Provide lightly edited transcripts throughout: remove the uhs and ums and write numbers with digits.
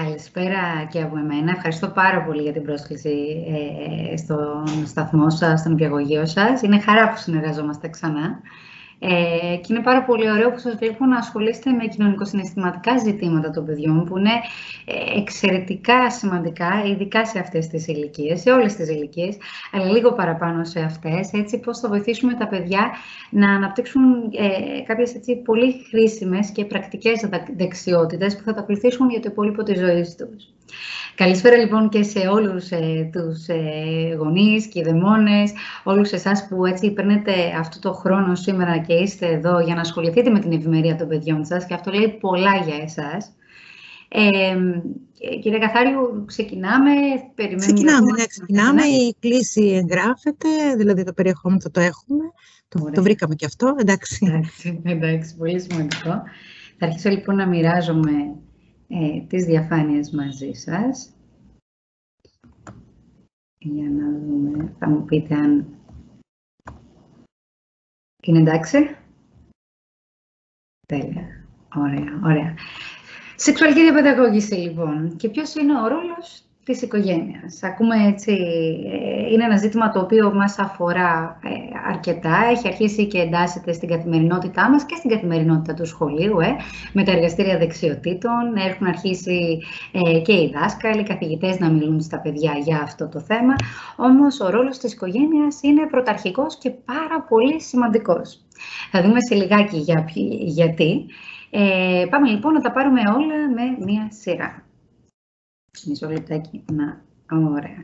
Καλησπέρα και από εμένα. Ευχαριστώ πάρα πολύ για την πρόσκληση στον σταθμό σας, στον υπηαγωγείο σας. Είναι χαρά που συνεργαζόμαστε ξανά. Και είναι πάρα πολύ ωραίο που σας βλέπω να ασχολείστε με κοινωνικοσυναισθηματικά ζητήματα των παιδιών, που είναι εξαιρετικά σημαντικά, ειδικά σε αυτές τις ηλικίες, σε όλες τις ηλικίες, αλλά λίγο παραπάνω σε αυτές, έτσι πώς θα βοηθήσουμε τα παιδιά να αναπτύξουν κάποιες πολύ χρήσιμες και πρακτικές δεξιότητες που θα τα πληθήσουν για το υπόλοιπο της ζωής τους. Καλησπέρα λοιπόν και σε όλους τους γονείς και δαιμόνες, όλους εσάς που έτσι παίρνετε αυτό το χρόνο σήμερα και είστε εδώ για να ασχοληθείτε με την ευημερία των παιδιών σας, και αυτό λέει πολλά για εσάς. Κύριε Καθάριου, ξεκινάμε. Ξεκινάμε. Η κλίση εγγράφεται, δηλαδή το περιεχόμενο θα το έχουμε. Το βρήκαμε και αυτό, εντάξει. Εντάξει, πολύ σημαντικό. Θα αρχίσω λοιπόν να μοιράζομαι τις διαφάνειες μαζί σας. Για να δούμε, θα μου πείτε αν είναι εντάξει. Τέλεια, ωραία. Σεξουαλική διαπαιδαγώγηση λοιπόν. Και ποιος είναι ο ρόλος της οικογένειας? Ακούμε έτσι, είναι ένα ζήτημα το οποίο μας αφορά αρκετά. Έχει αρχίσει και εντάσσεται στην καθημερινότητά μας και στην καθημερινότητα του σχολείου, με τα εργαστήρια δεξιοτήτων. Έχουν αρχίσει και οι δάσκαλοι, οι καθηγητές να μιλούν στα παιδιά για αυτό το θέμα. Όμως ο ρόλος της οικογένειας είναι πρωταρχικός και πάρα πολύ σημαντικός. Θα δούμε σε λιγάκι γιατί. Πάμε λοιπόν να τα πάρουμε όλα με μία σειρά. Μισό λεπτάκι. Ωραία.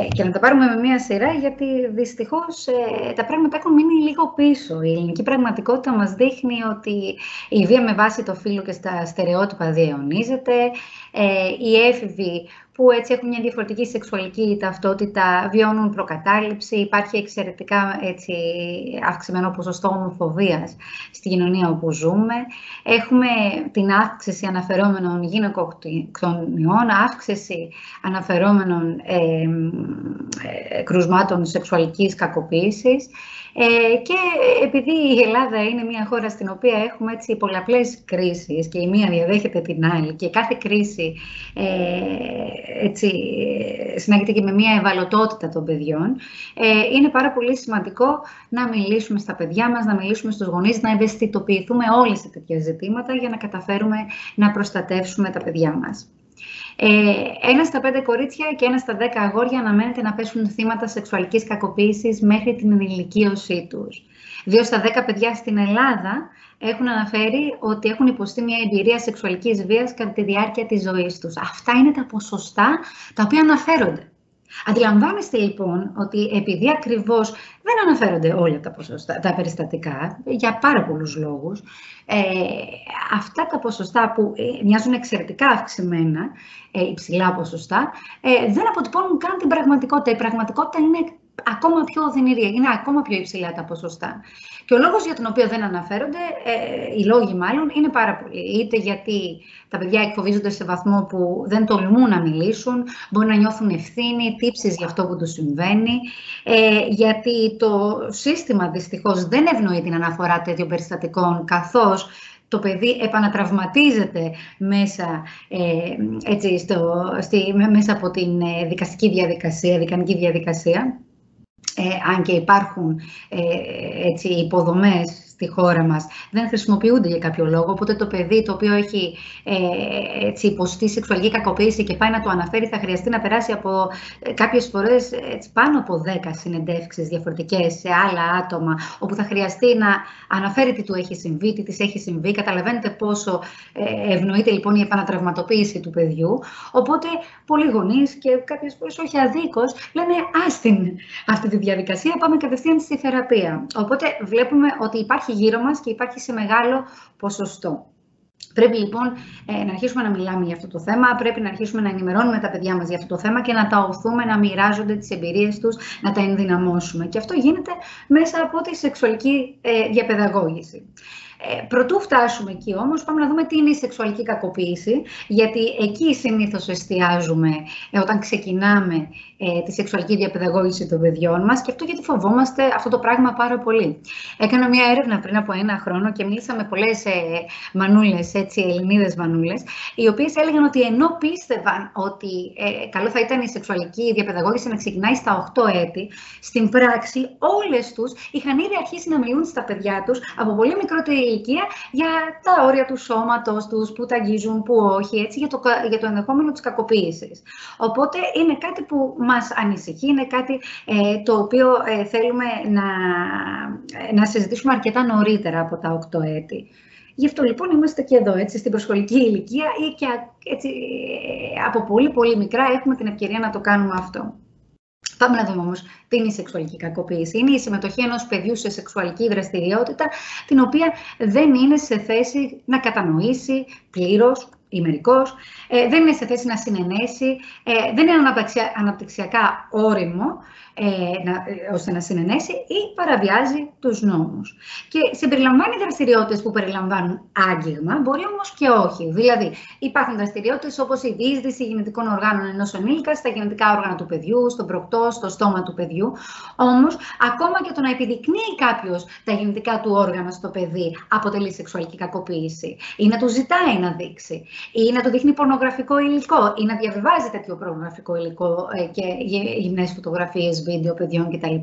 Και να τα πάρουμε με μία σειρά, γιατί δυστυχώς τα πράγματα έχουν μείνει λίγο πίσω. Η ελληνική πραγματικότητα μας δείχνει ότι η βία με βάση το φύλο και στα στερεότυπα διαιωνίζεται. Οι έφηβοι που έτσι έχουν μια διαφορετική σεξουαλική ταυτότητα βιώνουν προκατάληψη. Υπάρχει εξαιρετικά έτσι, αυξημένο ποσοστό ομοφοβίας στη κοινωνία όπου ζούμε. Έχουμε την αύξηση αναφερόμενων γυναικοκτονιών, αύξηση αναφερόμενων κρουσμάτων σεξουαλικής κακοποίησης. Και επειδή η Ελλάδα είναι μια χώρα στην οποία έχουμε έτσι πολλαπλές κρίσεις και η μία διαδέχεται την άλλη και κάθε κρίση έτσι συνάγεται και με μια ευαλωτότητα των παιδιών, είναι πάρα πολύ σημαντικό να μιλήσουμε στα παιδιά μας, να μιλήσουμε στους γονείς, να ευαισθητοποιηθούμε όλοι σε τέτοια ζητήματα για να καταφέρουμε να προστατεύσουμε τα παιδιά μας. 1 στα 5 κορίτσια και 1 στα 10 αγόρια αναμένεται να πέσουν θύματα σεξουαλικής κακοποίησης μέχρι την ενηλικίωσή τους. 2 στα 10 παιδιά στην Ελλάδα έχουν αναφέρει ότι έχουν υποστεί μια εμπειρία σεξουαλικής βίας κατά τη διάρκεια της ζωής τους. Αυτά είναι τα ποσοστά τα οποία αναφέρονται. Αντιλαμβάνεστε λοιπόν ότι επειδή ακριβώς δεν αναφέρονται όλα τα ποσοστά, τα περιστατικά, για πάρα πολλούς λόγους, αυτά τα ποσοστά που μοιάζουν εξαιρετικά αυξημένα, υψηλά ποσοστά, δεν αποτυπώνουν καν την πραγματικότητα. Η πραγματικότητα είναι ακόμα πιο οδυνηρή, είναι ακόμα πιο υψηλά τα ποσοστά. Και ο λόγος για τον οποίο δεν αναφέρονται, οι λόγοι μάλλον, είναι πάρα πολλοί. Είτε γιατί τα παιδιά εκφοβίζονται σε βαθμό που δεν τολμούν να μιλήσουν, μπορεί να νιώθουν ευθύνη, τύψεις για αυτό που τους συμβαίνει, γιατί το σύστημα δυστυχώς δεν ευνοεί την αναφορά τέτοιων περιστατικών, καθώς το παιδί επανατραυματίζεται μέσα, μέσα από την δικανική διαδικασία. Αν και υπάρχουν υποδομές στη χώρα μας, δεν χρησιμοποιούνται για κάποιο λόγο, οπότε το παιδί το οποίο έχει υποστεί σεξουαλική κακοποίηση και πάει να το αναφέρει, θα χρειαστεί να περάσει από κάποιες φορές πάνω από 10 συνεντεύξεις διαφορετικές σε άλλα άτομα, όπου θα χρειαστεί να αναφέρει τι του έχει συμβεί, τι της έχει συμβεί. Καταλαβαίνετε πόσο ευνοείται λοιπόν η επανατραυματοποίηση του παιδιού. Οπότε πολλοί γονείς και κάποιες φορές όχι αδίκως λένε αυτή τη διαδικασία, πάμε κατευθείαν στη θεραπεία. Οπότε βλέπουμε ότι υπάρχει γύρω μας και υπάρχει σε μεγάλο ποσοστό. Πρέπει λοιπόν να αρχίσουμε να μιλάμε για αυτό το θέμα, πρέπει να αρχίσουμε να ενημερώνουμε τα παιδιά μας για αυτό το θέμα και να τα οθούμε να μοιράζονται τις εμπειρίες τους, να τα ενδυναμώσουμε. Και αυτό γίνεται μέσα από τη σεξουαλική διαπαιδαγώγηση. Προτού φτάσουμε εκεί όμως, πάμε να δούμε τι είναι η σεξουαλική κακοποίηση, γιατί εκεί συνήθως εστιάζουμε όταν ξεκινάμε τη σεξουαλική διαπαιδαγώγηση των παιδιών μας, και αυτό γιατί φοβόμαστε αυτό το πράγμα πάρα πολύ. Έκανα μια έρευνα πριν από 1 χρόνο και μίλησα με πολλές μανούλες, έτσι, Ελληνίδες μανούλες, οι οποίες έλεγαν ότι ενώ πίστευαν ότι καλό θα ήταν η σεξουαλική διαπαιδαγώγηση να ξεκινάει στα 8 έτη, στην πράξη όλες τους είχαν ήδη αρχίσει να μιλούν στα παιδιά τους από πολύ μικρότερη ηλικία για τα όρια του σώματος τους, που τα αγγίζουν, που όχι, έτσι, για το ενδεχόμενο της κακοποίησης. Οπότε είναι κάτι που μας ανησυχεί, είναι κάτι το οποίο θέλουμε να συζητήσουμε αρκετά νωρίτερα από τα 8 έτη. Γι' αυτό λοιπόν είμαστε και εδώ, έτσι, στην προσχολική ηλικία, ή και έτσι, από πολύ πολύ μικρά έχουμε την ευκαιρία να το κάνουμε αυτό. Πάμε να δούμε όμως τι είναι η σεξουαλική κακοποίηση. Είναι η συμμετοχή ενός παιδιού σε σεξουαλική δραστηριότητα, την οποία δεν είναι σε θέση να κατανοήσει πλήρως ή μερικώς, δεν είναι σε θέση να συνενέσει, δεν είναι αναπτυξιακά όριμο ώστε να συνενέσει, ή παραβιάζει τους νόμους. Και συμπεριλαμβάνει δραστηριότητες που περιλαμβάνουν άγγιγμα, μπορεί όμως και όχι. Δηλαδή, υπάρχουν δραστηριότητες όπως η διείσδυση γεννητικών οργάνων ενός ενήλικα στα γεννητικά όργανα του παιδιού, στον προκτό, στο στόμα του παιδιού. Όμως, ακόμα και το να επιδεικνύει κάποιος τα γεννητικά του όργανα στο παιδί αποτελεί σεξουαλική κακοποίηση, ή να του ζητάει να δείξει, ή να του δείχνει πορνογραφικό υλικό, ή να διαβιβάζει τέτοιο πορνογραφικό υλικό και γυμνές φωτογραφίες, βίντεο παιδιών κτλ.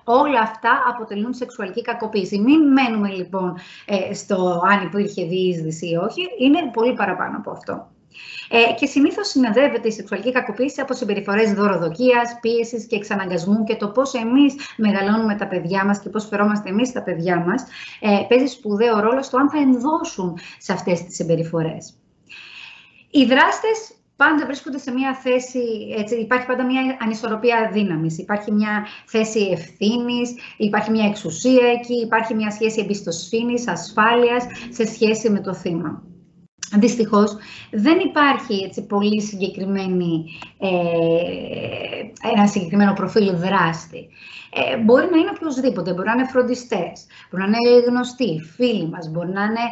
Όλα αυτά αποτελούν σεξουαλική κακοποίηση. Μην μένουμε λοιπόν στο αν υπήρχε διείσδυση ή όχι, είναι πολύ παραπάνω από αυτό. Και συνήθως συνοδεύεται η σεξουαλική κακοποίηση από συμπεριφορές δωροδοκίας, πίεσης και εξαναγκασμού, και το πώς εμείς μεγαλώνουμε τα παιδιά μας και πώς φερόμαστε εμείς τα παιδιά μας παίζει σπουδαίο ρόλο στο αν θα ενδώσουν σε αυτές τις συμπεριφορές. Οι δράστες πάντα βρίσκονται σε μια θέση, έτσι, υπάρχει πάντα μια ανισορροπία δύναμης, υπάρχει μια θέση ευθύνης, υπάρχει μια εξουσία εκεί, υπάρχει μια σχέση εμπιστοσύνης, ασφάλειας σε σχέση με το θύμα. Δυστυχώς, δεν υπάρχει έτσι πολύ ένα συγκεκριμένο προφίλ δράστη. Μπορεί να είναι οποιοσδήποτε, μπορεί να είναι φροντιστές, μπορεί να είναι γνωστοί, φίλοι μας, μπορεί να είναι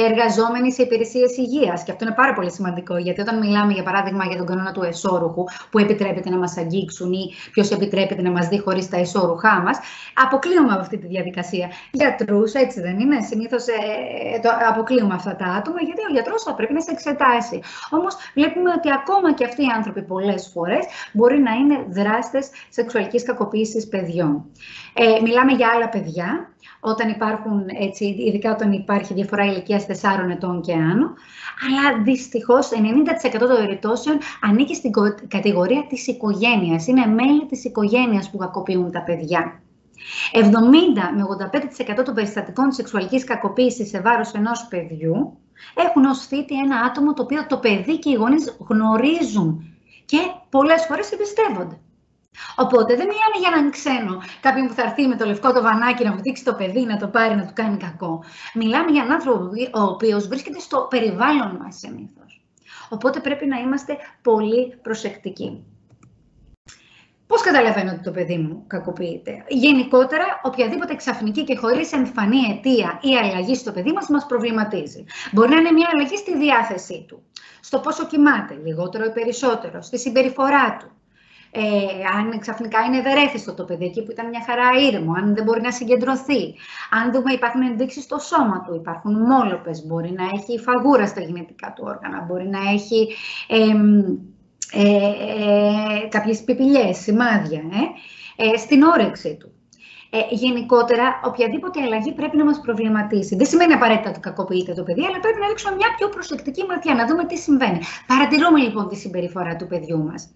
εργαζόμενοι σε υπηρεσίες υγείας. Και αυτό είναι πάρα πολύ σημαντικό, γιατί όταν μιλάμε, για παράδειγμα, για τον κανόνα του εσώρουχου, που επιτρέπεται να μας αγγίξουν ή ποιος επιτρέπεται να μας δει χωρίς τα εσώρουχά μας, αποκλείουμε από αυτή τη διαδικασία γιατρούς, έτσι δεν είναι? Συνήθως αποκλείουμε αυτά τα άτομα, γιατί ο γιατρός θα πρέπει να σε εξετάσει. Όμως βλέπουμε ότι ακόμα και αυτοί οι άνθρωποι πολλές φορές μπορεί να είναι δράστες σεξουαλικής κακοποίησης παιδιών. Μιλάμε για άλλα παιδιά, όταν υπάρχουν, έτσι, ειδικά όταν υπάρχει διαφορά ηλικίας 4 ετών και άνω, αλλά δυστυχώς 90% των περιπτώσεων ανήκει στην κατηγορία της οικογένειας. Είναι μέλη της οικογένειας που κακοποιούν τα παιδιά. 70 με 85% των περιστατικών σεξουαλικής κακοποίησης σε βάρος ενός παιδιού έχουν ως θήτη ένα άτομο το οποίο το παιδί και οι γονείς γνωρίζουν και πολλές φορές εμπιστεύονται. Οπότε δεν μιλάμε για έναν ξένο, κάποιον που θα έρθει με το λευκό το βανάκι να βουτήξει το παιδί, να το πάρει, να του κάνει κακό. Μιλάμε για έναν άνθρωπο ο οποίος βρίσκεται στο περιβάλλον μας συνήθως. Οπότε πρέπει να είμαστε πολύ προσεκτικοί. Πώς καταλαβαίνω ότι το παιδί μου κακοποιείται? Γενικότερα, οποιαδήποτε ξαφνική και χωρίς εμφανή αιτία ή αλλαγή στο παιδί μας προβληματίζει. Μπορεί να είναι μια αλλαγή στη διάθεσή του, στο πόσο κοιμάται, λιγότερο ή περισσότερο, στη συμπεριφορά του. Αν ξαφνικά είναι ευερέθιστο το παιδί, εκεί που ήταν μια χαρά ήρεμο, αν δεν μπορεί να συγκεντρωθεί, αν δούμε υπάρχουν ενδείξεις στο σώμα του, υπάρχουν μόλοπες, μπορεί να έχει φαγούρα στα γεννητικά του όργανα, μπορεί να έχει κάποιες πιπηλιές, σημάδια στην όρεξή του. Γενικότερα, οποιαδήποτε αλλαγή πρέπει να μας προβληματίσει. Δεν σημαίνει απαραίτητα ότι κακοποιείται το παιδί, αλλά πρέπει να ρίξουμε μια πιο προσεκτική ματιά, να δούμε τι συμβαίνει. Παρατηρούμε λοιπόν τη συμπεριφορά του παιδιού μας.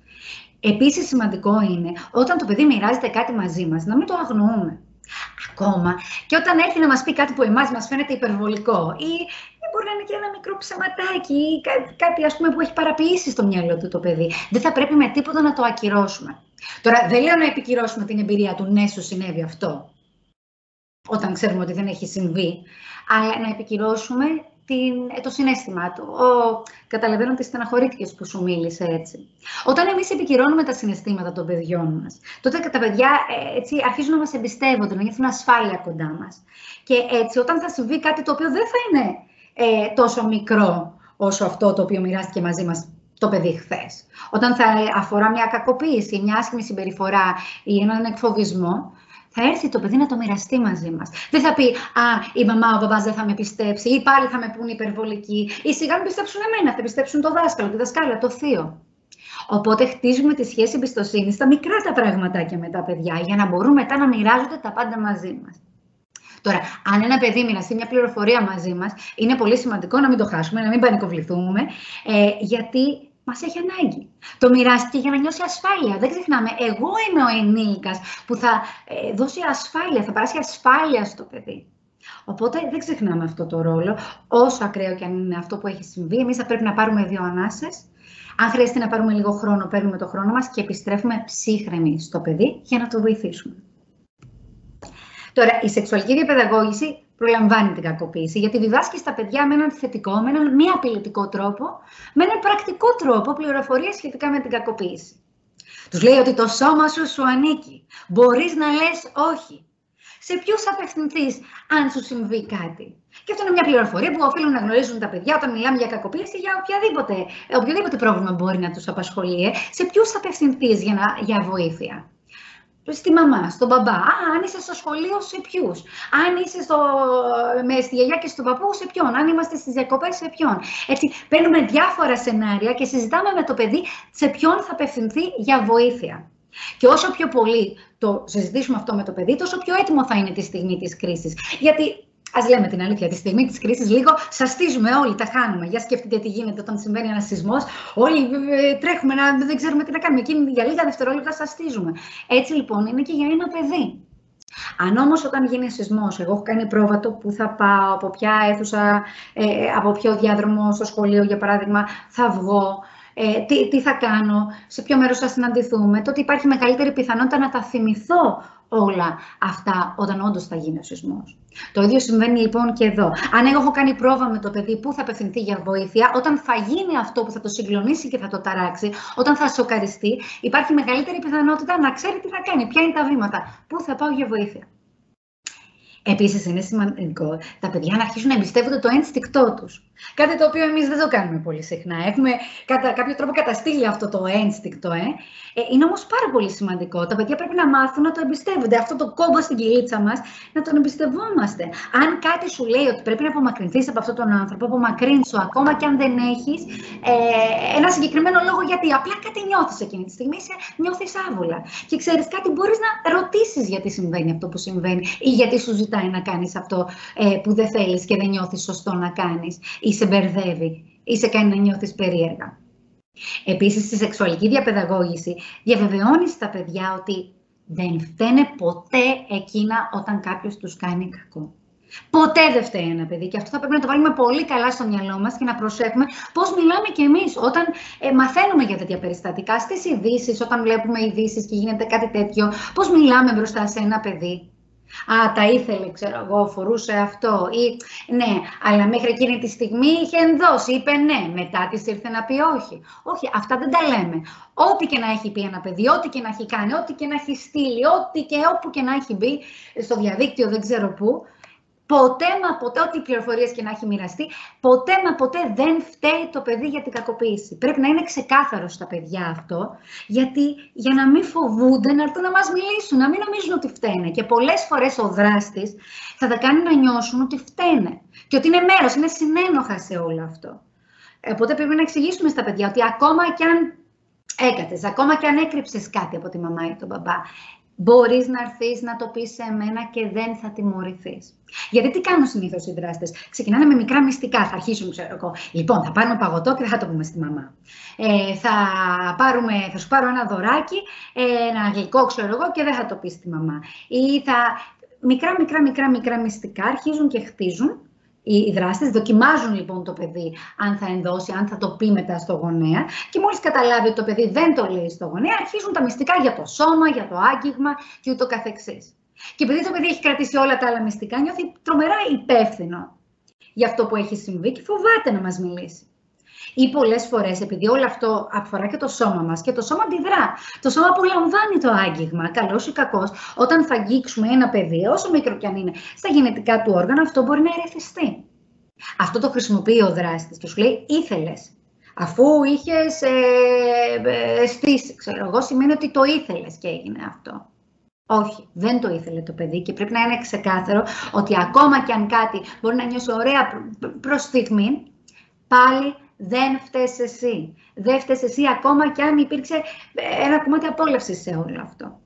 Επίσης, σημαντικό είναι όταν το παιδί μοιράζεται κάτι μαζί μας, να μην το αγνοούμε. Ακόμα και όταν έρθει να μας πει κάτι που εμάς μας φαίνεται υπερβολικό, ή μπορεί να είναι και ένα μικρό ψεματάκι, ή κάτι, ας πούμε, που έχει παραποιήσει στο μυαλό του το παιδί, δεν θα πρέπει με τίποτα να το ακυρώσουμε. Τώρα, δεν λέω να επικυρώσουμε την εμπειρία του, ναι, σου συνέβη αυτό, όταν ξέρουμε ότι δεν έχει συμβεί, αλλά να επικυρώσουμε το συναίσθημά του. Καταλαβαίνω ότι στεναχωρήθηκες που σου μίλησε έτσι. Όταν εμείς επικυρώνουμε τα συναισθήματα των παιδιών μας, τότε τα παιδιά έτσι, αρχίζουν να μας εμπιστεύονται, να νιώθουν ασφάλεια κοντά μας. Και έτσι, όταν θα συμβεί κάτι το οποίο δεν θα είναι τόσο μικρό όσο αυτό το οποίο μοιράστηκε μαζί μας το παιδί χθες. Όταν θα αφορά μια κακοποίηση, μια άσχημη συμπεριφορά ή έναν εκφοβισμό, θα έρθει το παιδί να το μοιραστεί μαζί μας. Δεν θα πει η μαμά, ο μπαμπάς δεν θα με πιστέψει, ή πάλι θα με πούνε υπερβολικοί, ή σιγά μην πιστέψουν εμένα, θα πιστέψουν το δάσκαλο, τη δασκάλα, το θείο. Οπότε χτίζουμε τη σχέση εμπιστοσύνη στα μικρά τα πραγματάκια με τα παιδιά, για να μπορούν μετά να μοιράζονται τα πάντα μαζί μας. Τώρα, αν ένα παιδί μοιραστεί μια πληροφορία μαζί μας, είναι πολύ σημαντικό να μην το χάσουμε, να μην πανικοβληθούμε, γιατί μας έχει ανάγκη. Το μοιράστηκε για να νιώσει ασφάλεια. Δεν ξεχνάμε, εγώ είμαι ο ενήλικας που θα δώσει ασφάλεια, θα παράσχει ασφάλεια στο παιδί. Οπότε δεν ξεχνάμε αυτό το ρόλο, όσο ακραίο και αν είναι αυτό που έχει συμβεί. Εμείς θα πρέπει να πάρουμε 2 ανάσες. Αν χρειάζεται να πάρουμε λίγο χρόνο, παίρνουμε το χρόνο μας και επιστρέφουμε ψύχρεμοι στο παιδί για να το βοηθήσουμε. Τώρα, η σεξουαλική διαπαιδαγώγηση προλαμβάνει την κακοποίηση, γιατί διδάσκει στα παιδιά με έναν θετικό, με έναν μη απειλητικό τρόπο, με έναν πρακτικό τρόπο πληροφορίες σχετικά με την κακοποίηση. Τους λέει ότι το σώμα σου ανήκει. Μπορείς να λες όχι. Σε ποιους απευθυνθείς αν σου συμβεί κάτι. Και αυτό είναι μια πληροφορία που οφείλουν να γνωρίζουν τα παιδιά όταν μιλάμε για κακοποίηση, για οποιοδήποτε πρόβλημα μπορεί να τους απασχολεί. Σε ποιους απευθυνθείς για βοήθεια. Στη μαμά, στον μπαμπά. Αν είσαι στο σχολείο, σε ποιους. Αν είσαι στη γιαγιά και στον παππού, σε ποιον. Αν είμαστε στις διακοπές, σε ποιον. Έτσι, παίρνουμε διάφορα σενάρια και συζητάμε με το παιδί σε ποιον θα απευθυνθεί για βοήθεια. Και όσο πιο πολύ το συζητήσουμε αυτό με το παιδί, τόσο πιο έτοιμο θα είναι τη στιγμή της κρίσης. Γιατί, ας λέμε την αλήθεια, τη στιγμή της κρίσης λίγο σαστίζουμε όλοι, τα χάνουμε. Για σκεφτείτε τι γίνεται όταν συμβαίνει ένας σεισμός. Όλοι τρέχουμε, δεν ξέρουμε τι να κάνουμε. Εκείνη για λίγα δευτερόλεπτα σαστίζουμε. Έτσι λοιπόν είναι και για ένα παιδί. Αν όμως όταν γίνει σεισμός, εγώ έχω κάνει πρόβατο που θα πάω, από ποια αίθουσα, από ποιο διάδρομο στο σχολείο για παράδειγμα θα βγω, τι θα κάνω, σε ποιο μέρος θα συναντηθούμε, τότε υπάρχει μεγαλύτερη πιθανότητα να τα θυμηθώ όλα αυτά όταν όντως θα γίνει ο σεισμός. Το ίδιο συμβαίνει λοιπόν και εδώ. Αν εγώ έχω κάνει πρόβα με το παιδί που θα απευθυνθεί για βοήθεια, όταν θα γίνει αυτό που θα το συγκλονίσει και θα το ταράξει, όταν θα σοκαριστεί, υπάρχει μεγαλύτερη πιθανότητα να ξέρει τι θα κάνει, ποια είναι τα βήματα, πού θα πάω για βοήθεια. Επίσης, είναι σημαντικό τα παιδιά να αρχίσουν να εμπιστεύονται το ένστικτό τους. Κάτι το οποίο εμείς δεν το κάνουμε πολύ συχνά. Έχουμε κατά κάποιο τρόπο καταστήλει αυτό το ένστικτο. Είναι όμως πάρα πολύ σημαντικό. Τα παιδιά πρέπει να μάθουν να το εμπιστεύονται. Αυτό το κόμπο στην κυλίτσα μας, να τον εμπιστευόμαστε. Αν κάτι σου λέει ότι πρέπει να απομακρυνθείς από αυτόν τον άνθρωπο, απομακρύνσου, ακόμα και αν δεν έχεις ένα συγκεκριμένο λόγο γιατί. Απλά κάτι νιώθεις εκείνη τη στιγμή, νιώθεις άβολα. Και ξέρεις κάτι, μπορείς να ρωτήσεις γιατί συμβαίνει αυτό που συμβαίνει ή γιατί σου ζητάει να κάνεις αυτό που δεν θέλεις και δεν νιώθεις σωστό να κάνεις, ή σε μπερδεύει, ή σε κάνει να νιώθεις περίεργα. Επίσης, στη σεξουαλική διαπαιδαγώγηση διαβεβαιώνεις τα παιδιά ότι δεν φταίνε ποτέ εκείνα όταν κάποιος τους κάνει κακό. Ποτέ δεν φταίει ένα παιδί και αυτό θα πρέπει να το βάλουμε πολύ καλά στο μυαλό μας και να προσέχουμε πώς μιλάμε κι εμείς όταν μαθαίνουμε για τέτοια περιστατικά, στις ειδήσεις, όταν βλέπουμε ειδήσεις και γίνεται κάτι τέτοιο, πώς μιλάμε μπροστά σε ένα παιδί. Τα ήθελε, ξέρω εγώ, φορούσε αυτό ή ναι, αλλά μέχρι εκείνη τη στιγμή είχε ενδώσει, είπε ναι, μετά της ήρθε να πει όχι. Όχι, αυτά δεν τα λέμε. Ό,τι και να έχει πει ένα παιδί, ό,τι και να έχει κάνει, ό,τι και να έχει στείλει, ό,τι και όπου και να έχει μπει στο διαδίκτυο, δεν ξέρω πού, ποτέ μα ποτέ, ό,τι πληροφορίες και να έχει μοιραστεί, ποτέ μα ποτέ δεν φταίει το παιδί για την κακοποίηση. Πρέπει να είναι ξεκάθαρο στα παιδιά αυτό, γιατί για να μην φοβούνται να έρθουν να μας μιλήσουν, να μην νομίζουν ότι φταίνε. Και πολλές φορές ο δράστης θα τα κάνει να νιώσουν ότι φταίνε και ότι είναι μέρος, είναι συνένοχα σε όλο αυτό. Οπότε πρέπει να εξηγήσουμε στα παιδιά ότι ακόμα κι αν έκατες, ακόμα κι αν έκρυψες κάτι από τη μαμά ή τον μπαμπά, μπορείς να έρθεις να το πεις σε μένα και δεν θα τιμωρηθείς. Γιατί τι κάνουν συνήθως οι δράστες? Ξεκινάνε με μικρά μυστικά. Θα αρχίσουν, ξέρω εγώ. Λοιπόν, θα πάρουμε παγωτό και δεν θα το πούμε στη μαμά. Θα σου πάρω ένα δωράκι, ένα γλυκό, ξέρω εγώ, και δεν θα το πεις στη μαμά. Ή μικρά μυστικά αρχίζουν και χτίζουν. Οι δράστες δοκιμάζουν λοιπόν το παιδί αν θα ενδώσει, αν θα το πει μετά στο γονέα και μόλις καταλάβει ότι το παιδί δεν το λέει στο γονέα, αρχίζουν τα μυστικά για το σώμα, για το άγγιγμα και ούτω καθεξής. Και επειδή το παιδί έχει κρατήσει όλα τα άλλα μυστικά, νιώθει τρομερά υπεύθυνο για αυτό που έχει συμβεί και φοβάται να μας μιλήσει. Ή πολλές φορές, επειδή όλο αυτό αφορά και το σώμα μας και το σώμα αντιδρά. Το σώμα απολαμβάνει το άγγιγμα, καλός ή κακός. Όταν θα αγγίξουμε ένα παιδί, όσο μικρό κι αν είναι, στα γενετικά του όργανα, αυτό μπορεί να ερεθιστεί. Αυτό το χρησιμοποιεί ο δράστης και σου λέει ήθελες. Αφού είχες στήσει, ξέρω εγώ, σημαίνει ότι το ήθελες και έγινε αυτό. Όχι, δεν το ήθελε το παιδί και πρέπει να είναι ξεκάθαρο ότι ακόμα κι αν κάτι μπορεί να νιώσει ωραία προς στιγμή, πάλι δεν φταίς εσύ. Δεν φταίς εσύ ακόμα κι αν υπήρξε ένα κομμάτι απόλαυσης σε όλο αυτό.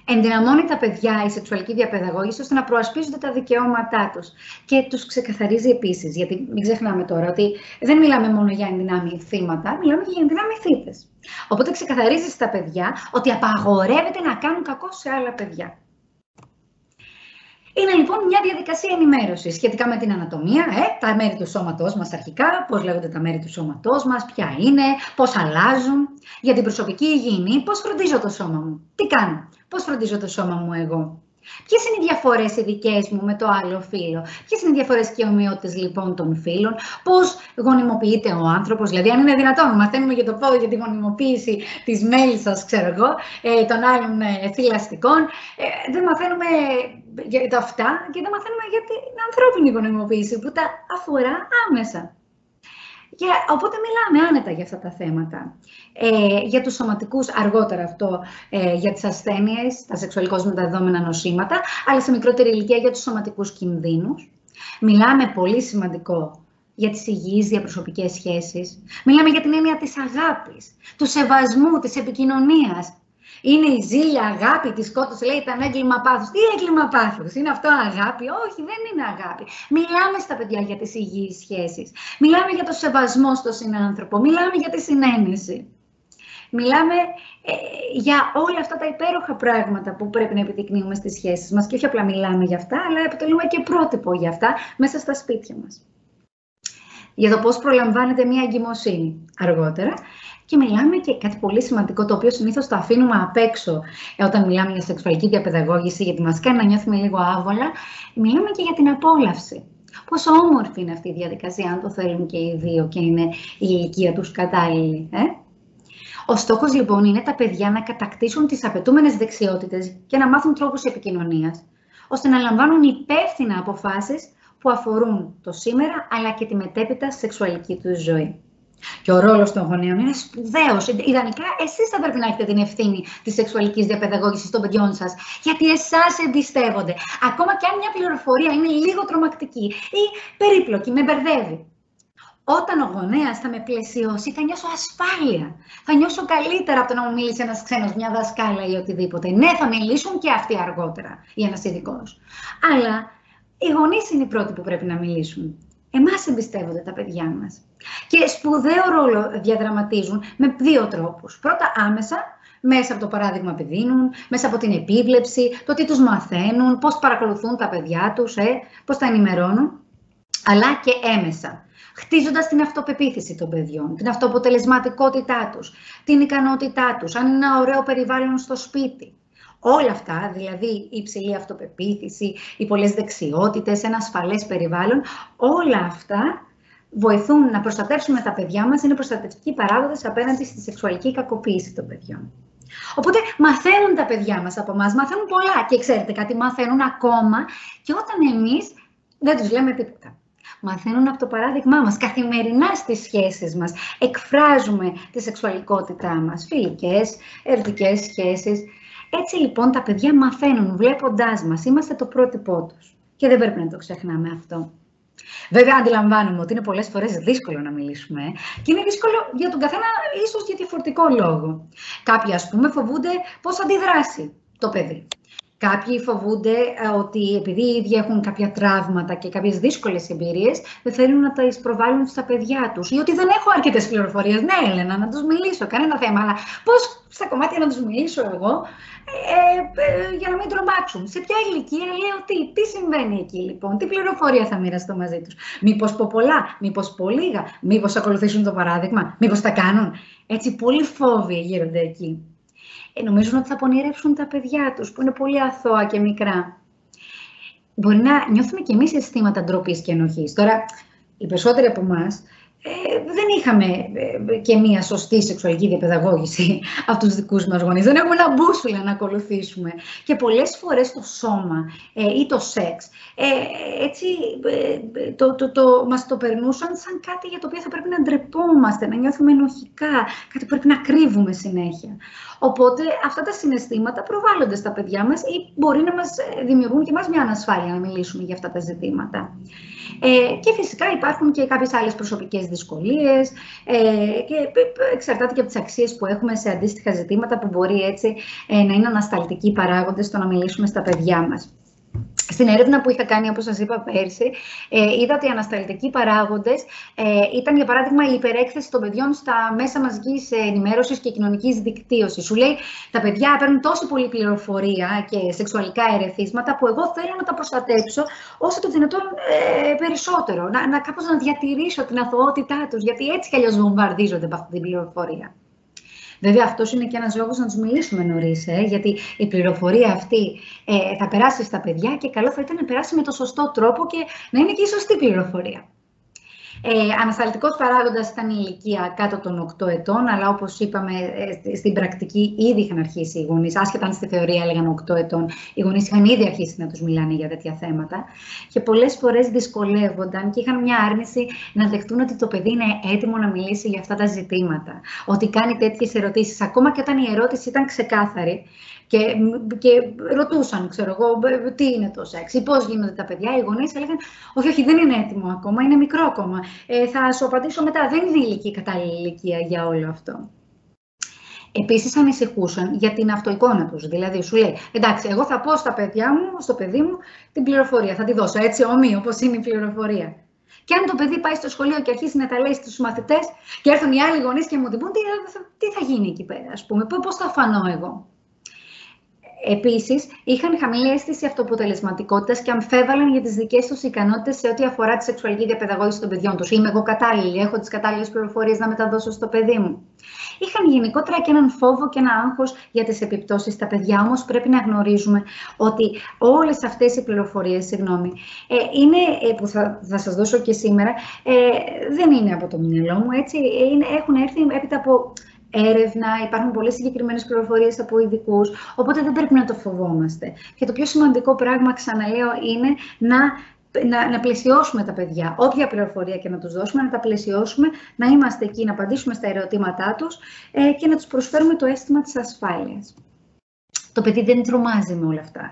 Ενδυναμώνει τα παιδιά η σεξουαλική διαπαιδαγώγηση ώστε να προασπίζονται τα δικαιώματά τους. Και τους ξεκαθαρίζει επίσης, γιατί μην ξεχνάμε τώρα ότι δεν μιλάμε μόνο για ενδυνάμει θύματα, μιλάμε και για ενδυνάμει θύτες. Οπότε ξεκαθαρίζει στα παιδιά ότι απαγορεύεται να κάνουν κακό σε άλλα παιδιά. Είναι λοιπόν μια διαδικασία ενημέρωσης σχετικά με την ανατομία, τα μέρη του σώματός μας αρχικά, πώς λέγονται τα μέρη του σώματός μας, ποια είναι, πώς αλλάζουν, για την προσωπική υγιεινή, πώς φροντίζω το σώμα μου, τι κάνω, πώς φροντίζω το σώμα μου εγώ. Ποιες είναι οι διαφορές οι δικές μου με το άλλο φύλο, ποιες είναι οι διαφορές και ομοιότητες λοιπόν των φύλων, πώς γονιμοποιείται ο άνθρωπος, δηλαδή αν είναι δυνατόν, μαθαίνουμε για το πόδι, για τη γονιμοποίηση της μέλισσας, ξέρω εγώ, των άλλων θηλαστικών, δεν μαθαίνουμε για τα αυτά και δεν μαθαίνουμε για την ανθρώπινη γονιμοποίηση που τα αφορά άμεσα. Οπότε μιλάμε άνετα για αυτά τα θέματα. Για τους σωματικούς, αργότερα αυτό, για τις ασθένειες, τα σεξουαλικώς μεταδεδομένα νοσήματα, αλλά σε μικρότερη ηλικία για τους σωματικούς κινδύνους. Μιλάμε πολύ σημαντικό για τις υγιείς διαπροσωπικές σχέσεις. Μιλάμε για την έννοια της αγάπης, του σεβασμού, της επικοινωνίας. Είναι η ζήλια, αγάπη, τη σκότωσε, λέει, ήταν έγκλημα πάθους. Τι έγκλημα πάθους, είναι αυτό αγάπη? Όχι, δεν είναι αγάπη. Μιλάμε στα παιδιά για τις υγιείς σχέσεις. Μιλάμε για το σεβασμό στον συνάνθρωπο. Μιλάμε για τη συνένεση. Μιλάμε για όλα αυτά τα υπέροχα πράγματα που πρέπει να επιδεικνύουμε στις σχέσεις μας. Και όχι απλά μιλάμε για αυτά, αλλά αποτελούμε και πρότυπο για αυτά μέσα στα σπίτια μας. Για το πώς προλαμβάνεται μια εγκυμοσύνη αργότερα. Και μιλάμε και κάτι πολύ σημαντικό, το οποίο συνήθως το αφήνουμε απ' έξω όταν μιλάμε για σεξουαλική διαπαιδαγώγηση, γιατί μας κάνει να νιώθουμε λίγο άβολα. Μιλάμε και για την απόλαυση. Πόσο όμορφη είναι αυτή η διαδικασία, αν το θέλουν και οι δύο και είναι η ηλικία τους κατάλληλη. Ο στόχος λοιπόν είναι τα παιδιά να κατακτήσουν τις απαιτούμενες δεξιότητες και να μάθουν τρόπους επικοινωνίας, ώστε να λαμβάνουν υπεύθυνα αποφάσεις που αφορούν το σήμερα, αλλά και τη μετέπειτα σεξουαλική τους ζωή. Και ο ρόλος των γονέων είναι σπουδαίος. Ιδανικά, εσείς θα πρέπει να έχετε την ευθύνη της σεξουαλικής διαπαιδαγώγησης των παιδιών σας, γιατί εσάς εμπιστεύονται. Ακόμα και αν μια πληροφορία είναι λίγο τρομακτική ή περίπλοκη, με μπερδεύει. Όταν ο γονέας θα με πλαισιώσει, θα νιώσω ασφάλεια. Θα νιώσω καλύτερα από το να μου μίλησε ένας ξένος, μια δασκάλα ή οτιδήποτε. Ναι, θα μιλήσουν και αυτοί αργότερα ή ένας ειδικός. Αλλά οι γονείς είναι οι πρώτοι που πρέπει να μιλήσουν. Εμάς εμπιστεύονται τα παιδιά μας. Και σπουδαίο ρόλο διαδραματίζουν με δύο τρόπους. Πρώτα, άμεσα, μέσα από το παράδειγμα που δίνουν, μέσα από την επίβλεψη, το τι τους μαθαίνουν, πώς παρακολουθούν τα παιδιά τους, πώς τα ενημερώνουν, αλλά και έμεσα, χτίζοντας την αυτοπεποίθηση των παιδιών, την αυτοαποτελεσματικότητά τους, την ικανότητά τους, αν είναι ένα ωραίο περιβάλλον στο σπίτι. Όλα αυτά, δηλαδή η υψηλή αυτοπεποίθηση, οι πολλές δεξιότητες, ένα ασφαλές περιβάλλον, όλα αυτά βοηθούν να προστατεύσουμε τα παιδιά μας, είναι προστατευτικοί παράγοντες απέναντι στη σεξουαλική κακοποίηση των παιδιών. Οπότε μαθαίνουν τα παιδιά μας από εμάς, μαθαίνουν πολλά και ξέρετε κάτι, μαθαίνουν ακόμα και όταν εμείς δεν τους λέμε τίποτα. Μαθαίνουν από το παράδειγμά μας, καθημερινά στις σχέσεις μας, εκφράζουμε τη σεξουαλικότητά μας, φιλικές, ερωτικές σχέσεις. Έτσι λοιπόν τα παιδιά μαθαίνουν βλέποντάς μας, είμαστε το πρότυπό τους και δεν πρέπει να το ξεχνάμε αυτό. Βέβαια αντιλαμβάνομαι ότι είναι πολλές φορές δύσκολο να μιλήσουμε και είναι δύσκολο για τον καθένα ίσως για διαφορετικό λόγο. Κάποιοι ας πούμε φοβούνται πώς θα αντιδράσει το παιδί. Κάποιοι φοβούνται ότι επειδή οι ίδιοι έχουν κάποια τραύματα και κάποιες δύσκολες εμπειρίες, δεν θέλουν να τα προβάλλουν στα παιδιά τους. Ή ότι δεν έχω αρκετές πληροφορίες. Ναι, Έλενα, να τους μιλήσω, κανένα θέμα. Αλλά πώς στα κομμάτια να τους μιλήσω εγώ, για να μην τρομάξουν. Σε ποια ηλικία λέω τι συμβαίνει εκεί λοιπόν, τι πληροφορία θα μοιραστώ μαζί τους. Μήπως πω πολλά, μήπως πω λίγα, μήπως ακολουθήσουν το παράδειγμα, μήπως τα κάνουν. Έτσι, πολλοί φόβοι γύρονται εκεί. Νομίζουν ότι θα πονηρεύσουν τα παιδιά τους, που είναι πολύ αθώα και μικρά. μπορεί να νιώθουμε κι εμείς αισθήματα ντροπής και ενοχής. Τώρα, οι περισσότεροι από εμάς δεν είχαμε και μία σωστή σεξουαλική διαπαιδαγώγηση από τους δικούς μας γονείς. Δεν έχουμε ένα μπούσουλα να ακολουθήσουμε. Και πολλές φορές το σώμα ή το σεξ έτσι μας το περνούσαν σαν κάτι για το οποίο θα πρέπει να ντρεπόμαστε, να νιώθουμε ενοχικά, κάτι που πρέπει να κρύβουμε συνέχεια. Οπότε αυτά τα συναισθήματα προβάλλονται στα παιδιά μας ή μπορεί να μας δημιουργούν και εμάς μια ανασφάλεια να μιλήσουμε για αυτά τα ζητήματα. Και φυσικά υπάρχουν και κάποιες άλλες προσωπικές δυσκολίες και εξαρτάται και από τις αξίες που έχουμε σε αντίστοιχα ζητήματα που μπορεί έτσι να είναι ανασταλτικοί παράγοντες στο να μιλήσουμε στα παιδιά μας. Στην έρευνα που είχα κάνει, όπως σας είπα πέρσι, είδα ότι οι ανασταλτικοί παράγοντες ήταν, για παράδειγμα, η υπερέκθεση των παιδιών στα μέσα μαζικής ενημέρωσης και κοινωνικής δικτύωσης. Σου λέει, τα παιδιά παίρνουν τόση πολλή πληροφορία και σεξουαλικά ερεθίσματα που εγώ θέλω να τα προστατέψω όσο το δυνατόν περισσότερο. Κάπως να διατηρήσω την αθωότητά τους, γιατί έτσι κι αλλιώς βομβαρδίζονται από αυτή την πληροφορία. Βέβαια, αυτός είναι και ένας λόγος να τους μιλήσουμε νωρίς, γιατί η πληροφορία αυτή θα περάσει στα παιδιά και καλό θα ήταν να περάσει με το σωστό τρόπο και να είναι και η σωστή πληροφορία. Ανασταλτικός παράγοντας ήταν η ηλικία κάτω των 8 ετών, αλλά όπως είπαμε στην πρακτική ήδη είχαν αρχίσει οι γονείς, άσχετα αν στη θεωρία έλεγαν 8 ετών, οι γονείς είχαν ήδη αρχίσει να τους μιλάνε για τέτοια θέματα και πολλές φορές δυσκολεύονταν και είχαν μια άρνηση να δεχτούν ότι το παιδί είναι έτοιμο να μιλήσει για αυτά τα ζητήματα, ότι κάνει τέτοιες ερωτήσεις, ακόμα και όταν η ερώτηση ήταν ξεκάθαρη. Και ρωτούσαν, ξέρω εγώ, τι είναι το σεξ ή πώς γίνονται τα παιδιά. Οι γονείς έλεγαν, όχι, δεν είναι έτοιμο ακόμα, είναι μικρό ακόμα. Θα σου απαντήσω μετά, δεν είναι η κατάλληλη ηλικία για όλο αυτό. Επίσης ανησυχούσαν για την αυτοεικόνα τους. Δηλαδή, σου λέει, εντάξει, εγώ θα πω στο παιδί μου την πληροφορία, θα τη δώσω έτσι ομοίω, όπως είναι η πληροφορία. Και αν το παιδί πάει στο σχολείο και αρχίσει να τα λέει στους μαθητές και έρθουν οι άλλοι γονείς και μου την πούν, τι θα γίνει εκεί πέρα, ας πούμε, πώς θα φανώ εγώ. Επίσης, είχαν χαμηλή αίσθηση αυτοαποτελεσματικότητας και αμφέβαλαν για τις δικές τους ικανότητες σε ό,τι αφορά τη σεξουαλική διαπαιδαγώγηση των παιδιών τους. Είμαι εγώ κατάλληλη, έχω τις κατάλληλες πληροφορίες να μεταδώσω στο παιδί μου. Είχαν γενικότερα και έναν φόβο και ένα άγχος για τις επιπτώσεις στα παιδιά. Όμως πρέπει να γνωρίζουμε ότι όλες αυτές οι πληροφορίες, είναι, που θα σας δώσω και σήμερα, δεν είναι από το μυαλό μου, έτσι, έχουν έρθει έπειτα από έρευνα, υπάρχουν πολλές συγκεκριμένες πληροφορίες από ειδικούς, οπότε δεν πρέπει να το φοβόμαστε. Και το πιο σημαντικό πράγμα, ξαναλέω, είναι να πλαισιώσουμε τα παιδιά. Όποια πληροφορία και να τους δώσουμε, να τα πλαισιώσουμε, να είμαστε εκεί, να απαντήσουμε στα ερωτήματά τους και να τους προσφέρουμε το αίσθημα της ασφάλειας. Το παιδί δεν τρομάζει με όλα αυτά.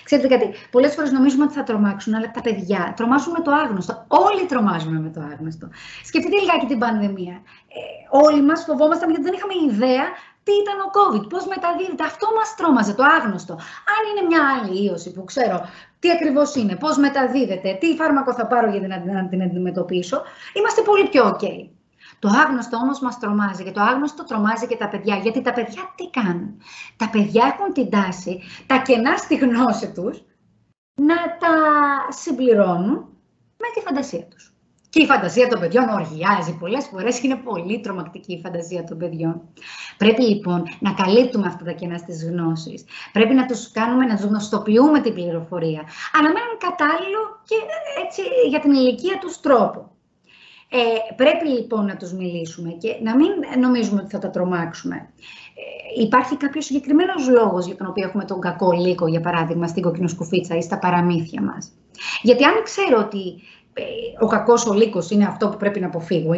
Ξέρετε κάτι, πολλές φορές νομίζουμε ότι θα τρομάξουν, αλλά τα παιδιά τρομάζουν με το άγνωστο. Όλοι τρομάζουμε με το άγνωστο. Σκεφτείτε λιγάκι την πανδημία. Όλοι μας φοβόμασταν γιατί δεν είχαμε ιδέα τι ήταν ο COVID, πώς μεταδίδεται. Αυτό μας τρόμαζε, το άγνωστο. Αν είναι μια άλλη ίωση που ξέρω τι ακριβώς είναι, πώς μεταδίδεται, τι φάρμακο θα πάρω για να την αντιμετωπίσω, είμαστε πολύ πιο OK. Το άγνωστο όμως μας τρομάζει και το άγνωστο τρομάζει και τα παιδιά. Γιατί τα παιδιά τι κάνουν? Τα παιδιά έχουν την τάση, τα κενά στη γνώση τους, να τα συμπληρώνουν με τη φαντασία τους. Και η φαντασία των παιδιών οργιάζει πολλές φορές, είναι πολύ τρομακτική η φαντασία των παιδιών. Πρέπει λοιπόν να καλύπτουμε αυτά τα κενά στις γνώσεις. Πρέπει να τους κάνουμε, να τους γνωστοποιούμε την πληροφορία, αλλά με έναν κατάλληλο και έτσι για την ηλικία τους τρόπο. Πρέπει λοιπόν να τους μιλήσουμε και να μην νομίζουμε ότι θα τα τρομάξουμε. Υπάρχει κάποιος συγκεκριμένος λόγος για τον οποίο έχουμε τον κακό λύκο, για παράδειγμα, στην κοκκινοσκουφίτσα ή στα παραμύθια μας. Γιατί αν ξέρω ότι ο κακός ο λύκος είναι αυτό που πρέπει να αποφύγω,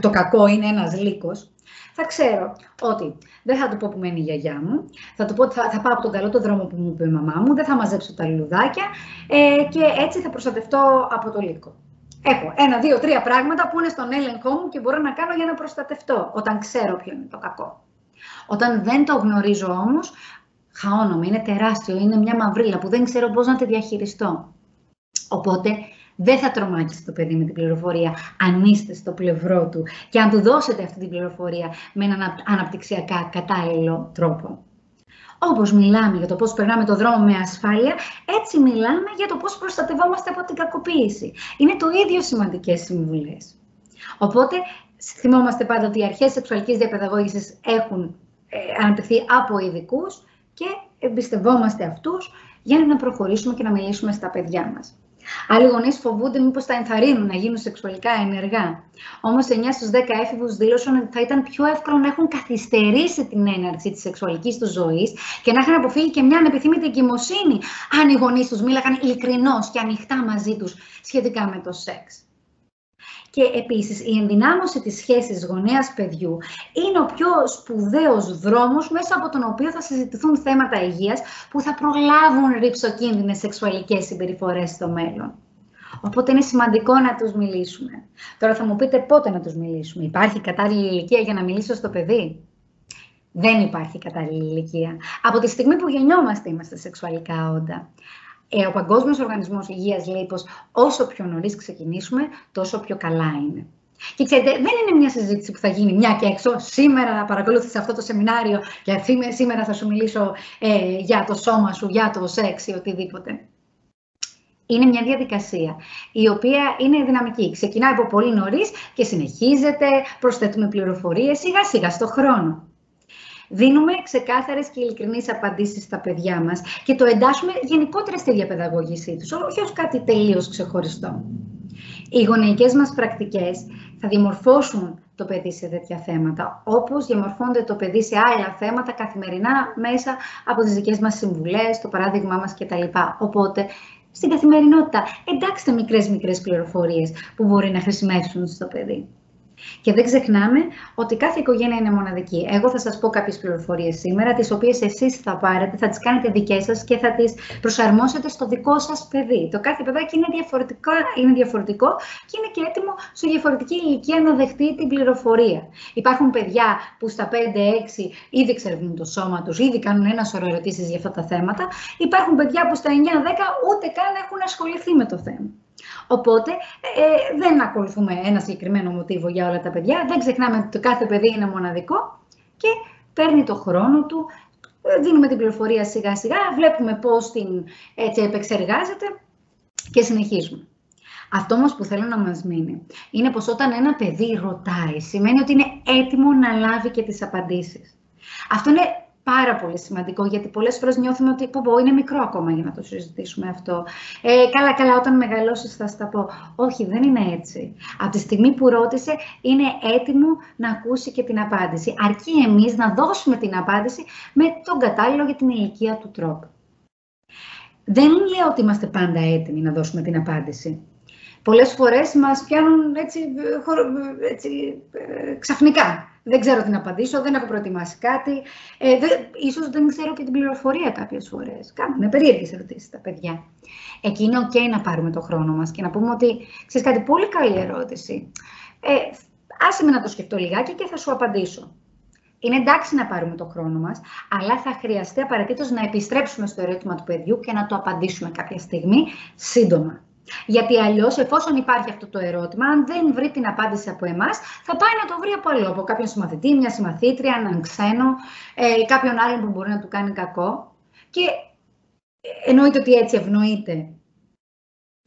το κακό είναι ένας λύκος, θα ξέρω ότι δεν θα του πω που μένει η γιαγιά μου, θα του πω ότι θα πάω από τον καλό το δρόμο που μου είπε η μαμά μου, δεν θα μαζέψω τα λουλουδάκια και έτσι θα προστατευτώ από το λύκο. Έχω 1, 2, 3 πράγματα που είναι στον έλεγχό μου και μπορώ να κάνω για να προστατευτώ, όταν ξέρω ποιο είναι το κακό. Όταν δεν το γνωρίζω όμως, χαώνομαι, είναι τεράστιο, είναι μια μαυρίλα που δεν ξέρω πώς να τη διαχειριστώ. Οπότε δεν θα τρομάξετε το παιδί με την πληροφορία αν είστε στο πλευρό του και αν του δώσετε αυτή την πληροφορία με έναν αναπτυξιακά κατάλληλο τρόπο. Όπως μιλάμε για το πώς περνάμε το δρόμο με ασφάλεια, έτσι μιλάμε για το πώς προστατευόμαστε από την κακοποίηση. Είναι το ίδιο σημαντικές συμβουλές. Οπότε, θυμόμαστε πάντα ότι οι αρχές σεξουαλικής διαπαιδαγώγησης έχουν αναπτυχθεί από ειδικούς και εμπιστευόμαστε αυτούς για να προχωρήσουμε και να μιλήσουμε στα παιδιά μας. Άλλοι γονείς φοβούνται μήπως τα ενθαρρύνουν να γίνουν σεξουαλικά ενεργά. Όμως 9 στους 10 έφηβους δήλωσαν ότι θα ήταν πιο εύκολο να έχουν καθυστερήσει την έναρξη της σεξουαλικής τους ζωής και να είχαν αποφύγει και μια ανεπιθύμητη εγκυμοσύνη, αν οι γονείς τους μίλαγαν ειλικρινώς και ανοιχτά μαζί τους σχετικά με το σεξ. Και επίσης, η ενδυνάμωση της σχέσης γονέας-παιδιού είναι ο πιο σπουδαίος δρόμος μέσα από τον οποίο θα συζητηθούν θέματα υγείας που θα προλάβουν ρυψοκίνδυνες σεξουαλικές συμπεριφορές στο μέλλον. Οπότε είναι σημαντικό να τους μιλήσουμε. Τώρα θα μου πείτε πότε να τους μιλήσουμε. Υπάρχει κατάλληλη ηλικία για να μιλήσω στο παιδί? Δεν υπάρχει κατάλληλη ηλικία. Από τη στιγμή που γεννιόμαστε είμαστε σεξουαλικά όντα. Ο Παγκόσμιος Οργανισμός Υγείας λέει πως όσο πιο νωρίς ξεκινήσουμε, τόσο πιο καλά είναι. Και ξέρετε, δεν είναι μια συζήτηση που θα γίνει μια και έξω. Σήμερα παρακολούθησα αυτό το σεμινάριο και σήμερα θα σου μιλήσω για το σώμα σου, για το σεξ ή οτιδήποτε. Είναι μια διαδικασία η οποία είναι δυναμική. Ξεκινάει από πολύ νωρίς και συνεχίζεται, προσθέτουμε πληροφορίες σιγά σιγά στο χρόνο. Δίνουμε ξεκάθαρες και ειλικρινείς απαντήσεις στα παιδιά μας και το εντάσσουμε γενικότερα στη διαπαιδαγώγησή τους, όχι ως κάτι τελείως ξεχωριστό. Οι γονεϊκές μας πρακτικές θα διαμορφώσουν το παιδί σε τέτοια θέματα, όπως διαμορφώνται το παιδί σε άλλα θέματα καθημερινά μέσα από τις δικές μας συμβουλές, το παράδειγμά μας κτλ. Οπότε, στην καθημερινότητα, εντάξτε μικρές πληροφορίες που μπορεί να χρησιμεύσουν στο παιδί. Και δεν ξεχνάμε ότι κάθε οικογένεια είναι μοναδική. Εγώ θα σας πω κάποιες πληροφορίες σήμερα, τις οποίες εσείς θα πάρετε, θα τις κάνετε δικές σας και θα τις προσαρμόσετε στο δικό σας παιδί. Το κάθε παιδάκι είναι διαφορετικό και είναι και έτοιμο σε διαφορετική ηλικία να δεχτεί την πληροφορία. Υπάρχουν παιδιά που στα 5-6 ήδη εξερευνούν το σώμα τους, ήδη κάνουν ένα σωρό ερωτήσεις για αυτά τα θέματα. Υπάρχουν παιδιά που στα 9-10 ούτε καν έχουν ασχοληθεί με το θέμα. Οπότε δεν ακολουθούμε ένα συγκεκριμένο μοτίβο για όλα τα παιδιά. Δεν ξεχνάμε ότι το κάθε παιδί είναι μοναδικό και παίρνει το χρόνο του. Δίνουμε την πληροφορία σιγά σιγά, βλέπουμε πώς την επεξεργάζεται και συνεχίζουμε. Αυτό όμως που θέλω να μας μείνει είναι πως όταν ένα παιδί ρωτάει, σημαίνει ότι είναι έτοιμο να λάβει και τις απαντήσεις. Αυτό είναι πάρα πολύ σημαντικό, γιατί πολλές φορές νιώθουμε ότι είναι μικρό ακόμα για να το συζητήσουμε αυτό. Καλά, όταν μεγαλώσεις θα στα πω. Όχι, δεν είναι έτσι. Από τη στιγμή που ρώτησε, είναι έτοιμο να ακούσει και την απάντηση. Αρκεί εμείς να δώσουμε την απάντηση με τον κατάλληλο για την ηλικία του τρόπο. Δεν λέω ότι είμαστε πάντα έτοιμοι να δώσουμε την απάντηση. Πολλές φορές μας πιάνουν έτσι ξαφνικά. Δεν ξέρω τι να απαντήσω, δεν έχω προετοιμάσει κάτι. Ίσως δεν ξέρω και την πληροφορία κάποιες φορές. Κάνουν περίεργες ερωτήσεις τα παιδιά. Εκεί είναι ok να πάρουμε το χρόνο μας και να πούμε ότι ξέρεις κάτι, πολύ καλή ερώτηση. Άσε με να το σκεφτώ λιγάκι και θα σου απαντήσω. Είναι εντάξει να πάρουμε το χρόνο μας, αλλά θα χρειαστεί απαραίτητος να επιστρέψουμε στο ερώτημα του παιδιού και να το απαντήσουμε κάποια στιγμή σύντομα. Γιατί αλλιώς, εφόσον υπάρχει αυτό το ερώτημα, αν δεν βρει την απάντηση από εμάς, θα πάει να το βρει από αλλού, από κάποιον συμμαθητή, μια συμμαθήτρια, έναν ξένο, κάποιον άλλον που μπορεί να του κάνει κακό. Και εννοείται ότι έτσι ευνοείται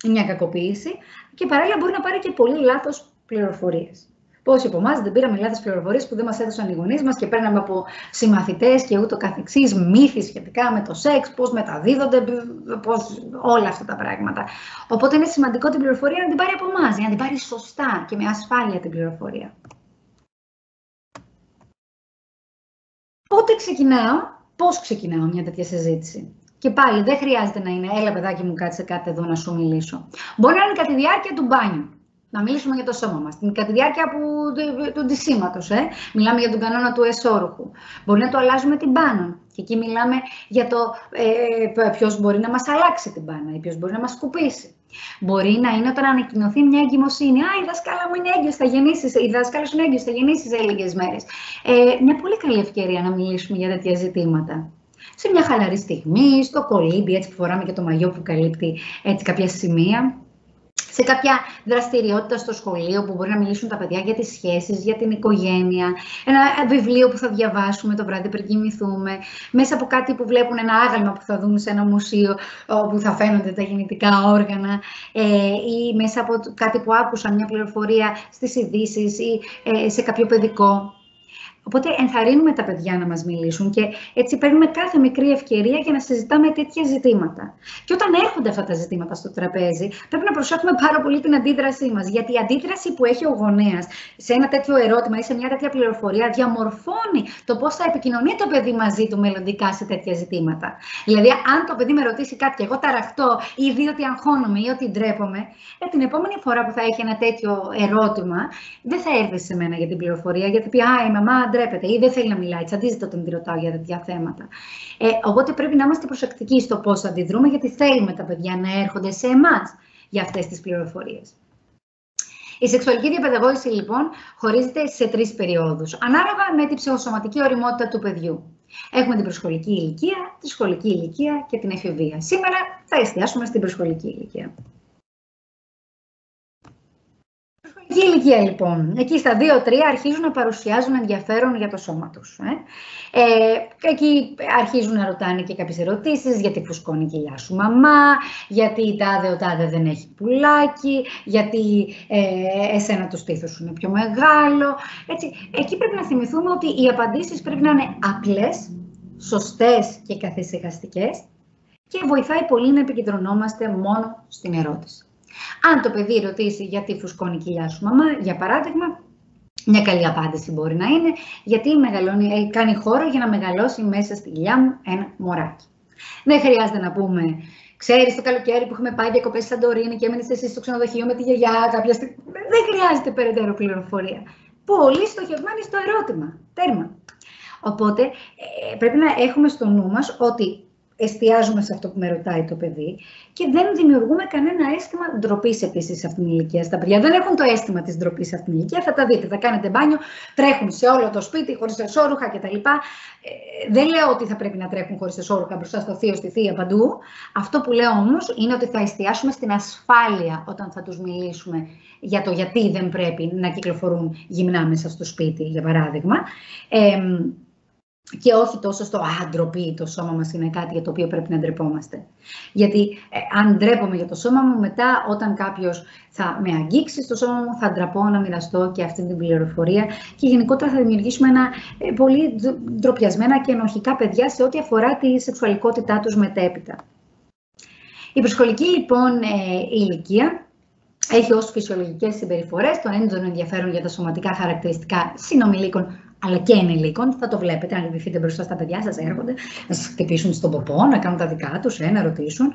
μια κακοποίηση και παράλληλα μπορεί να πάρει και πολύ λάθος πληροφορίες. Πόσοι από εμάς δεν πήραμε λάθος πληροφορίες που δεν μας έδωσαν οι γονείς μας και παίρναμε από συμμαθητές και ούτω καθεξής, μύθοι σχετικά με το σεξ, πώς μεταδίδονται, όλα αυτά τα πράγματα. Οπότε είναι σημαντικό την πληροφορία να την πάρει από εμάς, για να την πάρει σωστά και με ασφάλεια την πληροφορία. Πότε ξεκινάω, πώς ξεκινάω μια τέτοια συζήτηση? Και πάλι δεν χρειάζεται να είναι, έλα παιδάκι μου, κάτσε κάτι εδώ να σου μιλήσω. Μπορεί να είναι κατά τη διάρκεια του μπάνιου. Να μιλήσουμε για το σώμα μας, κατά τη διάρκεια του ντυσίματος. Μιλάμε για τον κανόνα του εσώρουχου. Μπορεί να το αλλάζουμε την μπάνα. Και εκεί μιλάμε για το ποιος μπορεί να μας αλλάξει την μπάνα ή ποιος μπορεί να μας σκουπίσει. Μπορεί να είναι όταν ανακοινωθεί μια εγκυμοσύνη. Η δασκάλα μου είναι έγκυος, θα γεννήσεις. Η δασκάλα σου είναι έγκυος, θα γεννήσεις σε λίγες μέρες. Μια πολύ καλή ευκαιρία να μιλήσουμε για τέτοια ζητήματα. Σε μια χαλαρή στιγμή, στο κολύμπι, έτσι που φοράμε και το μαγιό που καλύπτει έτσι κάποια σημεία. Σε κάποια δραστηριότητα στο σχολείο που μπορεί να μιλήσουν τα παιδιά για τις σχέσεις, για την οικογένεια, ένα βιβλίο που θα διαβάσουμε το βράδυ πριν κοιμηθούμε, μέσα από κάτι που βλέπουν, ένα άγαλμα που θα δουν σε ένα μουσείο όπου θα φαίνονται τα γεννητικά όργανα ή μέσα από κάτι που άκουσαν, μια πληροφορία στις ειδήσεις ή σε κάποιο παιδικό. Οπότε ενθαρρύνουμε τα παιδιά να μας μιλήσουν και έτσι παίρνουμε κάθε μικρή ευκαιρία για να συζητάμε τέτοια ζητήματα. Και όταν έρχονται αυτά τα ζητήματα στο τραπέζι, πρέπει να προσέχουμε πάρα πολύ την αντίδρασή μας. Γιατί η αντίδραση που έχει ο γονέας σε ένα τέτοιο ερώτημα ή σε μια τέτοια πληροφορία διαμορφώνει το πώς θα επικοινωνεί το παιδί μαζί του μελλοντικά σε τέτοια ζητήματα. Δηλαδή, αν το παιδί με ρωτήσει κάτι και εγώ ταραχτώ ή δει ότι αγχώνομαι ή ότι ντρέπομαι, την επόμενη φορά που θα έχει ένα τέτοιο ερώτημα, δεν θα έρθει σε μένα για την πληροφορία, γιατί πει η μαμά ντρέπεται ή δεν θέλει να μιλάει. Τσαντίζεται όταν τη ρωτάω για τέτοια θέματα. Οπότε πρέπει να είμαστε προσεκτικοί στο πώς αντιδρούμε, γιατί θέλουμε τα παιδιά να έρχονται σε εμάς για αυτές τις πληροφορίες. Η σεξουαλική διαπαιδαγώγηση, λοιπόν, χωρίζεται σε 3 περιόδους, ανάλογα με την ψυχοσωματική ωριμότητα του παιδιού. Έχουμε την προσχολική ηλικία, τη σχολική ηλικία και την εφηβεία. Σήμερα θα εστιάσουμε στην προσχολική ηλικία. Η ηλικία, λοιπόν, εκεί στα 2-3 αρχίζουν να παρουσιάζουν ενδιαφέρον για το σώμα τους. Εκεί αρχίζουν να ρωτάνε και κάποιες ερωτήσεις, γιατί φουσκώνει η κοιλιά σου μαμά, γιατί ο τάδε δεν έχει πουλάκι, γιατί εσένα το στήθος σου είναι πιο μεγάλο. Έτσι, εκεί πρέπει να θυμηθούμε ότι οι απαντήσεις πρέπει να είναι απλές, σωστές και καθησυχαστικές και βοηθάει πολύ να επικεντρωνόμαστε μόνο στην ερώτηση. Αν το παιδί ρωτήσει γιατί φουσκώνει η κοιλιά σου μαμά, για παράδειγμα, μια καλή απάντηση μπορεί να είναι γιατί κάνει χώρο για να μεγαλώσει μέσα στη κοιλιά μου ένα μωράκι. Δεν χρειάζεται να πούμε, ξέρεις το καλοκαίρι που έχουμε πάει διακοπές στη Σαντορίνη και έμενες εσύ στο ξενοδοχείο με τη γιαγιά κάποια στιγμή. Δεν χρειάζεται περαιτέρω πληροφορία. Πολύ στοχευμένη στο ερώτημα. Τέρμα. Οπότε πρέπει να έχουμε στο νου μας ότι εστιάζουμε σε αυτό που με ρωτάει το παιδί και δεν δημιουργούμε κανένα αίσθημα ντροπής επίσης σε αυτήν την ηλικία. Στα παιδιά δεν έχουν το αίσθημα της ντροπής σε αυτήν την ηλικία. Θα τα δείτε, θα κάνετε μπάνιο, τρέχουν σε όλο το σπίτι χωρίς εσώρουχα κτλ. Δεν λέω ότι θα πρέπει να τρέχουν χωρίς εσώρουχα μπροστά στο θείο, στη θεία, παντού. Αυτό που λέω όμως είναι ότι θα εστιάσουμε στην ασφάλεια όταν θα τους μιλήσουμε για το γιατί δεν πρέπει να κυκλοφορούν γυμνά μέσα στο σπίτι, για παράδειγμα. Και όχι τόσο στο ντροπή, το σώμα μας είναι κάτι για το οποίο πρέπει να ντρεπόμαστε. Γιατί αν ντρέπομαι για το σώμα μου, μετά όταν κάποιος θα με αγγίξει στο σώμα μου, θα ντραπώ να μοιραστώ και αυτή την πληροφορία και γενικότερα θα δημιουργήσουμε πολύ ντροπιασμένα και ενοχικά παιδιά σε ό,τι αφορά τη σεξουαλικότητά τους μετέπειτα. Η προσχολική λοιπόν ηλικία έχει ως φυσιολογικές συμπεριφορές το έντονο ενδιαφέρον για τα σωματικά χαρακτηριστικά συνομηλίκων αλλά και ενηλίκων. Θα το βλέπετε, αν λυπηθείτε μπροστά στα παιδιά σας, έρχονται να σας χτυπήσουν στον ποπό, να κάνουν τα δικά τους, να ρωτήσουν.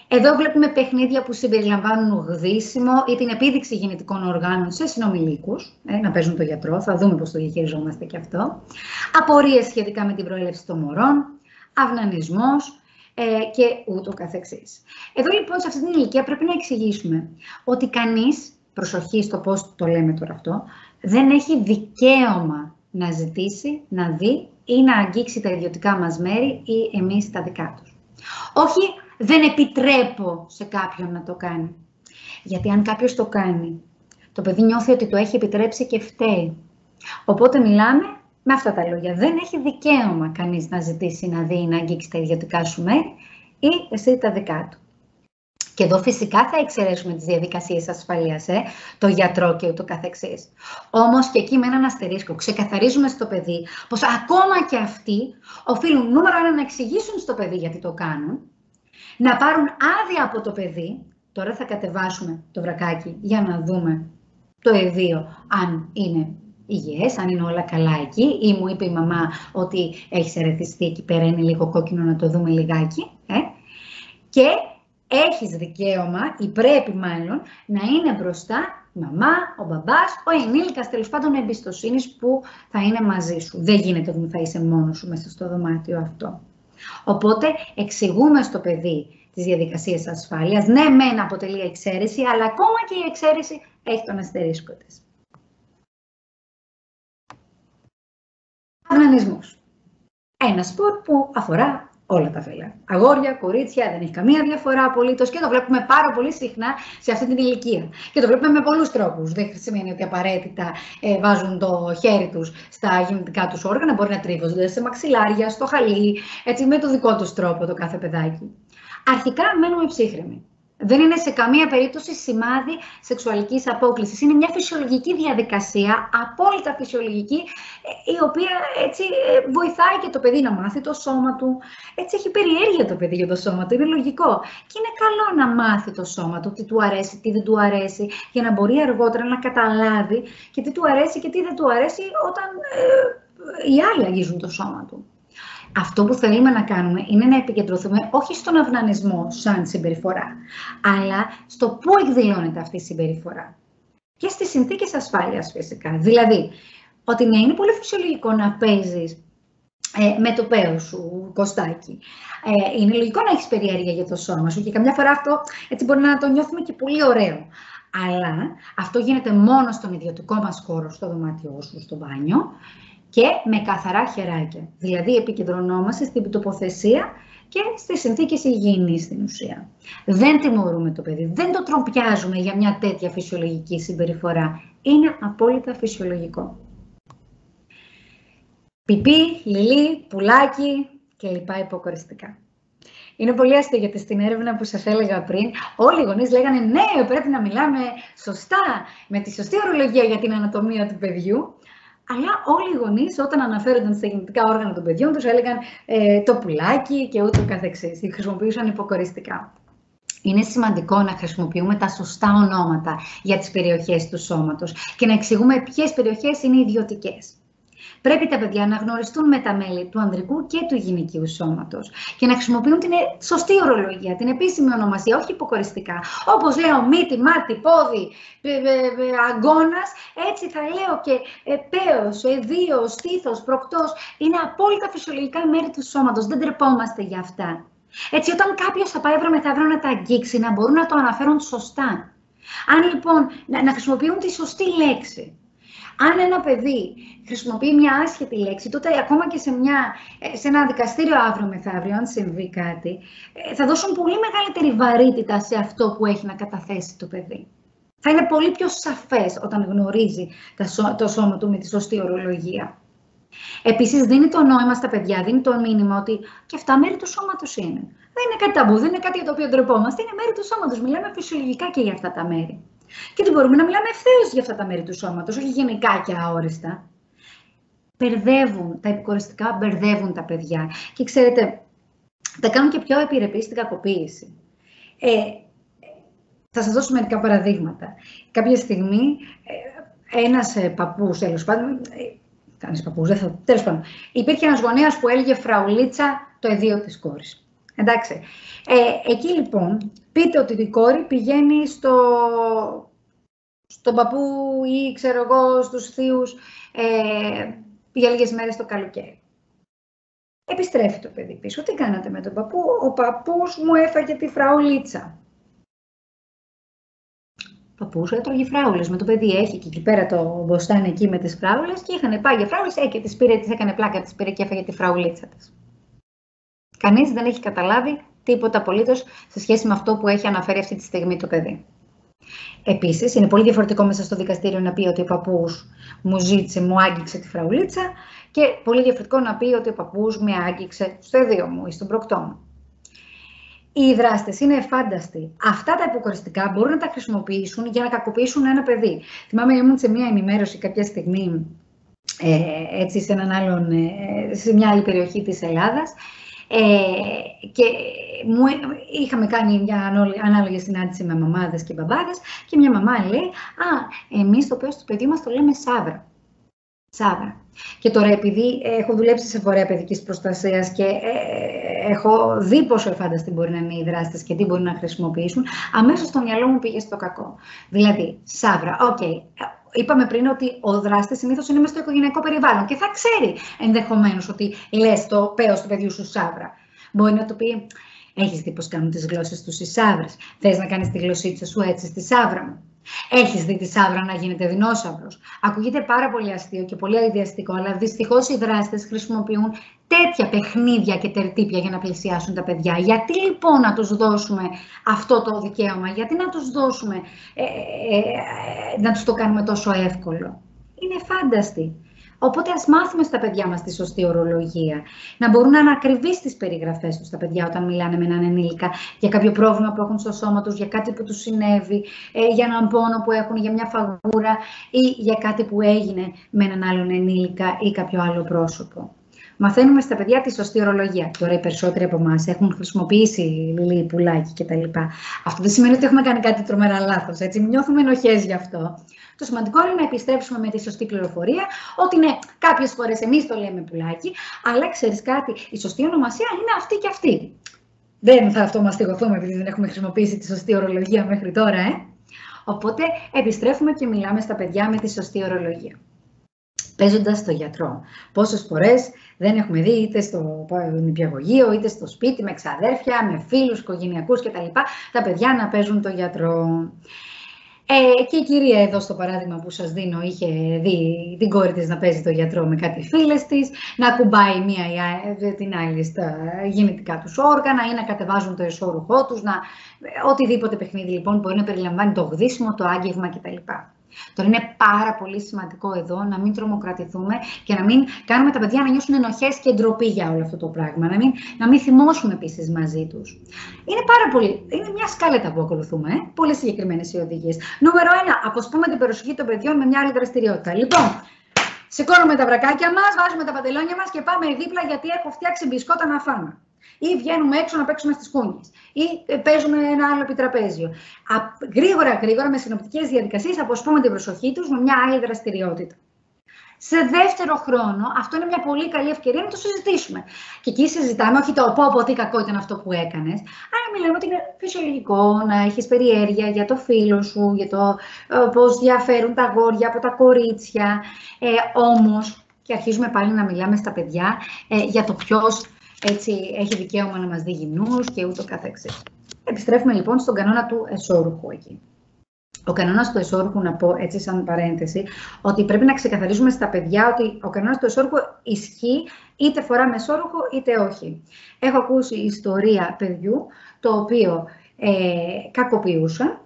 Εδώ βλέπουμε παιχνίδια που συμπεριλαμβάνουν γδύσιμο ή την επίδειξη γεννητικών οργάνων σε συνομηλίκους, να παίζουν τον γιατρό, θα δούμε πώς το διαχειριζόμαστε και αυτό. Απορίες σχετικά με την προέλευση των μωρών, αυνανισμός και ούτω καθεξής. Εδώ λοιπόν σε αυτή την ηλικία πρέπει να εξηγήσουμε ότι κανείς, προσοχή στο πώς το λέμε τώρα αυτό, δεν έχει δικαίωμα να ζητήσει, να δει ή να αγγίξει τα ιδιωτικά μας μέρη ή εμείς τα δικά τους. Όχι, δεν επιτρέπω σε κάποιον να το κάνει. Γιατί αν κάποιος το κάνει, το παιδί νιώθει ότι το έχει επιτρέψει και φταίει. Οπότε μιλάμε με αυτά τα λόγια. Δεν έχει δικαίωμα κανείς να ζητήσει, να δει ή να αγγίξει τα ιδιωτικά σου μέρη ή εσύ τα δικά του. Και εδώ φυσικά θα εξαιρέσουμε τις διαδικασίες ασφαλείας, το γιατρό και ούτω καθεξής. Όμως και εκεί με έναν αστερίσκο ξεκαθαρίζουμε στο παιδί πως ακόμα και αυτοί οφείλουν νούμερο 1 να εξηγήσουν στο παιδί γιατί το κάνουν, να πάρουν άδεια από το παιδί. Τώρα θα κατεβάσουμε το βρακάκι για να δούμε το εδείο αν είναι υγιές, αν είναι όλα καλά εκεί, ή μου είπε η μαμά ότι έχει ερεθιστεί εκεί πέρα, είναι λίγο κόκκινο, να το δούμε λιγάκι. Και έχεις δικαίωμα ή πρέπει μάλλον να είναι μπροστά η μαμά, ο μπαμπάς, ο ενήλικας τέλος πάντων εμπιστοσύνης που θα είναι μαζί σου. Δεν γίνεται ότι θα είσαι μόνος σου μέσα στο δωμάτιο αυτό. Οπότε εξηγούμε στο παιδί τις διαδικασίες ασφάλειας. Ναι, μεν αποτελεί εξαίρεση, αλλά ακόμα και η εξαίρεση έχει τον αστερίσκο της. Αυνανισμός. Ένα σπορ που αφορά όλα τα φύλλα. Αγόρια, κορίτσια, δεν έχει καμία διαφορά απολύτως και το βλέπουμε πάρα πολύ συχνά σε αυτή την ηλικία. Και το βλέπουμε με πολλούς τρόπους. Δεν σημαίνει ότι απαραίτητα βάζουν το χέρι τους στα γεννητικά τους όργανα, μπορεί να τρίβονται σε μαξιλάρια, στο χαλί, έτσι με το δικό τους τρόπο το κάθε παιδάκι. Αρχικά μένουμε ψύχρεμοι. Δεν είναι σε καμία περίπτωση σημάδι σεξουαλικής απόκλησης. Είναι μια φυσιολογική διαδικασία, απόλυτα φυσιολογική, η οποία έτσι βοηθάει και το παιδί να μάθει το σώμα του. Έτσι έχει περιέργεια το παιδί για το σώμα του, είναι λογικό. Και είναι καλό να μάθει το σώμα του, τι του αρέσει, τι δεν του αρέσει, για να μπορεί αργότερα να καταλάβει και τι του αρέσει και τι δεν του αρέσει όταν οι άλλοι αγγίζουν το σώμα του. Αυτό που θέλουμε να κάνουμε είναι να επικεντρωθούμε όχι στον αυνανισμό σαν συμπεριφορά, αλλά στο πού εκδηλώνεται αυτή η συμπεριφορά. Και στις συνθήκες ασφάλειας φυσικά. Δηλαδή, ότι ναι, είναι πολύ φυσιολογικό να παίζεις με το πέος σου, Κωστάκι. Είναι λογικό να έχεις περιέργεια για το σώμα σου και καμιά φορά αυτό έτσι μπορεί να το νιώθουμε και πολύ ωραίο. Αλλά αυτό γίνεται μόνο στον ιδιωτικό μας χώρο, στο δωμάτιό σου, στο μπάνιο, και με καθαρά χεράκια. Δηλαδή, επικεντρωνόμαστε στην τοποθεσία και στις συνθήκες υγιεινής στην ουσία. Δεν τιμωρούμε το παιδί, δεν το τροπιάζουμε για μια τέτοια φυσιολογική συμπεριφορά. Είναι απόλυτα φυσιολογικό. Πιπί, λιλί, πουλάκι κλπ. Υποκοριστικά. Είναι πολύ αστείο γιατί στην έρευνα που σας έλεγα πριν, όλοι οι γονείς λέγανε ναι, πρέπει να μιλάμε σωστά, με τη σωστή ορολογία για την ανατομία του παιδιού. Αλλά όλοι οι γονείς όταν αναφέρονταν στα γεννητικά όργανα των παιδιών τους έλεγαν το πουλάκι και ούτω καθεξής. Χρησιμοποιούσαν υποκοριστικά. Είναι σημαντικό να χρησιμοποιούμε τα σωστά ονόματα για τις περιοχές του σώματος και να εξηγούμε ποιες περιοχές είναι ιδιωτικές. Πρέπει τα παιδιά να γνωριστούν με τα μέλη του ανδρικού και του γυναικείου σώματος και να χρησιμοποιούν την σωστή ορολογία, την επίσημη ονομασία, όχι υποκοριστικά. Όπως λέω μύτη, μάτι, πόδι, αγκώνας, έτσι θα λέω και πέος, εδίο, στήθος, προκτός. Είναι απόλυτα φυσιολογικά μέρη του σώματος, δεν τρεπόμαστε για αυτά. Έτσι, όταν κάποιος θα πάει μεθαύριο να τα αγγίξει, να μπορούν να το αναφέρουν σωστά. Αν λοιπόν να χρησιμοποιούν τη σωστή λέξη. Αν ένα παιδί χρησιμοποιεί μια άσχετη λέξη, τότε ακόμα και σε ένα δικαστήριο αύριο μεθαύριο, αν συμβεί κάτι, θα δώσουν πολύ μεγαλύτερη βαρύτητα σε αυτό που έχει να καταθέσει το παιδί. Θα είναι πολύ πιο σαφές όταν γνωρίζει το σώμα του με τη σωστή ορολογία. Επίσης, δίνει το νόημα στα παιδιά, δίνει το μήνυμα ότι και αυτά μέρη του σώματος είναι. Δεν είναι κάτι ταμπού, δεν είναι κάτι για το οποίο ντρεπόμαστε, είναι μέρη του σώματος. Μιλάμε φυσιολογικά και για αυτά τα μέρη. Και ότι μπορούμε να μιλάμε ευθέως για αυτά τα μέρη του σώματος, όχι γενικά και αόριστα. Τα υποκοριστικά μπερδεύουν τα παιδιά. Και ξέρετε, τα κάνουν και πιο επιρρεπή στην κακοποίηση. Θα σας δώσω μερικά παραδείγματα. Κάποια στιγμή, ένας παππούς, τέλος πάντων, τέλος πάντων, υπήρχε ένας γονέας που έλεγε φραουλίτσα το εδείο της κόρης. Εντάξει. Εκεί λοιπόν, πείτε ότι η κόρη πηγαίνει στον παππού ή ξέρω εγώ στους θείους για λίγες μέρες το καλοκαίρι. Επιστρέφει το παιδί πίσω. Τι κάνατε με τον παππού? Ο παππούς μου έφαγε τη φραουλίτσα. Ο παππούς έτρωγε φράουλες με το παιδί. Έχει και εκεί πέρα το μποστάνι εκεί με τις φράουλες και είχαν πάει για φράουλες και τις πήρε, τις έκανε πλάκα, τις πήρε και έφαγε τη φραουλίτσα της. Κανείς δεν έχει καταλάβει τίποτα απολύτως σε σχέση με αυτό που έχει αναφέρει αυτή τη στιγμή το παιδί. Επίσης, είναι πολύ διαφορετικό μέσα στο δικαστήριο να πει ότι ο παππούς μου άγγιξε τη φραουλίτσα και πολύ διαφορετικό να πει ότι ο παππούς με άγγιξε στο εδείο μου ή στον προκτό μου. Οι δράστες είναι εφάνταστοι. Αυτά τα υποκοριστικά μπορούν να τα χρησιμοποιήσουν για να κακοποιήσουν ένα παιδί. Θυμάμαι, ήμουν σε μια ενημέρωση κάποια στιγμή έτσι, σε μια άλλη περιοχή της Ελλάδας. Και είχαμε κάνει μια ανάλογη συνάντηση με μαμάδες και μπαμπάδες και μια μαμά λέει εμείς το πέος του παιδιού μας το λέμε Σάβρα. Σάβρα. Και τώρα επειδή έχω δουλέψει σε φορέα παιδικής προστασίας και έχω δει πόσο εφάνταστοι μπορεί να είναι οι δράστες και τι μπορεί να χρησιμοποιήσουν, αμέσως το μυαλό μου πήγε στο κακό. Δηλαδή, Σάβρα, είπαμε πριν ότι ο δράστης συνήθως είναι μέσα στο οικογενειακό περιβάλλον και θα ξέρει ενδεχομένως ότι λες το πέος του παιδιού σου Σάβρα. Μπορεί να του πει, έχεις δει πώς κάνουν τις γλώσσες τους οι Σάβρες, θες να κάνεις τη γλωσσίτσα σου έτσι στη Σάβρα μου. Έχεις δει τη Σάβρα να γίνεται δεινόσαυρος. Ακούγεται πάρα πολύ αστείο και πολύ αειδιαστικό, αλλά δυστυχώς οι δράστες χρησιμοποιούν τέτοια παιχνίδια και τερτύπια για να πλησιάσουν τα παιδιά. Γιατί λοιπόν να τους δώσουμε αυτό το δικαίωμα, γιατί να τους δώσουμε, να τους το κάνουμε τόσο εύκολο? Είναι φάνταστοι. Οπότε ας μάθουμε στα παιδιά μας τη σωστή ορολογία. Να μπορούν να είναι ακριβείς στις περιγραφές τους τα παιδιά όταν μιλάνε με έναν ενήλικα για κάποιο πρόβλημα που έχουν στο σώμα τους, για κάτι που τους συνέβη, για έναν πόνο που έχουν, για μια φαγούρα ή για κάτι που έγινε με έναν άλλον ενήλικα ή κάποιο άλλο πρόσωπο. Μαθαίνουμε στα παιδιά τη σωστή ορολογία. Τώρα οι περισσότεροι από εμάς έχουν χρησιμοποιήσει λιλί, πουλάκι κτλ. Αυτό δεν σημαίνει ότι έχουμε κάνει κάτι τρομερά λάθος. Έτσι, νιώθουμε ενοχές γι' αυτό. Το σημαντικό είναι να επιστρέψουμε με τη σωστή πληροφορία, ότι ναι, κάποιες φορές εμείς το λέμε πουλάκι, αλλά ξέρεις κάτι, η σωστή ονομασία είναι αυτή και αυτή. Δεν θα αυτομαστιγωθούμε επειδή δεν έχουμε χρησιμοποιήσει τη σωστή ορολογία μέχρι τώρα, Οπότε επιστρέφουμε και μιλάμε στα παιδιά με τη σωστή ορολογία. Παίζοντας στο γιατρό. Πόσες φορές δεν έχουμε δει είτε στο νηπιαγωγείο, είτε στο σπίτι, με ξαδέρφια, με φίλους, οικογενειακούς κτλ. Τα παιδιά να παίζουν το γιατρό. Και η κυρία εδώ στο παράδειγμα που σας δίνω είχε δει την κόρη της να παίζει το γιατρό με κάτι φίλες της, να κουμπάει μία ή την άλλη στα γεννητικά τους όργανα ή να κατεβάζουν το εσώρουχό τους, οτιδήποτε παιχνίδι λοιπόν μπορεί να περιλαμβάνει το γδύσιμο, το άγγιγμα κτλ. Τώρα είναι πάρα πολύ σημαντικό εδώ να μην τρομοκρατηθούμε και να μην κάνουμε τα παιδιά να νιώσουν ενοχές και ντροπή για όλο αυτό το πράγμα. Να μην θυμώσουμε επίσης μαζί τους. Είναι μια σκάλετα που ακολουθούμε, πολύ συγκεκριμένες οι οδηγίες. Νούμερο 1, αποσπούμε την προσοχή των παιδιών με μια άλλη δραστηριότητα. Λοιπόν, σηκώνουμε τα βρακάκια μας, βάζουμε τα παντελόνια μας και πάμε δίπλα γιατί έχω φτιάξει μπισκότα να φάμε. Ή βγαίνουμε έξω να παίξουμε στις κούνιες. Ή παίζουμε ένα άλλο επιτραπέζιο. Γρήγορα, με συνοπτικές διαδικασίες, αποσπούμε την προσοχή τους με μια άλλη δραστηριότητα. Σε δεύτερο χρόνο, αυτό είναι μια πολύ καλή ευκαιρία να το συζητήσουμε. Και εκεί συζητάμε όχι το πω τι κακό ήταν αυτό που έκανες, αλλά μιλάμε ότι είναι φυσιολογικό να έχεις περιέργεια για το φίλο σου, για το πώς διαφέρουν τα αγόρια από τα κορίτσια. Όμως, και αρχίζουμε πάλι να μιλάμε στα παιδιά για το ποιος έχει δικαίωμα να μας δει γυμνούς και ούτω καθεξής. Επιστρέφουμε λοιπόν στον κανόνα του εσώρουχου εκεί. Ο κανόνας του εσώρουχου, να πω έτσι σαν παρένθεση, ότι πρέπει να ξεκαθαρίζουμε στα παιδιά ότι ο κανόνας του εσώρουχου ισχύει είτε φορά με εσώρουχο είτε όχι. Έχω ακούσει ιστορία παιδιού το οποίο κακοποιούσαν.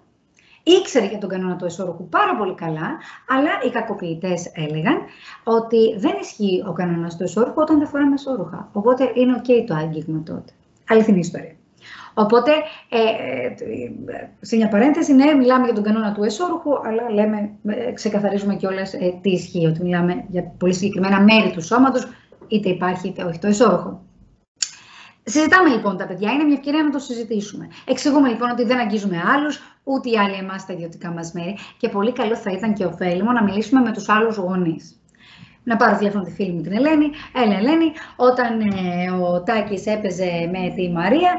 Ήξερε για τον κανόνα του εσώρουχου πάρα πολύ καλά, αλλά οι κακοποιητές έλεγαν ότι δεν ισχύει ο κανόνας του εσώρουχου όταν δεν φοράμε εσώρουχα. Οπότε είναι ok το άγγιγμα τότε. Αληθινή ιστορία. Οπότε, σε μια παρένθεση, ναι, μιλάμε για τον κανόνα του εσώρουχου, αλλά ξεκαθαρίζουμε κιόλας τι ισχύει, ότι μιλάμε για πολύ συγκεκριμένα μέρη του σώματος, είτε υπάρχει είτε όχι το εσώρουχο. Συζητάμε λοιπόν τα παιδιά, είναι μια ευκαιρία να το συζητήσουμε. Εξηγούμε λοιπόν ότι δεν αγγίζουμε άλλους, ούτε οι άλλοι εμάς στα ιδιωτικά μας μέρη και πολύ καλό θα ήταν και ωφέλιμο να μιλήσουμε με τους άλλους γονείς. Να πάρω τηλέφωνο τη φίλη μου την Ελένη. Ελένη, όταν ο Τάκης έπαιζε με τη Μαρία,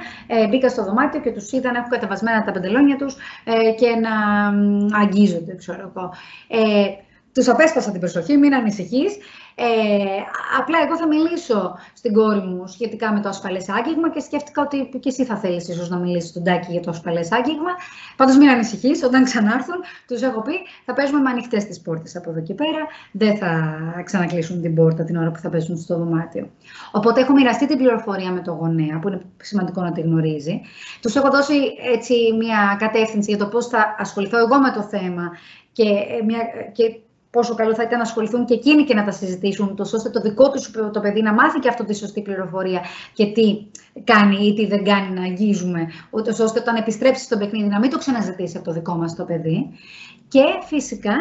μπήκα στο δωμάτιο και τους είδα να έχουν κατεβασμένα τα παντελόνια τους και να αγγίζονται, ξέρω εγώ. Τους απέσπασα την προσοχή, μην ανησυχείς. Απλά εγώ θα μιλήσω στην κόρη μου σχετικά με το ασφαλές άγγιγμα και σκέφτηκα ότι και εσύ θα θέλεις ίσως να μιλήσεις στον Τάκη για το ασφαλές άγγιγμα. Πάντως μην ανησυχείς, όταν ξανάρθουν, τους έχω πει, θα παίζουμε με ανοιχτές τις πόρτες από εδώ και πέρα. Δεν θα ξανακλείσουν την πόρτα την ώρα που θα παίζουν στο δωμάτιο. Οπότε έχω μοιραστεί την πληροφορία με τον γονέα, που είναι σημαντικό να τη γνωρίζει. Τους έχω δώσει έτσι μια κατεύθυνση για το πώς θα ασχοληθώ εγώ με το θέμα και πόσο καλό θα ήταν να ασχοληθούν και εκείνοι και να τα συζητήσουν, ώστε το δικό τους το παιδί να μάθει και αυτό τη σωστή πληροφορία και τι κάνει ή τι δεν κάνει να αγγίζουμε, ώστε όταν επιστρέψει στο παιχνίδι να μην το ξαναζητήσει από το δικό μας το παιδί. Και φυσικά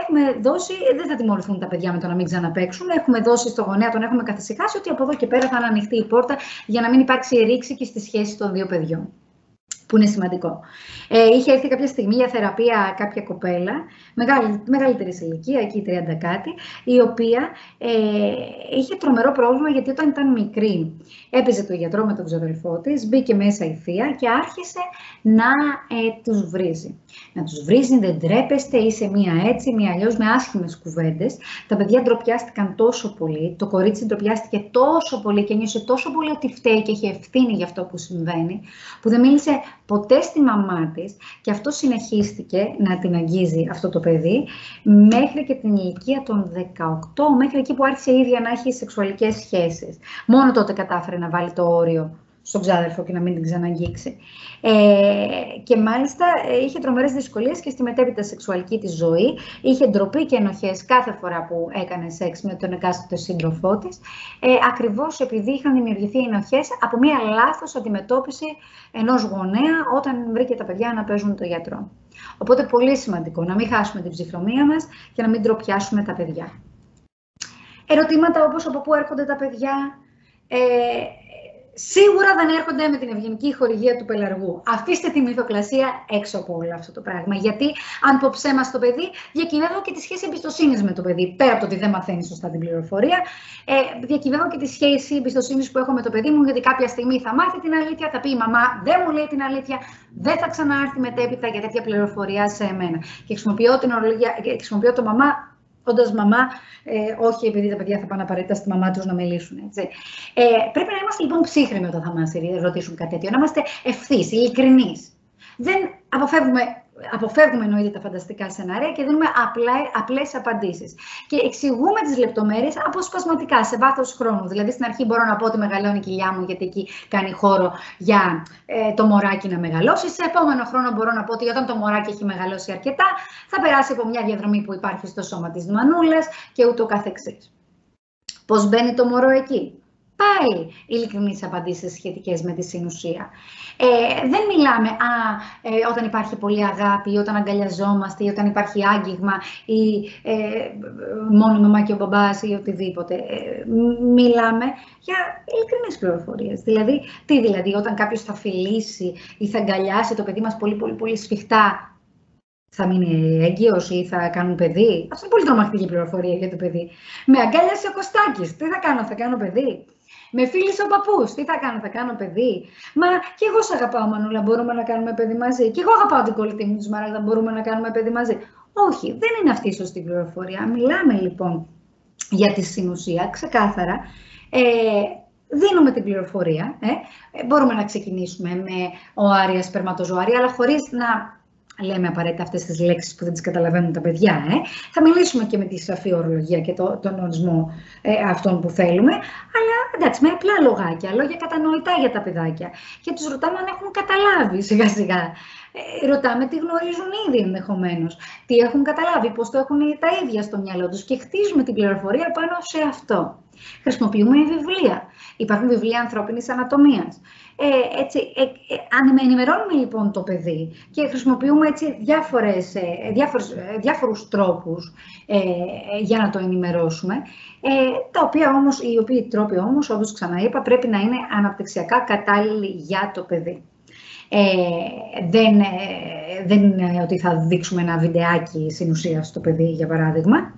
έχουμε δώσει, δεν θα τιμωρηθούν τα παιδιά με το να μην ξαναπαίξουν, έχουμε δώσει στο γονέα, τον έχουμε καθησυχάσει ότι από εδώ και πέρα θα είναι ανοιχτή η πόρτα για να μην υπάρξει ρήξη και στη σχέση των δύο παιδιών. Που είναι σημαντικό. Είχε έρθει κάποια στιγμή για θεραπεία κάποια κοπέλα, μεγαλύτερη σε ηλικία, εκεί 30 κάτι, η οποία είχε τρομερό πρόβλημα γιατί όταν ήταν μικρή έπαιζε το γιατρό με τον ξαδελφό της, μπήκε μέσα η θεία και άρχισε να τους βρίζει. Να τους βρίζει, δεν τρέπεστε, είσαι μία έτσι, μία αλλιώς, με άσχημες κουβέντες. Τα παιδιά ντροπιάστηκαν τόσο πολύ, το κορίτσι ντροπιάστηκε τόσο πολύ και νιώσε τόσο πολύ ότι φταίει και έχει ευθύνη για αυτό που συμβαίνει, που δεν μίλησε ποτέ στη μαμά της και αυτό συνεχίστηκε να την αγγίζει αυτό το παιδί μέχρι και την ηλικία των 18, μέχρι εκεί που άρχισε η ίδια να έχει σεξουαλικές σχέσεις. Μόνο τότε κατάφερε να βάλει το όριο στον ξάδερφο και να μην την ξαναγγίξει. Και μάλιστα είχε τρομερές δυσκολίες και στη μετέπειτα σεξουαλική της ζωή. Είχε ντροπή και ενοχές κάθε φορά που έκανε σεξ με τον εκάστοτε σύντροφό της, ακριβώς επειδή είχαν δημιουργηθεί ενοχές από μία λάθος αντιμετώπιση ενός γονέα όταν βρήκε τα παιδιά να παίζουν το γιατρό. Οπότε πολύ σημαντικό να μην χάσουμε την ψυχραιμία μας και να μην ντροπιάσουμε τα παιδιά. Ερωτήματα όπως από πού έρχονται τα παιδιά. Σίγουρα δεν έρχονται με την ευγενική χορηγία του πελαργού. Αφήστε τη μυθοκλασία έξω από όλο αυτό το πράγμα. Γιατί αν πω ψέμα στο παιδί, διακυβεύω και τη σχέση εμπιστοσύνης με το παιδί. Πέρα από το ότι δεν μαθαίνει σωστά την πληροφορία, διακυβεύω και τη σχέση εμπιστοσύνης που έχω με το παιδί μου, γιατί κάποια στιγμή θα μάθει την αλήθεια, θα πει η μαμά δεν μου λέει την αλήθεια, δεν θα ξανάρθει μετέπειτα για τέτοια πληροφορία σε εμένα. Και χρησιμοποιώ το μαμά. Όντας μαμά, όχι επειδή τα παιδιά θα πάνε απαραίτητα στη μαμά τους να μιλήσουν. Έτσι. Πρέπει να είμαστε λοιπόν ψύχρεμοι όταν θα μας ρωτήσουν κάτι τέτοιο, να είμαστε ευθύς, ειλικρινείς. Δεν αποφεύγουμε εννοείται τα φανταστικά σενάρια και δίνουμε απλές απαντήσεις. Και εξηγούμε τις λεπτομέρειες αποσπασματικά, σε βάθος χρόνου. Δηλαδή, στην αρχή μπορώ να πω ότι μεγαλώνει η κοιλιά μου, γιατί εκεί κάνει χώρο για το μωράκι να μεγαλώσει. Σε επόμενο χρόνο μπορώ να πω ότι όταν το μωράκι έχει μεγαλώσει αρκετά, θα περάσει από μια διαδρομή που υπάρχει στο σώμα της μανούλας και ούτω καθεξής. Πώς μπαίνει το μωρό εκεί? Πάλι ειλικρινείς απαντήσεις σχετικές με τη συνουσία. Δεν μιλάμε όταν υπάρχει πολύ αγάπη ή όταν αγκαλιαζόμαστε ή όταν υπάρχει άγγιγμα ή μόνο η μαμά και ο μπαμπάς ή οτιδήποτε. Μιλάμε για ειλικρινείς πληροφορίες. Δηλαδή, όταν κάποιος θα φιλήσει ή θα αγκαλιάσει το παιδί μας πολύ σφιχτά, θα μείνει έγκυος ή θα κάνουν παιδί? Αυτό είναι πολύ τρομακτική πληροφορία για το παιδί. Με αγκάλιασε ο Κωστάκης. Τι θα κάνω παιδί? Με φίλησε ο παππούς. Τι θα κάνω παιδί? Μα και εγώ σ' αγαπάω, Μανούλα, μπορούμε να κάνουμε παιδί μαζί. Και εγώ αγαπάω την κολλητή μου τη Σμαράγδα, μπορούμε να κάνουμε παιδί μαζί. Όχι, δεν είναι αυτή η σωστή πληροφορία. Μιλάμε λοιπόν για τη συνουσία, ξεκάθαρα. Δίνουμε την πληροφορία. Μπορούμε να ξεκινήσουμε με οάρια, σπερματοζωάρια, αλλά χωρίς να λέμε απαραίτητα αυτές τις λέξεις που δεν τις καταλαβαίνουν τα παιδιά. Θα μιλήσουμε και με τη σαφή ορολογία και τον ορισμό αυτών που θέλουμε, αλλά εντάξει, με απλά λογάκια, λόγια κατανοητά για τα παιδάκια. Και τους ρωτάμε αν έχουν καταλάβει σιγά σιγά. Ρωτάμε τι γνωρίζουν ήδη ενδεχομένως, τι έχουν καταλάβει, πώς το έχουν τα ίδια στο μυαλό τους και χτίζουμε την πληροφορία πάνω σε αυτό. Χρησιμοποιούμε βιβλία. Υπάρχουν βιβλία ανθρώπινης ανατομίας. Ενημερώνουμε λοιπόν το παιδί και χρησιμοποιούμε έτσι διάφορους τρόπους για να το ενημερώσουμε, οι οποίοι τρόποι όμως, όπως ξαναείπα, πρέπει να είναι αναπτυξιακά κατάλληλοι για το παιδί. Δεν είναι ότι θα δείξουμε ένα βιντεάκι συνουσίας στο παιδί, για παράδειγμα,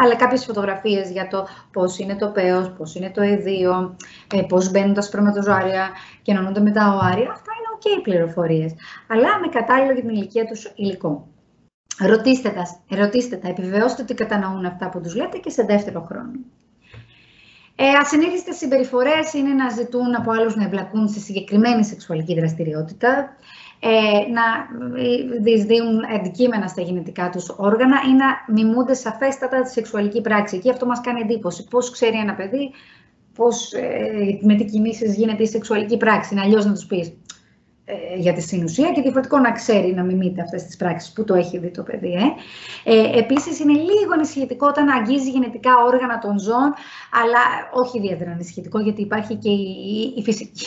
αλλά κάποιες φωτογραφίες για το πώς είναι το πέος, πώς είναι το εδείο, πώς μπαίνουν τα σπερματοζωάρια και ενώνονται με τα οάρια. Αυτά είναι ok πληροφορίες, αλλά με κατάλληλο για την ηλικία τους υλικό. Ρωτήστε τα, επιβεβαιώστε ότι κατανοούν αυτά που τους λέτε και σε δεύτερο χρόνο. Ασυνήθιστες συμπεριφορές είναι να ζητούν από άλλους να εμπλακούν σε συγκεκριμένη σεξουαλική δραστηριότητα, να διεισδύουν αντικείμενα στα γεννητικά τους όργανα ή να μιμούνται σαφέστατα τη σεξουαλική πράξη. Και αυτό μας κάνει εντύπωση. Πώς ξέρει ένα παιδί με τι κινήσεις γίνεται η σεξουαλική πράξη? Είναι αλλιώς να τους πεις για τη συνουσία και διαφορετικό να ξέρει να μιμείται αυτές τις πράξεις που το έχει δει το παιδί. Επίσης, είναι λίγο ανησυχητικό όταν αγγίζει γενετικά όργανα των ζώων, αλλά όχι ιδιαίτερα ανησυχητικό, γιατί υπάρχει και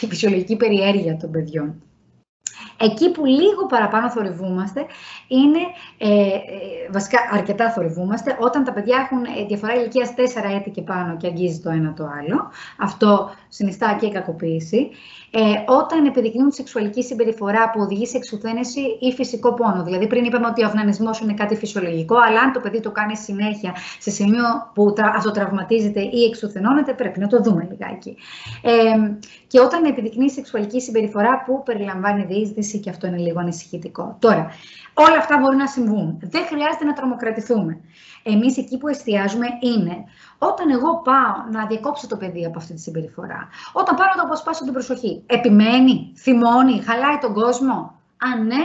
η φυσιολογική περιέργεια των παιδιών. Εκεί που λίγο παραπάνω θορυβούμαστε είναι, βασικά αρκετά θορυβούμαστε, όταν τα παιδιά έχουν διαφορά ηλικίας 4 έτη και πάνω και αγγίζει το ένα το άλλο. Αυτό συνιστά και κακοποίηση. Όταν επιδεικνύουν σεξουαλική συμπεριφορά που οδηγεί σε εξουθένεση ή φυσικό πόνο. Δηλαδή, πριν είπαμε ότι ο αυνανισμός είναι κάτι φυσιολογικό, αλλά αν το παιδί το κάνει συνέχεια σε σημείο που αυτοτραυματίζεται ή εξουθενώνεται, πρέπει να το δούμε λιγάκι. Και όταν επιδεικνύει σεξουαλική συμπεριφορά που περιλαμβάνει διείσδυση, και αυτό είναι λίγο ανησυχητικό. Τώρα, όλα αυτά μπορούν να συμβούν. Δεν χρειάζεται να τρομοκρατηθούμε. Εμείς εκεί που εστιάζουμε είναι όταν εγώ πάω να διακόψω το παιδί από αυτή τη συμπεριφορά, όταν πάω να το αποσπάσω την προσοχή, επιμένει, θυμώνει, χαλάει τον κόσμο. Αν ναι,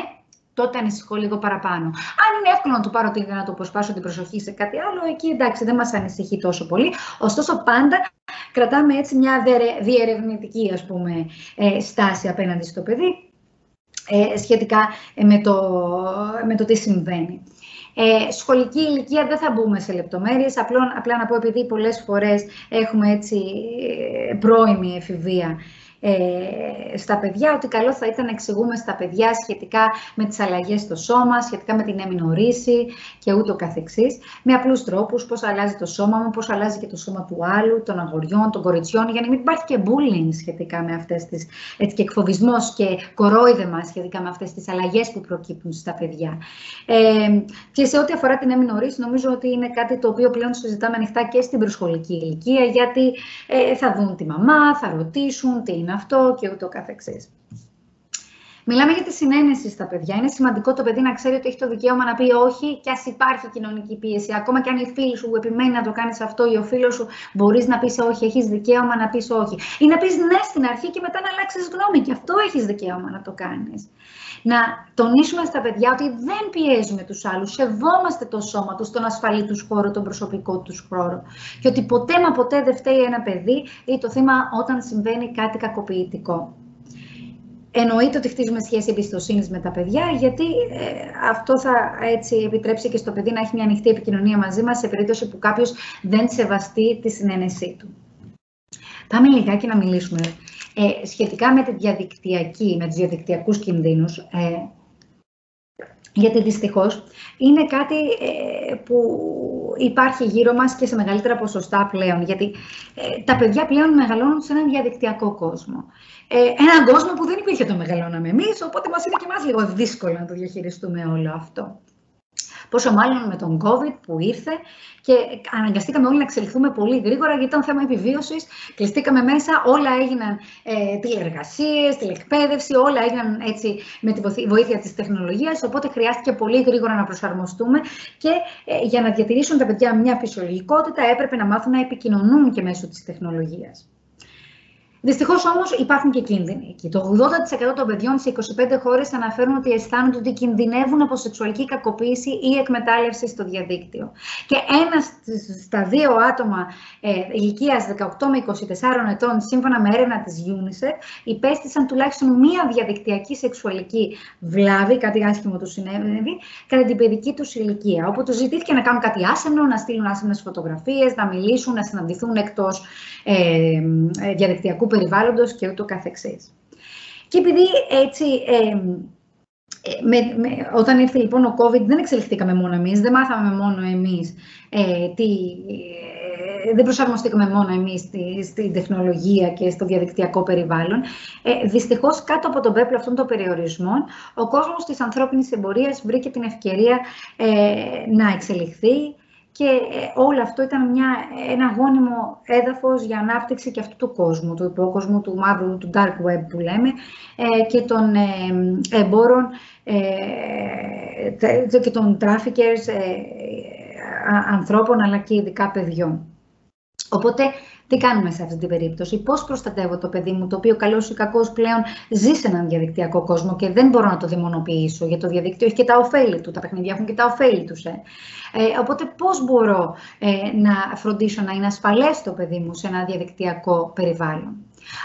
τότε ανησυχώ λίγο παραπάνω. Αν είναι εύκολο να του πάρω να του αποσπάσω την προσοχή σε κάτι άλλο, εκεί εντάξει, δεν μας ανησυχεί τόσο πολύ. Ωστόσο, πάντα κρατάμε έτσι μια διερευνητική, ας πούμε, στάση απέναντι στο παιδί, σχετικά με το τι συμβαίνει. Σχολική ηλικία δεν θα μπούμε σε λεπτομέρειες, απλά να πω, επειδή πολλές φορές έχουμε έτσι πρώιμη εφηβεία στα παιδιά, ότι καλό θα ήταν να εξηγούμε στα παιδιά σχετικά με τις αλλαγές στο σώμα, σχετικά με την έμεινο-ρίση και ούτω καθεξής, με απλούς τρόπους, πώς αλλάζει το σώμα μου, πώς αλλάζει και το σώμα του άλλου, των αγοριών, των κοριτσιών, για να μην υπάρχει και bullying σχετικά με αυτές τις, έτσι, και εκφοβισμός και κορόιδεμα σχετικά με αυτές τις αλλαγές που προκύπτουν στα παιδιά. Και σε ό,τι αφορά την έμεινο-ρίση, νομίζω ότι είναι κάτι το οποίο πλέον συζητάμε ανοιχτά και στην προσχολική ηλικία, γιατί θα δουν τη μαμά, θα ρωτήσουν τι είναι αυτό και ούτω καθεξής. Μιλάμε για τη συνένεση στα παιδιά. Είναι σημαντικό το παιδί να ξέρει ότι έχει το δικαίωμα να πει όχι, και ας υπάρχει κοινωνική πίεση. Ακόμα και αν η φίλη σου επιμένει να το κάνεις αυτό ή ο φίλος σου, μπορείς να πεις όχι, έχεις δικαίωμα να πεις όχι. Ή να πεις ναι στην αρχή και μετά να αλλάξεις γνώμη, και αυτό έχεις δικαίωμα να το κάνεις. Να τονίσουμε στα παιδιά ότι δεν πιέζουμε τους άλλους, σεβόμαστε το σώμα τους, τον ασφαλή τους χώρο, τον προσωπικό τους χώρο. Και ότι ποτέ μα ποτέ δεν φταίει ένα παιδί ή το θύμα όταν συμβαίνει κάτι κακοποιητικό. Εννοείται ότι χτίζουμε σχέση εμπιστοσύνης με τα παιδιά, γιατί αυτό θα έτσι επιτρέψει και στο παιδί να έχει μια ανοιχτή επικοινωνία μαζί μας σε περίπτωση που κάποιος δεν σεβαστεί τη συνένεσή του. Πάμε λιγάκι να μιλήσουμε σχετικά με τους διαδικτυακούς κινδύνους, γιατί δυστυχώς είναι κάτι που υπάρχει γύρω μας και σε μεγαλύτερα ποσοστά πλέον, γιατί τα παιδιά πλέον μεγαλώνουν σε έναν διαδικτυακό κόσμο. Έναν κόσμο που δεν υπήρχε το μεγαλώναμε εμείς, οπότε μας είναι και εμάς λίγο δύσκολο να το διαχειριστούμε όλο αυτό. Πόσο μάλλον με τον COVID που ήρθε και αναγκαστήκαμε όλοι να εξελιχθούμε πολύ γρήγορα, γιατί ήταν θέμα επιβίωσης. Κλειστήκαμε μέσα, όλα έγιναν τηλεεργασίες, τηλεκπαίδευση, όλα έγιναν έτσι με τη βοήθεια της τεχνολογίας. Οπότε χρειάστηκε πολύ γρήγορα να προσαρμοστούμε και για να διατηρήσουν τα παιδιά μια φυσιολογικότητα έπρεπε να μάθουν να επικοινωνούν και μέσω της τεχνολογίας. Δυστυχώς όμως υπάρχουν και κίνδυνοι εκεί. Το 80% των παιδιών σε 25 χώρες αναφέρουν ότι αισθάνονται ότι κινδυνεύουν από σεξουαλική κακοποίηση ή εκμετάλλευση στο διαδίκτυο. Και 1 στα 2 άτομα ηλικίας 18 με 24 ετών, σύμφωνα με έρευνα της UNICEF, υπέστησαν τουλάχιστον μία διαδικτυακή σεξουαλική βλάβη, κάτι άσχημο του συνέβη, κατά την παιδική τους ηλικία. Όπου τους ζητήθηκε να κάνουν κάτι άσεμνο, να στείλουν άσεμνες φωτογραφίες, να μιλήσουν, να συναντηθούν εκτός διαδικτυακού περιβάλλοντος και ούτω καθεξής. Και επειδή έτσι, όταν ήρθε λοιπόν ο COVID, δεν εξελιχθήκαμε μόνο εμείς, δεν μάθαμε μόνο εμείς, δεν προσαρμοστήκαμε μόνο εμείς στην τεχνολογία και στο διαδικτυακό περιβάλλον. Δυστυχώς, κάτω από τον πέπλο αυτών των περιορισμών, ο κόσμος της ανθρώπινης εμπορίας βρήκε την ευκαιρία να εξελιχθεί. Και όλο αυτό ήταν ένα γόνιμο έδαφος για ανάπτυξη και αυτού του κόσμου, του υπόκοσμου, του μαύρου, του dark web που λέμε, και των εμπόρων και των traffickers ανθρώπων, αλλά και ειδικά παιδιών. Οπότε, τι κάνουμε σε αυτή την περίπτωση, πώς προστατεύω το παιδί μου, το οποίο καλώς ή κακώς πλέον ζει σε έναν διαδικτυακό κόσμο και δεν μπορώ να το δαιμονοποιήσω, γιατί το διαδίκτυο έχει και τα ωφέλη του, τα παιχνίδια έχουν και τα ωφέλη τους. Οπότε πώς μπορώ να φροντίσω να είναι ασφαλές το παιδί μου σε ένα διαδικτυακό περιβάλλον.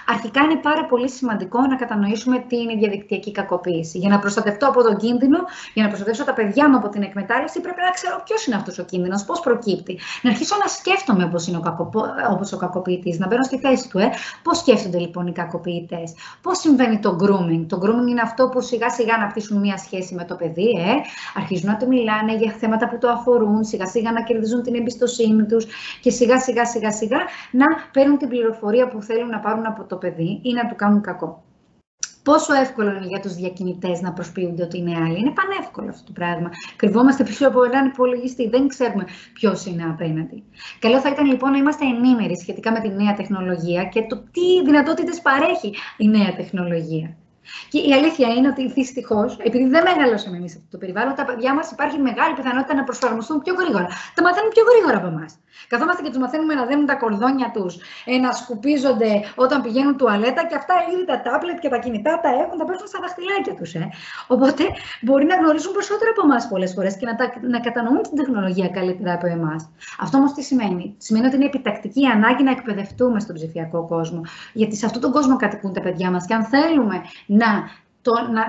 Αρχικά είναι πάρα πολύ σημαντικό να κατανοήσουμε τι είναι η διαδικτυακή κακοποίηση. Για να προστατευτώ από τον κίνδυνο, για να προστατεύσω τα παιδιά μου από την εκμετάλλευση, πρέπει να ξέρω ποιος είναι αυτός ο κίνδυνος, πώς προκύπτει. Να αρχίσω να σκέφτομαι όπως ο κακοποιητής, να μπαίνω στη θέση του. Πώς σκέφτονται λοιπόν οι κακοποιητές, πώς συμβαίνει το grooming. Το grooming είναι αυτό που σιγά σιγά αναπτύσσουν μια σχέση με το παιδί, αρχίζουν να το μιλάνε για θέματα που το αφορούν, σιγά σιγά να κερδίζουν την εμπιστοσύνη τους και σιγά σιγά να παίρνουν την πληροφορία που θέλουν να πάρουν από το παιδί ή να του κάνουν κακό. Πόσο εύκολο είναι για τους διακινητές να προσποιούνται ότι είναι άλλοι. Είναι πανεύκολο αυτό το πράγμα. Κρυβόμαστε πίσω από έναν υπολογιστή. Δεν ξέρουμε ποιος είναι απέναντι. Καλό θα ήταν λοιπόν να είμαστε ενήμεροι σχετικά με τη νέα τεχνολογία και το τι δυνατότητες παρέχει η νέα τεχνολογία. Και η αλήθεια είναι ότι δυστυχώς, επειδή δεν μεγαλώσαμε εμείς αυτό το περιβάλλον, τα παιδιά μας υπάρχει μεγάλη πιθανότητα να προσαρμοστούν πιο γρήγορα. Τα μαθαίνουν πιο γρήγορα από εμάς. Καθόμαστε και τους μαθαίνουμε να δένουν τα κορδόνια τους, να σκουπίζονται όταν πηγαίνουν τουαλέτα και αυτά ήδη τα τάμπλετ και τα κινητά τα έχουν, τα πέφτουν στα δαχτυλάκια τους. Οπότε μπορεί να γνωρίζουν περισσότερο από εμάς πολλές φορές και να κατανοούν την τεχνολογία καλύτερα από εμάς. Αυτό όμως τι σημαίνει? Σημαίνει ότι είναι επιτακτική ανάγκη να εκπαιδευτούμε στον ψηφιακό κόσμο. Γιατί σε αυτόν τον κόσμο κατοικούν τα παιδιά μας και αν θέλουμε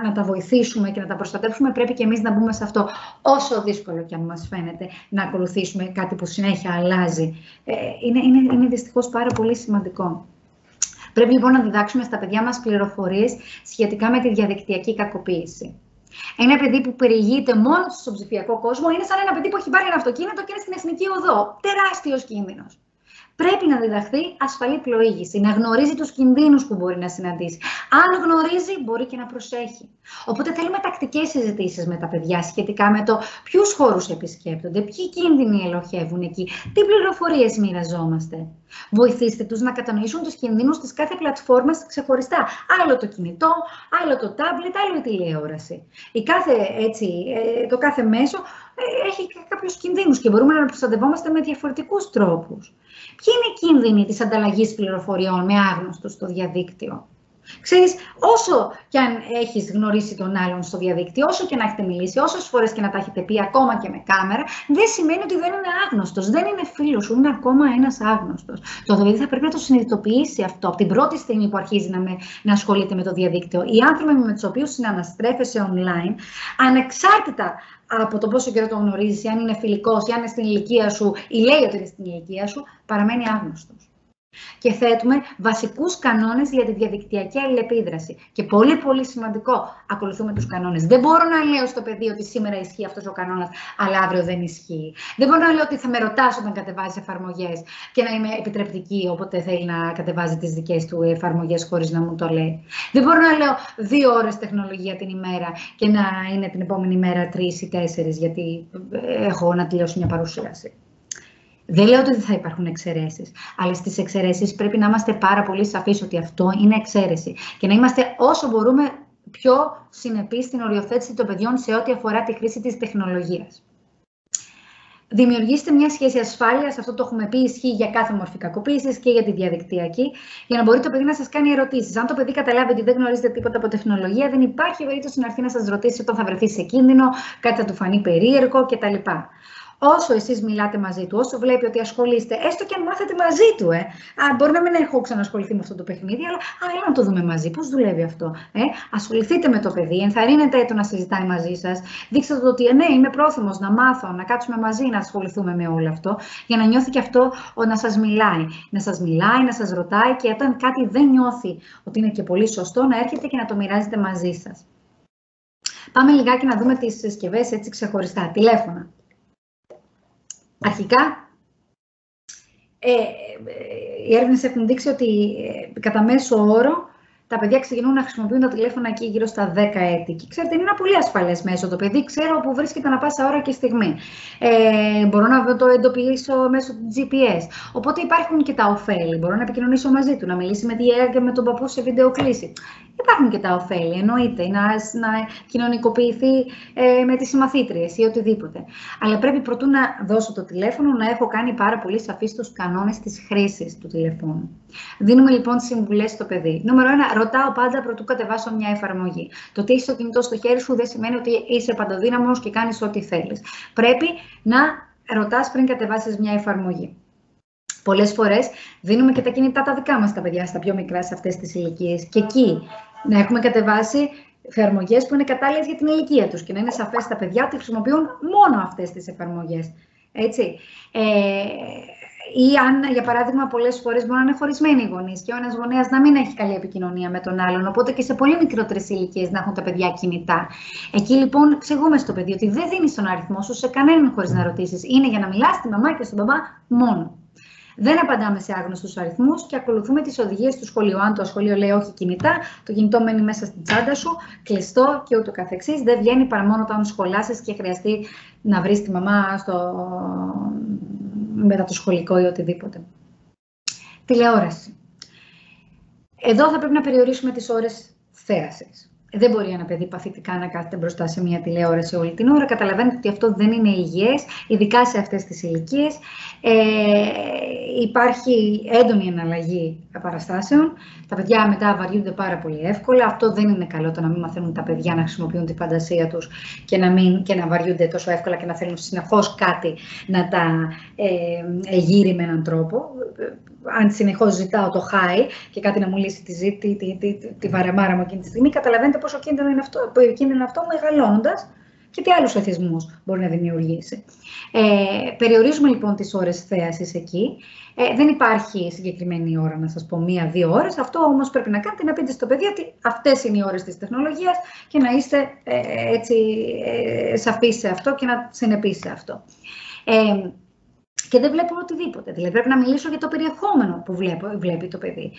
να τα βοηθήσουμε και να τα προστατεύσουμε, πρέπει και εμείς να μπούμε σε αυτό, όσο δύσκολο και αν μας φαίνεται να ακολουθήσουμε κάτι που συνέχεια αλλάζει. Είναι δυστυχώς πάρα πολύ σημαντικό. Πρέπει λοιπόν να διδάξουμε στα παιδιά μας πληροφορίες σχετικά με τη διαδικτυακή κακοποίηση. Ένα παιδί που περιηγείται μόνο στον ψηφιακό κόσμο είναι σαν ένα παιδί που έχει πάρει ένα αυτοκίνητο και είναι στην εθνική οδό. Τεράστιος κίνδυνος. Πρέπει να διδαχθεί ασφαλή πλοήγηση, να γνωρίζει τους κινδύνους που μπορεί να συναντήσει. Αν γνωρίζει, μπορεί και να προσέχει. Οπότε θέλουμε τακτικές συζητήσεις με τα παιδιά σχετικά με το ποιους χώρους επισκέπτονται, ποιοι κίνδυνοι ελοχεύουν εκεί, τι πληροφορίες μοιραζόμαστε. Βοηθήστε τους να κατανοήσουν τους κινδύνους της κάθε πλατφόρμας ξεχωριστά. Άλλο το κινητό, άλλο το τάμπλετ, άλλο η τηλεόραση. Το κάθε μέσο έχει κάποιους κινδύνους και μπορούμε να προστατευόμαστε με διαφορετικούς τρόπους. Ποιοι είναι οι κίνδυνοι της ανταλλαγής πληροφοριών με άγνωστους στο διαδίκτυο? Ξέρεις, όσο και αν έχεις γνωρίσει τον άλλον στο διαδίκτυο, όσο και να έχετε μιλήσει, όσες φορές και να τα έχετε πει, ακόμα και με κάμερα, δεν σημαίνει ότι δεν είναι άγνωστος, δεν είναι φίλος σου, είναι ακόμα ένας άγνωστος. Το παιδί θα πρέπει να το συνειδητοποιήσει αυτό από την πρώτη στιγμή που αρχίζει να ασχολείται με το διαδίκτυο. Οι άνθρωποι με τους οποίους συναναστρέφεσαι online, ανεξάρτητα από το πόσο καιρό τον γνωρίζεις, αν είναι φιλικός, ή αν είναι στην ηλικία σου, ή λέει ότι είναι στην ηλικία σου, παραμένει άγνωστος. Και θέτουμε βασικούς κανόνες για τη διαδικτυακή αλληλεπίδραση. Και πολύ πολύ σημαντικό, ακολουθούμε τους κανόνες. Δεν μπορώ να λέω στο παιδί ότι σήμερα ισχύει αυτός ο κανόνας, αλλά αύριο δεν ισχύει. Δεν μπορώ να λέω ότι θα με ρωτάς όταν κατεβάζει εφαρμογές και να είμαι επιτρεπτική όποτε θέλει να κατεβάζει τις δικές του εφαρμογές χωρίς να μου το λέει. Δεν μπορώ να λέω 2 ώρες τεχνολογία την ημέρα και να είναι την επόμενη μέρα 3 ή 4, γιατί έχω να τελειώσω μια παρουσίαση. Δεν λέω ότι δεν θα υπάρχουν εξαιρέσεις, αλλά στις εξαιρέσεις πρέπει να είμαστε πάρα πολύ σαφείς ότι αυτό είναι εξαίρεση και να είμαστε όσο μπορούμε πιο συνεπείς στην οριοθέτηση των παιδιών σε ό,τι αφορά τη χρήση της τεχνολογίας. Δημιουργήστε μια σχέση ασφάλειας, αυτό το έχουμε πει, ισχύει για κάθε μορφή κακοποίησης και για τη διαδικτυακή, για να μπορεί το παιδί να σας κάνει ερωτήσεις. Αν το παιδί καταλάβει ότι δεν γνωρίζετε τίποτα από τεχνολογία, δεν υπάρχει περίπτωση να έρθει να σας ρωτήσει όταν θα βρεθεί σε κίνδυνο, κάτι θα του φανεί περίεργο κτλ. Όσο εσείς μιλάτε μαζί του, όσο βλέπει ότι ασχολείστε, έστω και αν μάθετε μαζί του, μπορεί να μην έχω ξανασχοληθεί με αυτό το παιχνίδι, αλλά έλα να το δούμε μαζί. Πώς δουλεύει αυτό? Ασχοληθείτε με το παιδί, ενθαρρύνετε το να συζητάει μαζί σας. Δείξτε το ότι ναι, είμαι πρόθυμος να μάθω, να κάτσουμε μαζί, να ασχοληθούμε με όλο αυτό, για να νιώθει και αυτό να σας μιλάει. Να σας μιλάει, να σας ρωτάει και όταν κάτι δεν νιώθει ότι είναι και πολύ σωστό, να έρχεται και να το μοιράζεται μαζί σας. Πάμε λιγάκι να δούμε τις συσκευές έτσι ξεχωριστά. Τηλέφωνα. Αρχικά, οι έρευνες έχουν δείξει ότι κατά μέσο όρο τα παιδιά ξεκινούν να χρησιμοποιούν τα τηλέφωνα εκεί γύρω στα 10 έτη. Και ξέρετε, είναι ένα πολύ ασφαλές μέσο. Το παιδί ξέρω που βρίσκεται ανά πάσα ώρα και στιγμή. Μπορώ να το εντοπίσω μέσω του GPS. Οπότε υπάρχουν και τα ωφέλη. Μπορώ να επικοινωνήσω μαζί του, να μιλήσει με τη γιαγιά και με τον παππού σε βιντεοκλήση. Υπάρχουν και τα ωφέλη, εννοείται, να κοινωνικοποιηθεί με τις συμμαθήτριες ή οτιδήποτε. Αλλά πρέπει πρωτού να δώσω το τηλέφωνο να έχω κάνει πάρα πολύ σαφείς τους κανόνες της χρήσης του τηλεφώνου. Δίνουμε λοιπόν συμβουλές στο παιδί. Νούμερο 1, ρωτάω πάντα πρωτού κατεβάσω μια εφαρμογή. Το ότι έχεις το κινητό στο χέρι σου δεν σημαίνει ότι είσαι παντοδύναμος και κάνεις ό,τι θέλεις. Πρέπει να ρωτάς πριν κατεβάσεις μια εφαρμογή. Πολλές φορές δίνουμε και τα κινητά τα δικά μας τα παιδιά, στα πιο μικρά σε αυτές τις ηλικίες. Και εκεί να έχουμε κατεβάσει εφαρμογές που είναι κατάλληλες για την ηλικία τους και να είναι σαφές στα παιδιά ότι χρησιμοποιούν μόνο αυτές τις εφαρμογές. Έτσι. Ή αν, για παράδειγμα, πολλές φορές μπορεί να είναι χωρισμένοι οι γονείς και ο ένας γονέας να μην έχει καλή επικοινωνία με τον άλλον, οπότε και σε πολύ μικρότερες ηλικίες να έχουν τα παιδιά κινητά. Εκεί λοιπόν εξηγούμε στο παιδί ότι δεν δίνεις τον αριθμό σου σε κανέναν χωρίς να ρωτήσεις. Είναι για να μιλάς στη μαμά και στον μπαμπά μόνο. Δεν απαντάμε σε άγνωστους αριθμούς και ακολουθούμε τις οδηγίες του σχολείου. Αν το σχολείο λέει όχι κινητά, το κινητό μένει μέσα στην τσάντα σου, κλειστό και ούτω καθεξής. Δεν βγαίνει παρά μόνο όταν σχολάσεις και χρειαστεί να βρεις τη μαμά μετά το σχολικό ή οτιδήποτε. Τηλεόραση. Εδώ θα πρέπει να περιορίσουμε τις ώρες θέασης. Δεν μπορεί ένα παιδί παθητικά να κάθεται μπροστά σε μια τηλεόραση όλη την ώρα. Καταλαβαίνετε ότι αυτό δεν είναι υγιές, ειδικά σε αυτές τις ηλικίες. Υπάρχει έντονη εναλλαγή παραστάσεων. Τα παιδιά μετά βαριούνται πάρα πολύ εύκολα. Αυτό δεν είναι καλό, το να μην μαθαίνουν τα παιδιά να χρησιμοποιούν τη φαντασία τους και να βαριούνται τόσο εύκολα και να θέλουν συνεχώς κάτι να τα γύρει με έναν τρόπο. Αν συνεχώς ζητάω το χάι και κάτι να μου λύσει τη βαρεμάρα μου εκείνη τη στιγμή, καταλαβαίνετε πόσο κίνδυνο είναι αυτό μεγαλώνοντας και τι άλλους εθισμούς μπορεί να δημιουργήσει. Περιορίζουμε λοιπόν τις ώρες θέασης εκεί. Δεν υπάρχει συγκεκριμένη ώρα, να σας πω 1-2 ώρες. Αυτό όμως πρέπει να κάνετε, να πείτε στο παιδί ότι αυτές είναι οι ώρες της τεχνολογίας και να είστε έτσι σαφείς σε αυτό και να συνεπείς σε αυτό. Και δεν βλέπω οτιδήποτε. Δηλαδή, πρέπει να μιλήσω για το περιεχόμενο που βλέπει το παιδί.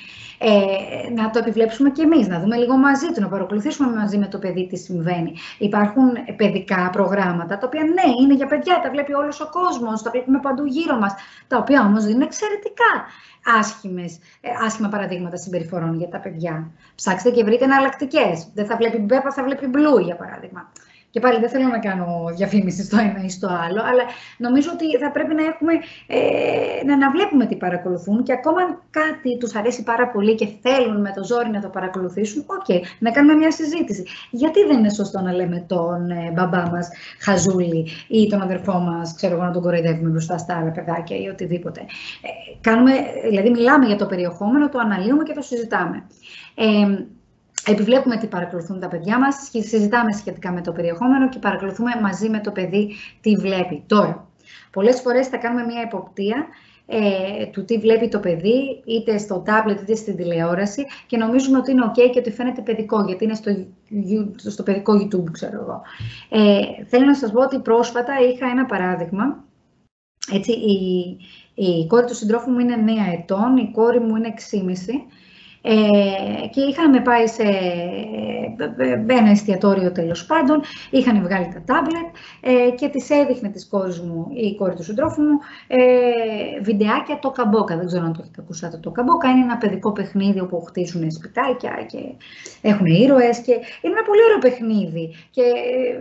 Να το επιβλέψουμε κι εμείς, να δούμε λίγο μαζί του, να παρακολουθήσουμε μαζί με το παιδί τι συμβαίνει. Υπάρχουν παιδικά προγράμματα, τα οποία ναι, είναι για παιδιά, τα βλέπει όλος ο κόσμος, τα βλέπουμε παντού γύρω μας, τα οποία όμως δίνουν εξαιρετικά άσχημα παραδείγματα συμπεριφορών για τα παιδιά. Ψάξτε και βρείτε εναλλακτικές. Δεν θα βλέπει Μπέπα, θα βλέπει Μπλου, για παράδειγμα. Και πάλι δεν θέλω να κάνω διαφήμιση στο ένα ή στο άλλο, αλλά νομίζω ότι θα πρέπει να έχουμε, να αναβλέπουμε τι παρακολουθούν και ακόμα αν κάτι τους αρέσει πάρα πολύ και θέλουν με το ζόρι να το παρακολουθήσουν, να κάνουμε μια συζήτηση. Γιατί δεν είναι σωστό να λέμε τον μπαμπά μας χαζούλη ή τον αδερφό μας, ξέρω εγώ, να τον κοροϊδεύουμε μπροστά στα άλλα παιδάκια ή οτιδήποτε. Δηλαδή μιλάμε για το περιεχόμενο, το αναλύουμε και το συζητάμε. Επιβλέπουμε τι παρακολουθούν τα παιδιά μας, συζητάμε σχετικά με το περιεχόμενο και παρακολουθούμε μαζί με το παιδί τι βλέπει. Τώρα, πολλές φορές θα κάνουμε μια εποπτεία του τι βλέπει το παιδί, είτε στο tablet είτε στην τηλεόραση και νομίζουμε ότι είναι ok και ότι φαίνεται παιδικό, γιατί είναι στο παιδικό YouTube, ξέρω εγώ. Θέλω να σας πω ότι πρόσφατα είχα ένα παράδειγμα. Έτσι, η κόρη του συντρόφου μου είναι 9 ετών, η κόρη μου είναι 6,5. Και είχαμε πάει σε ένα εστιατόριο, τέλος πάντων, είχαν βγάλει τα τάμπλετ και τις έδειχνε της κόρης μου, η κόρη του συντρόφου μου, βιντεάκια το καμπόκα. Δεν ξέρω αν το έχετε ακούσει. Το καμπόκα είναι ένα παιδικό παιχνίδι όπου χτίζουν σπιτάκια και έχουν ήρωες και είναι ένα πολύ ωραίο παιχνίδι και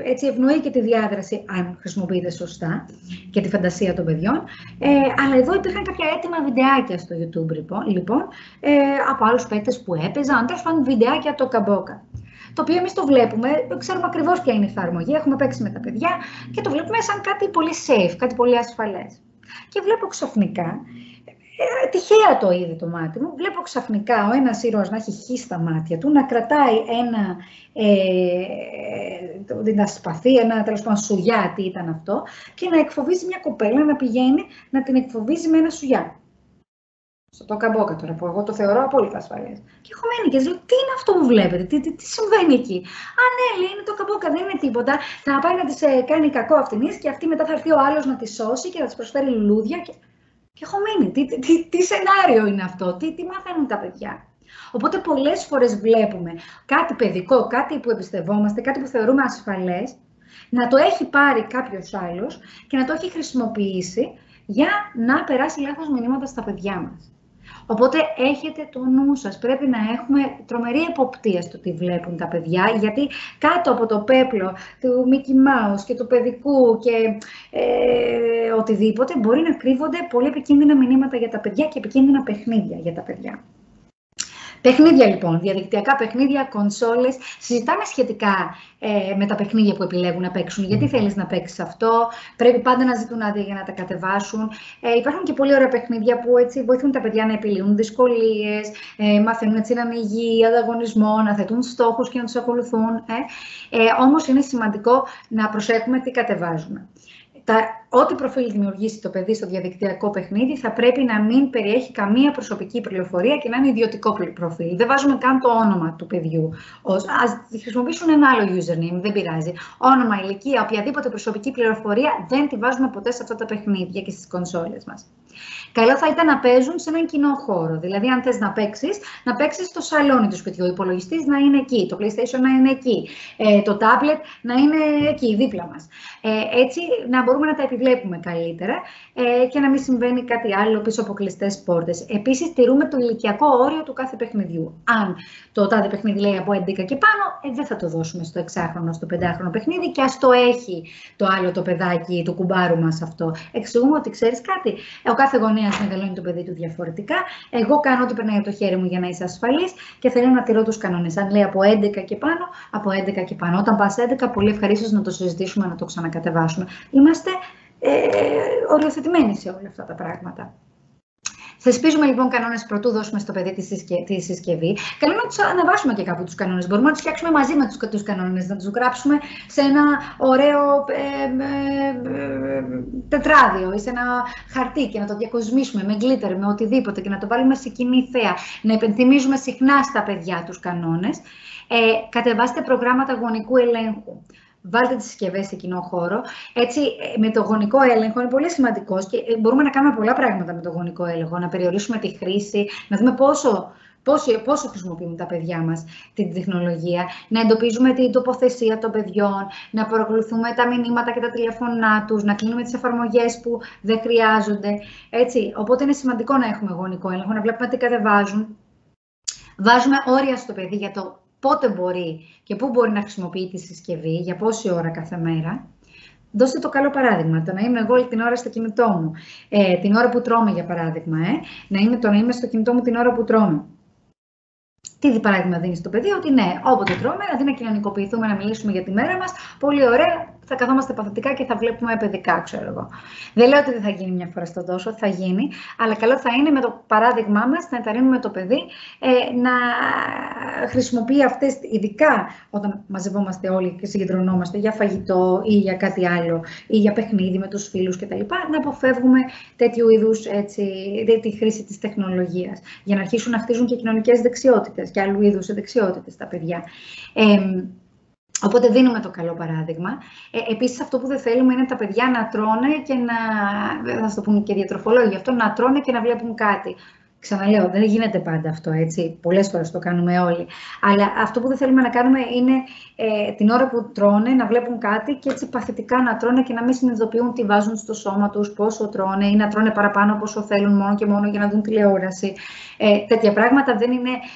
έτσι ευνοεί και τη διάδραση αν χρησιμοποιείται σωστά και τη φαντασία των παιδιών. Αλλά εδώ υπήρχαν κάποια έτοιμα βιντεάκια στο YouTube λοιπόν από άλλους παίκτες που έπαιζαν, τέλος πάντων βιντεάκια το καμπόκα. Το οποίο εμείς το βλέπουμε, ξέρουμε ακριβώς ποια είναι η εφαρμογή, έχουμε παίξει με τα παιδιά και το βλέπουμε σαν κάτι πολύ safe, κάτι πολύ ασφαλές. Και βλέπω ξαφνικά, τυχαία το είδε το μάτι μου, βλέπω ξαφνικά ο ένας ήρωας να έχει χ στα μάτια του, να κρατάει ένα σπαθί, ένα τέλος πάντων σουγιά, τι ήταν αυτό, και να εκφοβίζει μια κοπέλα, να πηγαίνει να την εκφοβίζει με ένα σουγιά. Στο καμπόκα τώρα, που εγώ το θεωρώ απόλυτα ασφαλές. Και έχω μένει και λέω, τι είναι αυτό που βλέπετε, τι συμβαίνει εκεί. Α, ναι, λέει, είναι το καμπόκα, δεν είναι τίποτα. Θα πάει να της κάνει κακό αυτινής και αυτή μετά θα έρθει ο άλλος να τη σώσει και θα της προσφέρει λουλούδια. Και έχω μείνει, τι σενάριο είναι αυτό, τι μαθαίνουν τα παιδιά. Οπότε πολλές φορές βλέπουμε κάτι παιδικό, κάτι που εμπιστευόμαστε, κάτι που θεωρούμε ασφαλές, να το έχει πάρει κάποιος άλλος και να το έχει χρησιμοποιήσει για να περάσει λάθος μηνύματα στα παιδιά μας. Οπότε έχετε το νου σας, πρέπει να έχουμε τρομερή εποπτεία στο τι βλέπουν τα παιδιά, γιατί κάτω από το πέπλο του Mickey Mouse και του παιδικού και οτιδήποτε μπορεί να κρύβονται πολύ επικίνδυνα μηνύματα για τα παιδιά και επικίνδυνα παιχνίδια για τα παιδιά. Παιχνίδια λοιπόν, διαδικτυακά παιχνίδια, κονσόλες. Συζητάμε σχετικά με τα παιχνίδια που επιλέγουν να παίξουν. Γιατί θέλεις να παίξεις αυτό, πρέπει πάντα να ζητούν άδεια για να τα κατεβάσουν. Υπάρχουν και πολύ ωραία παιχνίδια που έτσι βοηθούν τα παιδιά να επιλύουν δυσκολίες, μαθαίνουν έτσι έναν υγιή ανταγωνισμό, να θέτουν στόχους και να τους ακολουθούν. Όμως είναι σημαντικό να προσέχουμε τι κατεβάζουμε. Ό,τι προφίλ δημιουργήσει το παιδί στο διαδικτυακό παιχνίδι θα πρέπει να μην περιέχει καμία προσωπική πληροφορία και να είναι ιδιωτικό προφίλ. Δεν βάζουμε καν το όνομα του παιδιού. Ας χρησιμοποιήσουν ένα άλλο username, δεν πειράζει. Όνομα, ηλικία, οποιαδήποτε προσωπική πληροφορία δεν τη βάζουμε ποτέ σε αυτά τα παιχνίδια και στις κονσόλες μας. Καλό θα ήταν να παίζουν σε έναν κοινό χώρο. Δηλαδή, αν θες να παίξεις στο σαλόνι του σπιτιού. Ο υπολογιστής να είναι εκεί, το PlayStation να είναι εκεί, το tablet να είναι εκεί, δίπλα μας. Έτσι, να μπορούμε να τα επιβλέπουμε καλύτερα και να μην συμβαίνει κάτι άλλο πίσω από κλειστές πόρτες. Επίσης, τηρούμε το ηλικιακό όριο του κάθε παιχνιδιού. Αν το τάδε παιχνίδι λέει από 11 και πάνω, δεν θα το δώσουμε στο 6χρονο, στο 5χρονο παιχνίδι και ας το έχει το άλλο το παιδάκι, του κουμπάρου μας αυτό. Εξηγούμε ότι ξέρεις κάτι, ο κάθε γονέας μεγαλώνει το παιδί του διαφορετικά. Εγώ κάνω ό,τι περνάει από το χέρι μου για να είσαι ασφαλής και θέλω να τηρώ τους κανόνες. Αν λέει από 11 και πάνω, από 11 και πάνω. Όταν πας 11, πολύ ευχαρίστως να το συζητήσουμε, να το ξανακατεβάσουμε. Είμαστε οριοθετημένοι σε όλα αυτά τα πράγματα. Θεσπίζουμε λοιπόν κανόνες πρωτού δώσουμε στο παιδί τη συσκευή. Καλό να τους αναβάσουμε και κάπου τους κανόνες. Μπορούμε να τους φτιάξουμε μαζί με τους κανόνες, να τους γράψουμε σε ένα ωραίο τετράδιο ή σε ένα χαρτί και να το διακοσμήσουμε με γκλίτερ, με οτιδήποτε και να το βάλουμε σε κοινή θέα. Να υπενθυμίζουμε συχνά στα παιδιά τους κανόνες. Κατεβάστε προγράμματα γονικού ελέγχου. Βάλτε τις συσκευές σε κοινό χώρο. Έτσι, με το γονικό έλεγχο είναι πολύ σημαντικός και μπορούμε να κάνουμε πολλά πράγματα με το γονικό έλεγχο. Να περιορίσουμε τη χρήση, να δούμε πόσο χρησιμοποιούν τα παιδιά μας την τεχνολογία, να εντοπίζουμε την τοποθεσία των παιδιών, να παρακολουθούμε τα μηνύματα και τα τηλεφωνά τους, να κλείνουμε τις εφαρμογές που δεν χρειάζονται. Έτσι, οπότε είναι σημαντικό να έχουμε γονικό έλεγχο, να βλέπουμε τι κατεβάζουν. Βάζουμε όρια στο παιδί για το πότε μπορεί και πού μπορεί να χρησιμοποιεί τη συσκευή, για πόση ώρα κάθε μέρα. Δώστε το καλό παράδειγμα, το να είμαι εγώ όλη την ώρα στο κινητό μου, την ώρα που τρώμε για παράδειγμα, να είμαι στο κινητό μου την ώρα που τρώμε. Τι παράδειγμα δίνει στο παιδί, ότι ναι, όποτε τρώμε, αντί να κοινωνικοποιηθούμε, να μιλήσουμε για τη μέρα μας, πολύ ωραία, θα καθόμαστε παθητικά και θα βλέπουμε παιδικά, ξέρω εγώ. Δεν λέω ότι δεν θα γίνει μια φορά στο τόσο, θα γίνει, αλλά καλό θα είναι με το παράδειγμά μας να ενθαρρύνουμε το παιδί να χρησιμοποιεί αυτές, ειδικά όταν μαζευόμαστε όλοι και συγκεντρωνόμαστε για φαγητό ή για κάτι άλλο, ή για παιχνίδι με τους φίλους κτλ., να αποφεύγουμε τέτοιου είδους τη χρήση της τεχνολογίας, για να αρχίσουν να χτίζουν και κοινωνικές δεξιότητες και άλλου είδους δεξιότητες τα παιδιά. Οπότε δίνουμε το καλό παράδειγμα. Επίσης, αυτό που δεν θέλουμε είναι τα παιδιά να τρώνε και θα το πούμε και διατροφολόγοι, αυτό να τρώνε και να βλέπουν κάτι. Ξαναλέω, δεν γίνεται πάντα αυτό, έτσι. Πολλές φορές το κάνουμε όλοι. Αλλά αυτό που δεν θέλουμε να κάνουμε είναι την ώρα που τρώνε να βλέπουν κάτι και έτσι παθητικά να τρώνε και να μην συνειδητοποιούν τι βάζουν στο σώμα τους, πόσο τρώνε ή να τρώνε παραπάνω από όσο θέλουν μόνο και μόνο για να δουν τηλεόραση. Τέτοια πράγματα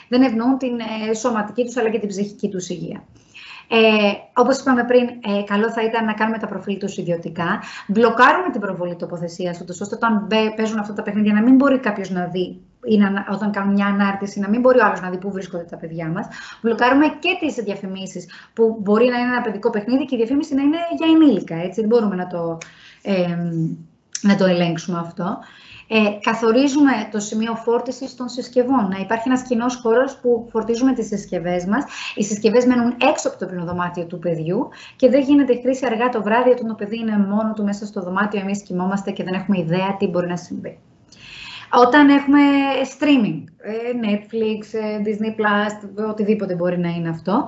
δεν ευνοούν την σωματική τους αλλά και την ψυχική τους υγεία. Όπως είπαμε πριν, καλό θα ήταν να κάνουμε τα προφίλ τους ιδιωτικά. Μπλοκάρουμε την προβολή τοποθεσίας, ώστε όταν παίζουν αυτά τα παιχνίδια να μην μπορεί κάποιος να δει, ή όταν κάνουν μια ανάρτηση, να μην μπορεί ο άλλος να δει πού βρίσκονται τα παιδιά μας. Μπλοκάρουμε και τις διαφημίσεις που μπορεί να είναι ένα παιδικό παιχνίδι και η διαφήμιση να είναι για ενήλικα. Έτσι, δεν μπορούμε να το ελέγξουμε αυτό. Καθορίζουμε το σημείο φόρτισης των συσκευών. Να υπάρχει ένας κοινός χώρος που φορτίζουμε τις συσκευές μας. Οι συσκευές μένουν έξω από το δωμάτιο του παιδιού και δεν γίνεται χρήση αργά το βράδυ όταν το παιδί είναι μόνο του μέσα στο δωμάτιο, εμείς κοιμόμαστε και δεν έχουμε ιδέα τι μπορεί να συμβεί. Όταν έχουμε streaming, Netflix, Disney+, οτιδήποτε μπορεί να είναι αυτό,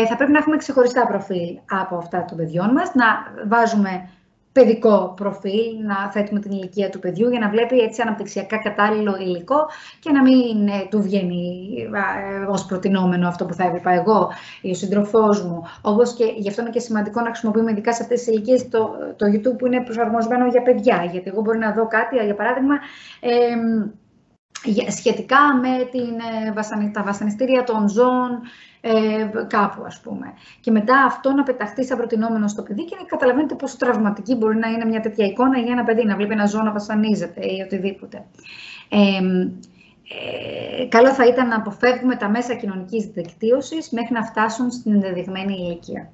θα πρέπει να έχουμε ξεχωριστά προφίλ από αυτά των παιδιών μας, να βάζουμε παιδικό προφίλ, να θέτουμε την ηλικία του παιδιού για να βλέπει έτσι αναπτυξιακά κατάλληλο υλικό και να μην του βγαίνει ως προτινόμενο αυτό που θα έβλεπα εγώ ή ο σύντροφός μου. Όπως και γι' αυτό είναι και σημαντικό να χρησιμοποιούμε ειδικά σε αυτές τις ηλικίες το YouTube που είναι προσαρμοσμένο για παιδιά. Γιατί εγώ μπορεί να δω κάτι, για παράδειγμα, σχετικά με τα βασανιστήρια των ζώων κάπου, ας πούμε. Και μετά αυτό να πεταχτεί σαν προτινόμενο στο παιδί και να καταλαβαίνετε πόσο τραυματική μπορεί να είναι μια τέτοια εικόνα για ένα παιδί, να βλέπει ένα ζώο να βασανίζεται ή οτιδήποτε. Καλό θα ήταν να αποφεύγουμε τα μέσα κοινωνικής δικτύωσης μέχρι να φτάσουν στην ενδεδειγμένη ηλικία.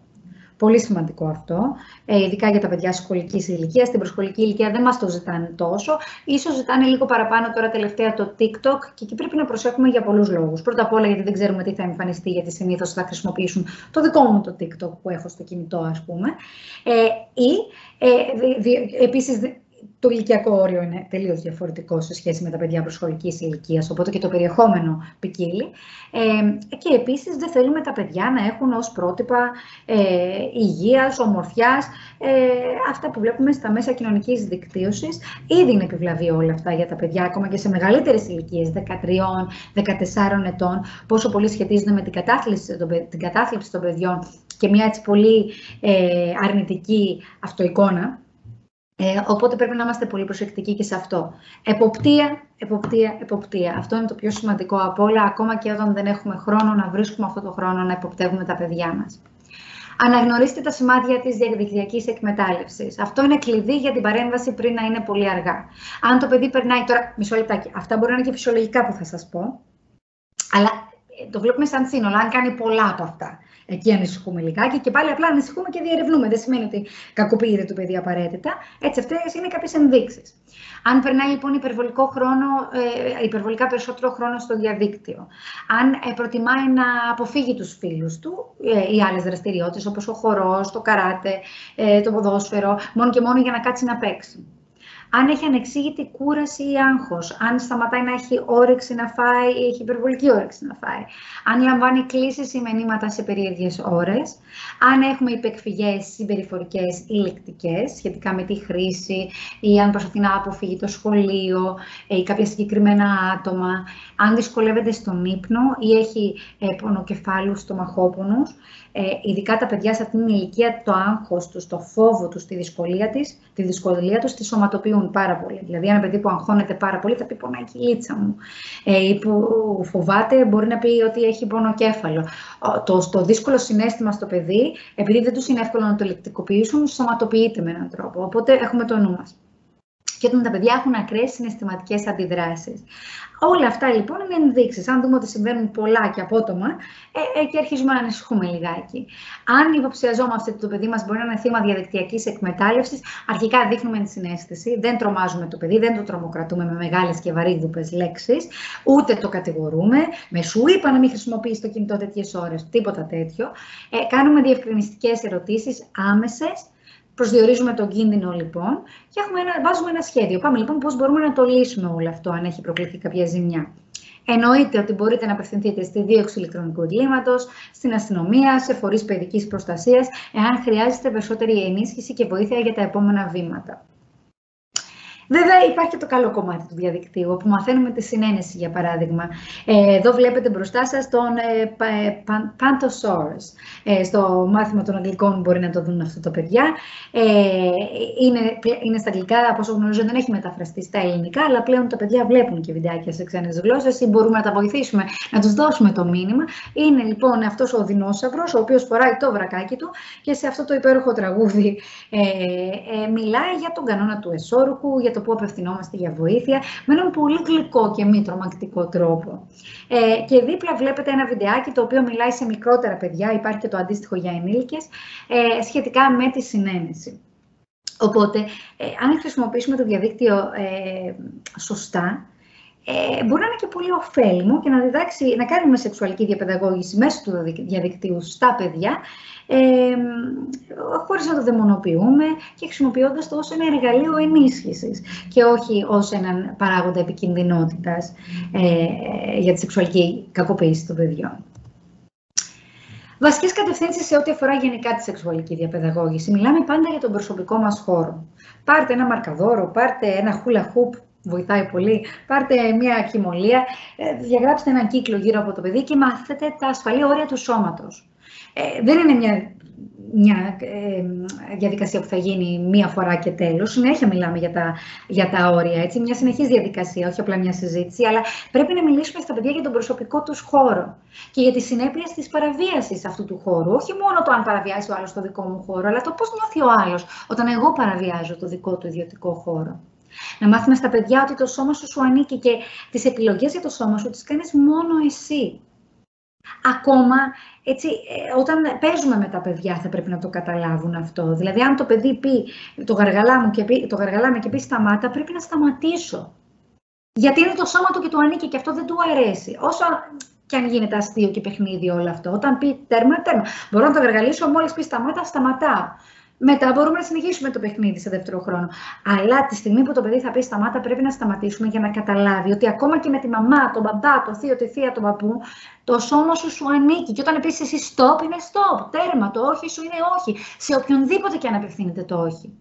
Πολύ σημαντικό αυτό, ειδικά για τα παιδιά σχολικής ηλικίας. Στην προσχολική ηλικία δεν μας το ζητάνε τόσο. Ίσως ζητάνε λίγο παραπάνω τώρα τελευταία το TikTok και εκεί πρέπει να προσέχουμε για πολλούς λόγους. Πρώτα απ' όλα γιατί δεν ξέρουμε τι θα εμφανιστεί, γιατί συνήθως θα χρησιμοποιήσουν το δικό μου το TikTok που έχω στο κινητό, ας πούμε. Επίσης, το ηλικιακό όριο είναι τελείως διαφορετικό σε σχέση με τα παιδιά προσχολικής ηλικίας, οπότε και το περιεχόμενο ποικίλει. Και επίσης δεν θέλουμε τα παιδιά να έχουν ως πρότυπα υγείας, ομορφιάς, αυτά που βλέπουμε στα μέσα κοινωνικής δικτύωσης. Ήδη είναι επιβλαβή όλα αυτά για τα παιδιά, ακόμα και σε μεγαλύτερες ηλικίες, 13-14 ετών, πόσο πολύ σχετίζονται με την κατάθλιψη των παιδιών και μια έτσι πολύ αρνητική αυτοεικόνα. Οπότε πρέπει να είμαστε πολύ προσεκτικοί και σε αυτό. Εποπτεία. Αυτό είναι το πιο σημαντικό από όλα, ακόμα και όταν δεν έχουμε χρόνο να βρίσκουμε αυτό το χρόνο να εποπτεύουμε τα παιδιά μας. Αναγνωρίστε τα σημάδια της διαδικτυακής εκμετάλλευσης. Αυτό είναι κλειδί για την παρέμβαση πριν να είναι πολύ αργά. Αν το παιδί περνάει τώρα, μισό λεπτάκι, αυτά μπορεί να είναι και φυσιολογικά που θα σας πω, αλλά το βλέπουμε σαν σύνολο, αν κάνει πολλά από αυτά. Εκεί ανησυχούμε λιγάκι και πάλι απλά ανησυχούμε και διερευνούμε. Δεν σημαίνει ότι κακοποιείται το παιδί απαραίτητα. Έτσι, αυτές είναι κάποιες ενδείξεις. Αν περνάει λοιπόν υπερβολικά περισσότερο χρόνο στο διαδίκτυο, αν προτιμάει να αποφύγει τους φίλους του ή άλλες δραστηριότητες όπως ο χορός, το καράτε, το ποδόσφαιρο, μόνο και μόνο για να κάτσει να παίξει. Αν έχει ανεξήγητη κούραση ή άγχος, αν σταματάει να έχει όρεξη να φάει ή έχει υπερβολική όρεξη να φάει, αν λαμβάνει κλήσεις ή μηνύματα σε περίεργες ώρες, αν έχουμε υπεκφυγές συμπεριφορικές ή λεκτικές σχετικά με τη χρήση ή αν προσπαθεί να αποφύγει το σχολείο ή κάποια συγκεκριμένα άτομα, αν δυσκολεύεται στον ύπνο ή έχει πονοκεφάλους, στομαχόπονους, ειδικά τα παιδιά σε αυτήν την ηλικία, το άγχος τους, το φόβο τους, τη δυσκολία τους τη σωματοποιούν πάρα πολύ. Δηλαδή, ένα παιδί που αγχώνεται πάρα πολύ θα πει πονάει η λίτσα μου. Ή που φοβάται μπορεί να πει ότι έχει πονοκέφαλο. Το δύσκολο συναίσθημα στο παιδί, επειδή δεν τους είναι εύκολο να το λεκτικοποιήσουν, σωματοποιείται με έναν τρόπο. Οπότε έχουμε το νου μας. Και όταν τα παιδιά έχουν ακραίες συναισθηματικές αντιδράσεις. Όλα αυτά λοιπόν είναι ενδείξεις. Αν δούμε ότι συμβαίνουν πολλά και απότομα, και αρχίζουμε να ανησυχούμε λιγάκι. Αν υποψιαζόμαστε ότι το παιδί μας μπορεί να είναι θύμα διαδικτυακής εκμετάλλευσης, αρχικά δείχνουμε ενσυναίσθηση, δεν τρομάζουμε το παιδί, δεν το τρομοκρατούμε με μεγάλες και βαρύδουπες λέξεις, ούτε το κατηγορούμε, με σου είπα να μην χρησιμοποιείς το κινητό τέτοιες ώρες, τίποτα τέτοιο. Κάνουμε διευκρινιστικές ερωτήσεις άμεσες. Προσδιορίζουμε τον κίνδυνο λοιπόν και βάζουμε ένα σχέδιο. Πάμε λοιπόν πώς μπορούμε να το λύσουμε όλο αυτό, αν έχει προκληθεί κάποια ζημιά. Εννοείται ότι μπορείτε να απευθυνθείτε στη δίωξη ηλεκτρονικού εγκλήματος, στην αστυνομία, σε φορείς παιδικής προστασίας, εάν χρειάζεται περισσότερη ενίσχυση και βοήθεια για τα επόμενα βήματα. Βέβαια, υπάρχει και το καλό κομμάτι του διαδικτύου, όπου μαθαίνουμε τη συνένεση, για παράδειγμα. Εδώ βλέπετε μπροστά σας τον Pantosaurus. Στο μάθημα των Αγγλικών μπορεί να το δουν αυτό τα παιδιά. Είναι στα αγγλικά, από όσο γνωρίζω δεν έχει μεταφραστεί στα ελληνικά, αλλά πλέον τα παιδιά βλέπουν και βιντεάκια σε ξένες γλώσσες ή μπορούμε να τα βοηθήσουμε, να τους δώσουμε το μήνυμα. Είναι λοιπόν αυτός ο δεινόσαυρος, ο οποίος φοράει το βρακάκι του και σε αυτό το υπέροχο τραγούδι μιλάει για τον κανόνα του εσώρουχου, για το που απευθυνόμαστε για βοήθεια, με έναν πολύ γλυκό και μη τρομακτικό τρόπο. Και δίπλα βλέπετε ένα βιντεάκι το οποίο μιλάει σε μικρότερα παιδιά, υπάρχει και το αντίστοιχο για ενήλικες, σχετικά με τη συνένεση. Οπότε, αν χρησιμοποιήσουμε το διαδίκτυο σωστά, μπορεί να είναι και πολύ ωφέλιμο και να κάνουμε σεξουαλική διαπαιδαγώγηση μέσω του διαδικτύου στα παιδιά, χωρίς να το δαιμονοποιούμε και χρησιμοποιώντας το ως ένα εργαλείο ενίσχυσης και όχι ως έναν παράγοντα επικινδυνότητας για τη σεξουαλική κακοποίηση των παιδιών. Βασικές κατευθύνσεις σε ό,τι αφορά γενικά τη σεξουαλική διαπαιδαγώγηση. Μιλάμε πάντα για τον προσωπικό μας χώρο. Πάρτε ένα μαρκαδόρο, πάρτε ένα hula hoop, βοηθάει πολύ, πάρτε μια κοιμωλία, διαγράψτε έναν κύκλο γύρω από το παιδί και μάθετε τα ασφαλή όρια του σώματος. Δεν είναι μια διαδικασία που θα γίνει μία φορά και τέλος. Συνέχεια μιλάμε για τα όρια, έτσι, μια συνεχής διαδικασία, όχι απλά μια συζήτηση, αλλά πρέπει να μιλήσουμε στα παιδιά για τον προσωπικό τους χώρο και για τη συνέπεια της παραβίασης αυτού του χώρου. Όχι μόνο το αν παραβιάσει ο άλλος το δικό μου χώρο, αλλά το πώς νιώθει ο άλλος όταν εγώ παραβιάζω το δικό του ιδιωτικό χώρο. Να μάθουμε στα παιδιά ότι το σώμα σου ανήκει και τις επιλογές για το σώμα σου τις κάνεις μόνο εσύ. Ακόμα, έτσι, όταν παίζουμε με τα παιδιά θα πρέπει να το καταλάβουν αυτό. Δηλαδή, αν το παιδί πει το γαργαλάμε και πει σταμάτα, πρέπει να σταματήσω. Γιατί είναι το σώμα του και του ανήκει και αυτό δεν του αρέσει. Όσο και αν γίνεται αστείο και παιχνίδι όλο αυτό. Όταν πει τέρμα, τέρμα. Μπορώ να το γαργαλίσω, μόλις πει σταμάτα, σταματάω. Μετά μπορούμε να συνεχίσουμε το παιχνίδι σε δεύτερο χρόνο. Αλλά τη στιγμή που το παιδί θα πει σταμάτα, πρέπει να σταματήσουμε για να καταλάβει ότι ακόμα και με τη μαμά, τον μπαμπά, το θείο, τη θεία, τον παππού, το σώμα σου ανήκει. Και όταν επίσης εσύ stop, είναι stop. Τέρμα. Το όχι σου είναι όχι. Σε οποιονδήποτε και αν απευθύνεται το όχι.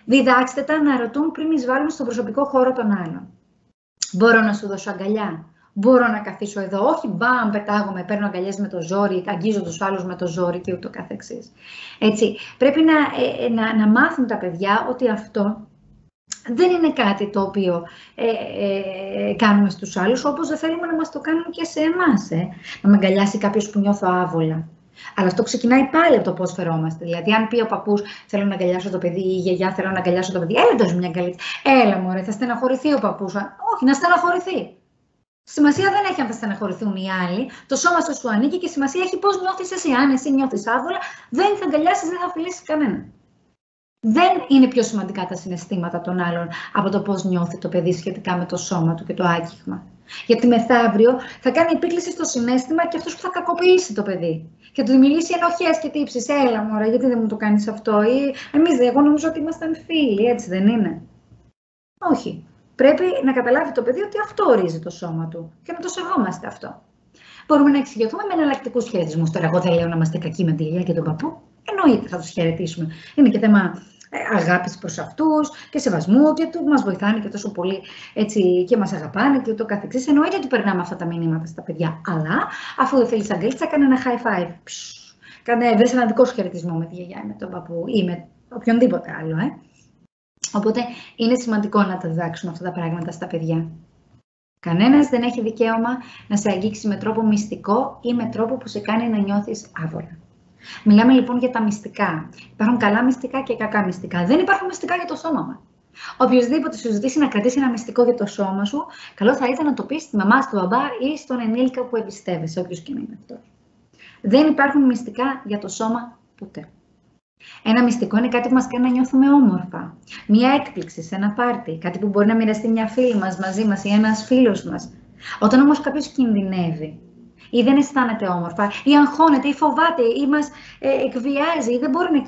Διδάξτε τα να ρωτούν πριν εισβάλλουν στον προσωπικό χώρο των άλλων. Μπορώ να σου δώσω αγκαλιά? Μπορώ να καθίσω εδώ? Όχι, μπαμ, πετάγομαι, παίρνω αγκαλιές με το ζόρι, αγγίζω τους άλλους με το ζόρι και ούτω καθεξής. Έτσι, πρέπει να μάθουν τα παιδιά ότι αυτό δεν είναι κάτι το οποίο κάνουμε στους άλλους, όπως δεν θέλουμε να μας το κάνουν και σε εμάς. Να με αγκαλιάσει κάποιος που νιώθω άβολα. Αλλά αυτό ξεκινάει πάλι από το πώς φερόμαστε. Δηλαδή, αν πει ο παππούς, θέλω να αγκαλιάσω το παιδί, ή η γιαγιά, θέλω να αγκαλιάσω το παιδί, έλα δώσ' μια αγκαλίτσα. Έλα, μωρέ, θα στεναχωρηθεί ο παππούς. Όχι, να στεναχωρηθεί. Σημασία δεν έχει αν θα στεναχωρηθούν οι άλλοι. Το σώμα σου ανήκει και σημασία έχει πώς νιώθεις εσύ. Αν εσύ νιώθεις άβολα, δεν θα αγκαλιάσεις, δεν θα φιλήσεις κανέναν. Δεν είναι πιο σημαντικά τα συναισθήματα των άλλων από το πώς νιώθει το παιδί σχετικά με το σώμα του και το άγγιγμα. Γιατί μεθαύριο θα κάνει επίκληση στο συναίσθημα και αυτός που θα κακοποιήσει το παιδί. Και του δημιουργήσει ενοχές και τύψεις. Έλα, μωρά, γιατί δεν μου το κάνεις αυτό? Ή εγώ νομίζω ότι ήμασταν φίλοι, έτσι δεν είναι? Όχι. Πρέπει να καταλάβει το παιδί ότι αυτό ορίζει το σώμα του και να το σεβόμαστε αυτό. Μπορούμε να εξηγηθούμε με εναλλακτικούς χαιρετισμούς. Τώρα, εγώ δεν λέω να είμαστε κακοί με τη γιαγιά και τον παππού. Εννοείται, θα τους χαιρετήσουμε. Είναι και θέμα αγάπης προς αυτούς και σεβασμού και μας βοηθάνε και τόσο πολύ έτσι, και μας αγαπάνε και ούτω καθεξής. Εννοείται ότι περνάμε αυτά τα μηνύματα στα παιδιά. Αλλά αφού δεν θέλεις αγκαλίτσα, κάνε ένα high five. Κάνε ένα δικό σου χαιρετισμό με τη γιαγιά ή με τον παππού ή με οποιονδήποτε άλλο. Οπότε είναι σημαντικό να τα διδάξουμε αυτά τα πράγματα στα παιδιά. Κανένας δεν έχει δικαίωμα να σε αγγίξει με τρόπο μυστικό ή με τρόπο που σε κάνει να νιώθεις άβολα. Μιλάμε λοιπόν για τα μυστικά. Υπάρχουν καλά μυστικά και κακά μυστικά. Δεν υπάρχουν μυστικά για το σώμα μας. Οποιοςδήποτε σου ζητήσει να κρατήσει ένα μυστικό για το σώμα σου, καλό θα ήταν να το πεις στη μαμά, στον μπαμπά ή στον ενήλικα που εμπιστεύεσαι, όποιος και να είναι αυτό. Δεν υπάρχουν μυστικά για το σώμα ποτέ. Ένα μυστικό είναι κάτι που μας κάνει να νιώθουμε όμορφα. Μία έκπληξη σε ένα πάρτι, κάτι που μπορεί να μοιραστεί μια φίλη μας μαζί μας ή ένας φίλος μας. Όταν όμως κάποιος κινδυνεύει ή δεν αισθάνεται όμορφα ή αγχώνεται ή φοβάται ή μας εκβιάζει ή δεν μπορεί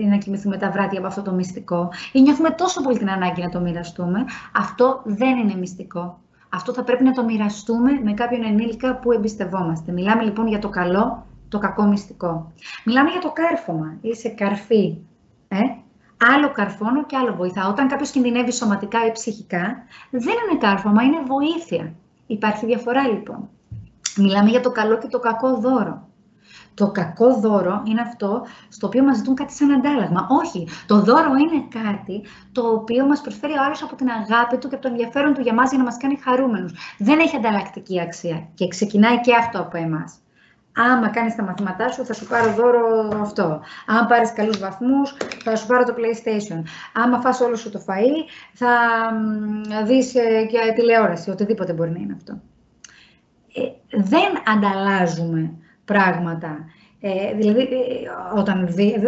να κοιμηθούμε τα βράδια από αυτό το μυστικό ή νιώθουμε τόσο πολύ την ανάγκη να το μοιραστούμε, αυτό δεν είναι μυστικό. Αυτό θα πρέπει να το μοιραστούμε με κάποιον ενήλικα που εμπιστευόμαστε. Μιλάμε λοιπόν για το καλό, το κακό μυστικό. Μιλάμε για το κάρφωμα. Είσαι καρφί. Άλλο καρφώνω και άλλο βοηθάω. Όταν κάποιος κινδυνεύει σωματικά ή ψυχικά, δεν είναι κάρφωμα, είναι βοήθεια. Υπάρχει διαφορά λοιπόν. Μιλάμε για το καλό και το κακό δώρο. Το κακό δώρο είναι αυτό στο οποίο μας ζητούν κάτι σαν αντάλλαγμα. Όχι, το δώρο είναι κάτι το οποίο μας προσφέρει ο άλλος από την αγάπη του και από το ενδιαφέρον του για μας για να μας κάνει χαρούμενους. Δεν έχει ανταλλακτική αξία και ξεκινάει και αυτό από εμάς. Άμα κάνεις τα μαθήματά σου, θα σου πάρω δώρο αυτό. Αν πάρεις καλούς βαθμούς, θα σου πάρω το PlayStation. Άμα φας όλο σου το φαΐ, θα δεις και τηλεόραση, οτιδήποτε μπορεί να είναι αυτό. Δεν ανταλλάζουμε πράγματα. Δηλαδή,